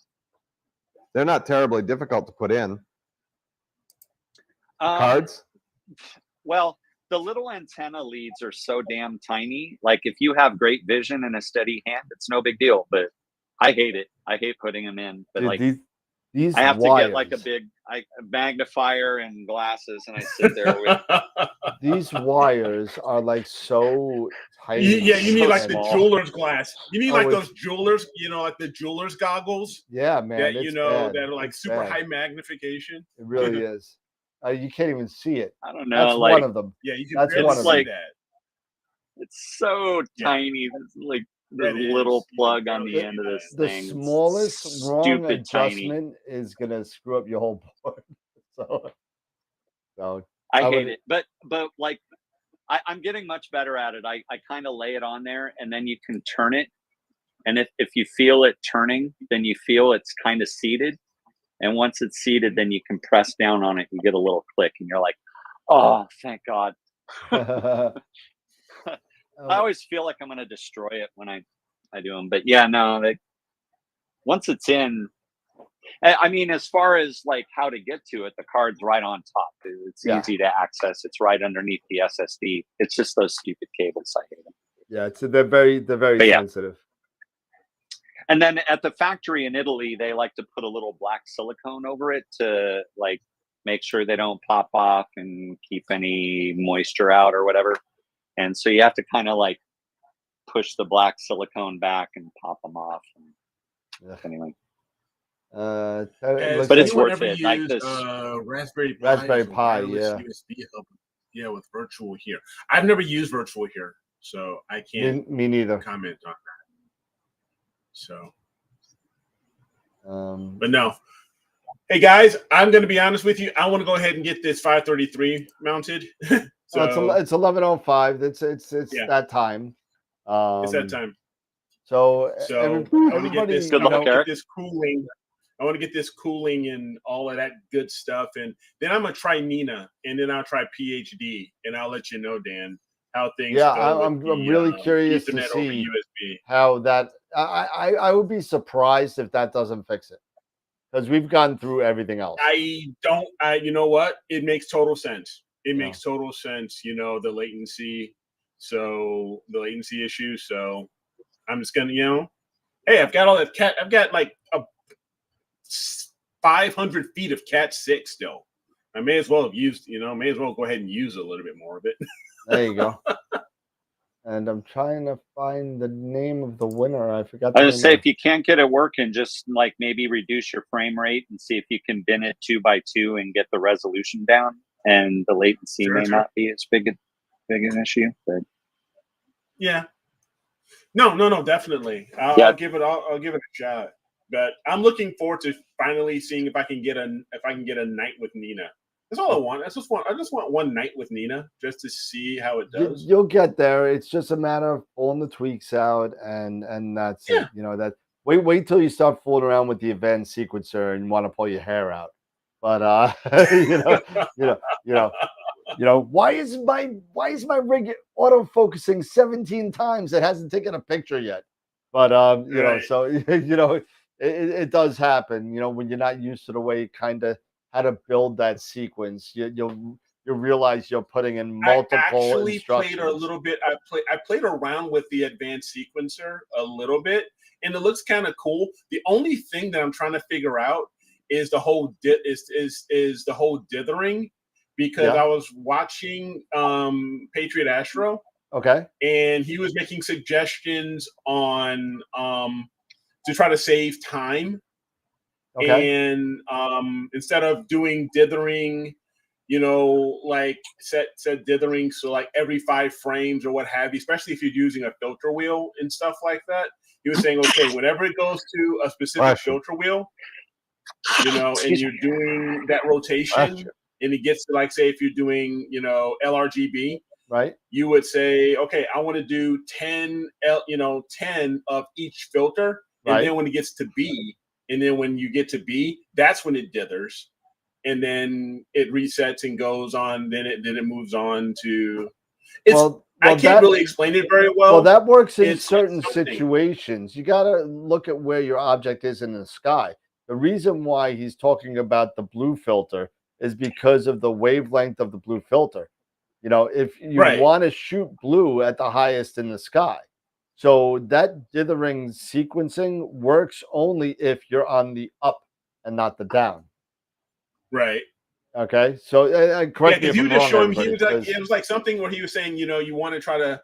They're not terribly difficult to put in. Cards? Well, the little antenna leads are so damn tiny. Like, if you have great vision and a steady hand, it's no big deal. But I hate it. I hate putting them in. But these I have wires, to get like a big magnifier and glasses, and I sit there with these wires are like so tiny. Yeah, you need like small. the jeweler's glass. You need like those jewelers, like the jeweler's goggles. Yeah, man. That that are like super high magnification. It really is. You can't even see it. I don't know. That's like, one of them. Yeah, you can That's barely one of see them. that. It's so tiny. It's like the little plug on the end of this thing. The smallest wrong adjustment is gonna screw up your whole board. So I hate it. But like, I'm getting much better at it. I kind of lay it on there, and then you can turn it. And if you feel it turning, then you feel it's kind of seated. And once it's seated, then you can press down on it. You get a little click, and you're like, oh, thank God. I always feel like I'm going to destroy it when I do them. But yeah, no, once it's in, I mean, as far as like how to get to it, the card's right on top. It's easy to access. It's right underneath the SSD. It's just those stupid cables. I hate them. Yeah, they're very sensitive. And then at the factory in Italy, they like to put a little black silicone over it to like make sure they don't pop off and keep any moisture out or whatever. And so you have to kind of like push the black silicone back and pop them off. Anyway. But it's worth it. Like this Raspberry Pi, yeah. USB hub, with virtual here. I've never used virtual here, so I can't. Me neither. Comment on that. So, but no. Hey guys, I'm going to be honest with you. I want to go ahead and get this 533 mounted. So it's 11:05. It's that time. It's that time. So I want to get this. Good luck, Eric. This cooling. I want to get this cooling and all of that good stuff, and then I'm gonna try Nina, and then I'll try PhD, and I'll let you know, Dan, how things. Yeah, go I'm really curious to see how that. I would be surprised if that doesn't fix it, because we've gone through everything else. You know what? It makes total sense. It makes total sense. The latency. So the latency issue. So I'm just gonna, hey, I've got all that cat. I've got like 500 feet of Cat 6 still. I may as well have used, may as well go ahead and use a little bit more of it. There you go. And I'm trying to find the name of the winner. I forgot. I was gonna say, if you can't get it working, just like maybe reduce your frame rate and see if you can bin it 2x2 and get the resolution down. And the latency may not be as big an issue. But yeah, no, definitely. I'll give it a shot. But I'm looking forward to finally seeing if I can get a night with Nina. That's all I want. I just want one night with Nina just to see how it does. You'll get there. It's just a matter of pulling the tweaks out, and that's it. That wait till you start fooling around with the event sequencer and want to pull your hair out. But why is my rig auto focusing 17 times? It hasn't taken a picture yet. But so it does happen. When you're not used to the way kind of how to build that sequence, you'll realize you're putting in multiple instructions. Played a little bit. I played around with the advanced sequencer a little bit, and it looks kind of cool. The only thing that I'm trying to figure out is the whole the whole dithering, because I was watching Patriot Astro. Okay. And he was making suggestions on to try to save time. Okay. And instead of doing dithering, like set dithering, so like every 5 frames or what have you, especially if you're using a filter wheel and stuff like that. He was saying, okay, whenever it goes to a specific filter wheel, and you're doing that rotation, and it gets to, like, say if you're doing, LRGB, right? You would say, okay, I want to do 10 of each filter, and then when it gets to B, and then when you get to B, that's when it dithers, and then it resets and goes on. Then it moves on to. I can't really explain it very well. Well, that works in certain situations. You got to look at where your object is in the sky. The reason why he's talking about the blue filter is because of the wavelength of the blue filter. If you want to shoot blue at the highest in the sky. So that dithering sequencing works only if you're on the up and not the down. Right. Okay. So correct me if I'm wrong. Showing him, it was like something where he was saying, you want to try to,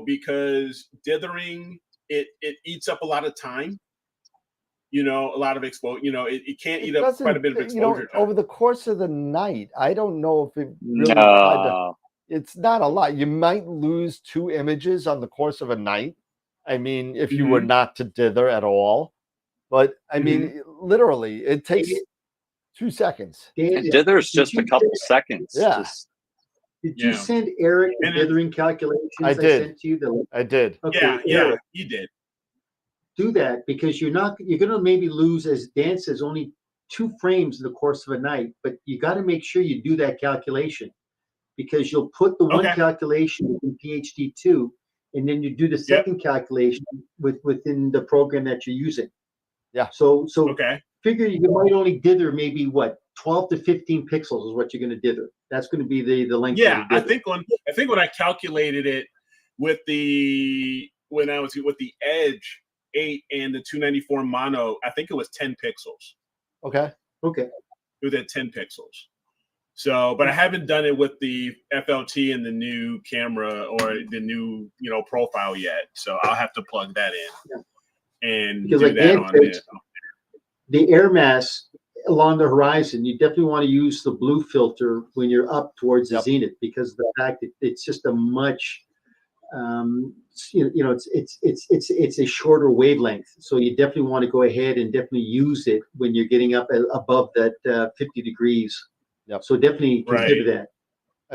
because dithering, it eats up a lot of time. A lot of exposure. It can't eat up quite a bit of exposure time. Over the course of the night. I don't know if it really it's not a lot. You might lose 2 images on the course of a night. I mean, if you were not to dither at all. But I mean, literally, it takes 2 seconds. It dithers just a couple seconds. Yeah. Did you send Eric the dithering calculations I did. sent to you? I did. Okay, Yeah, Eric, you did. do that, because you're going to maybe lose, as Dan says, only 2 frames in the course of a night, but you got to make sure you do that calculation, because you'll put the one calculation in PhD2, and then you do the second calculation within the program that you're using. Yeah. So figure you might only dither maybe 12 to 15 pixels is what you're going to dither. That's going to be the length. Yeah, I think when I calculated it with the Edge 8 and the 294 mono, I think it was 10 pixels. Okay. It was at 10 pixels. So, but I haven't done it with the FLT and the new camera or the new, profile yet. So I'll have to plug that in and do that on it. The air mass along the horizon, you definitely want to use the blue filter when you're up towards the zenith, because of the fact that it's just a much, it's a shorter wavelength. So you definitely want to go ahead and definitely use it when you're getting up above that 50 degrees. Yep. So definitely consider that.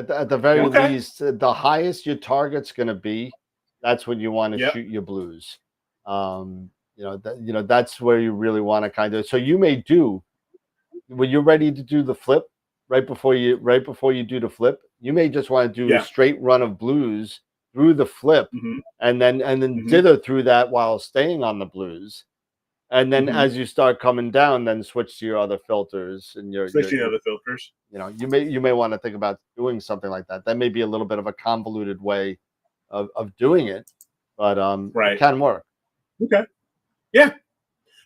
At the very least, the highest your target's going to be, that's when you want to shoot your blues. That's where you really want to kind of. So you may do, when you're ready to do the flip, right before you do the flip, you may just want to do a straight run of blues through the flip, and then dither through that while staying on the blues. And then as you start coming down, then switch to your other filters and your other filters. You may want to think about doing something like that. That may be a little bit of a convoluted way of doing it, but it can work. Okay. Yeah.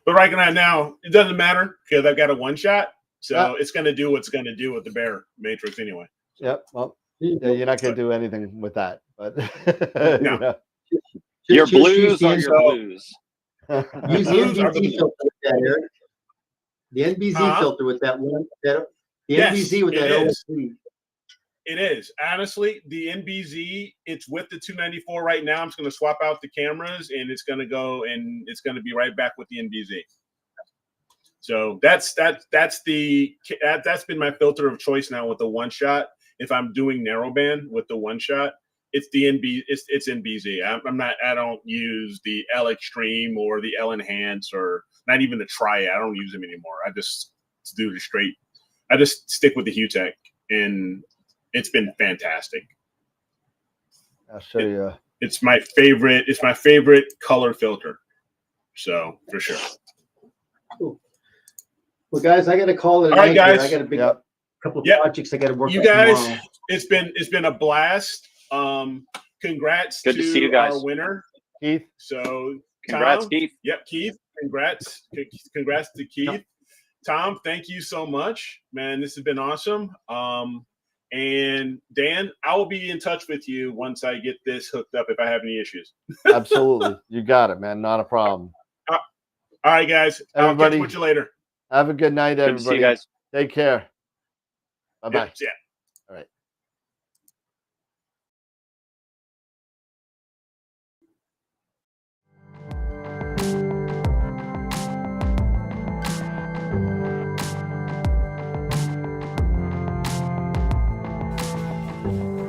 But right now, it doesn't matter because I've got a one shot. So it's going to do what's going to do with the Bear Matrix anyway. Yep. Well, you're not going to do anything with that, but no. Your blues are your blues. Use the NBZ filter with that, Eric. The NBZ filter with that one. The NBZ with that OSD. It is. Honestly, the NBZ, it's with the 294 right now. I'm just going to swap out the cameras, and it's going to go, and it's going to be right back with the NBZ. So that's been my filter of choice now with the one shot. If I'm doing narrowband with the one shot, it's the it's NBZ. I don't use the L Extreme or the L Enhance or not even the Triad. I don't use them anymore. I just do the straight. I just stick with the Hutech, and it's been fantastic. I'll show you. It's my favorite. It's my favorite color filter. So for sure. Cool. Well, guys, I got to call it. All right, guys. I got a big couple of projects I got to work on. You guys, tomorrow. it's been a blast. Congrats to see you guys. Our winner, Keith. So congrats, Tom, Keith. Yep, Keith. Congrats to Keith. Yep. Tom, thank you so much, man. This has been awesome. And Dan, I will be in touch with you once I get this hooked up if I have any issues. Absolutely, you got it, man. Not a problem. All right, guys. Everybody, I'll catch you later. Have a good night, everybody. Good to see you guys. Take care. Bye-bye. Yeah.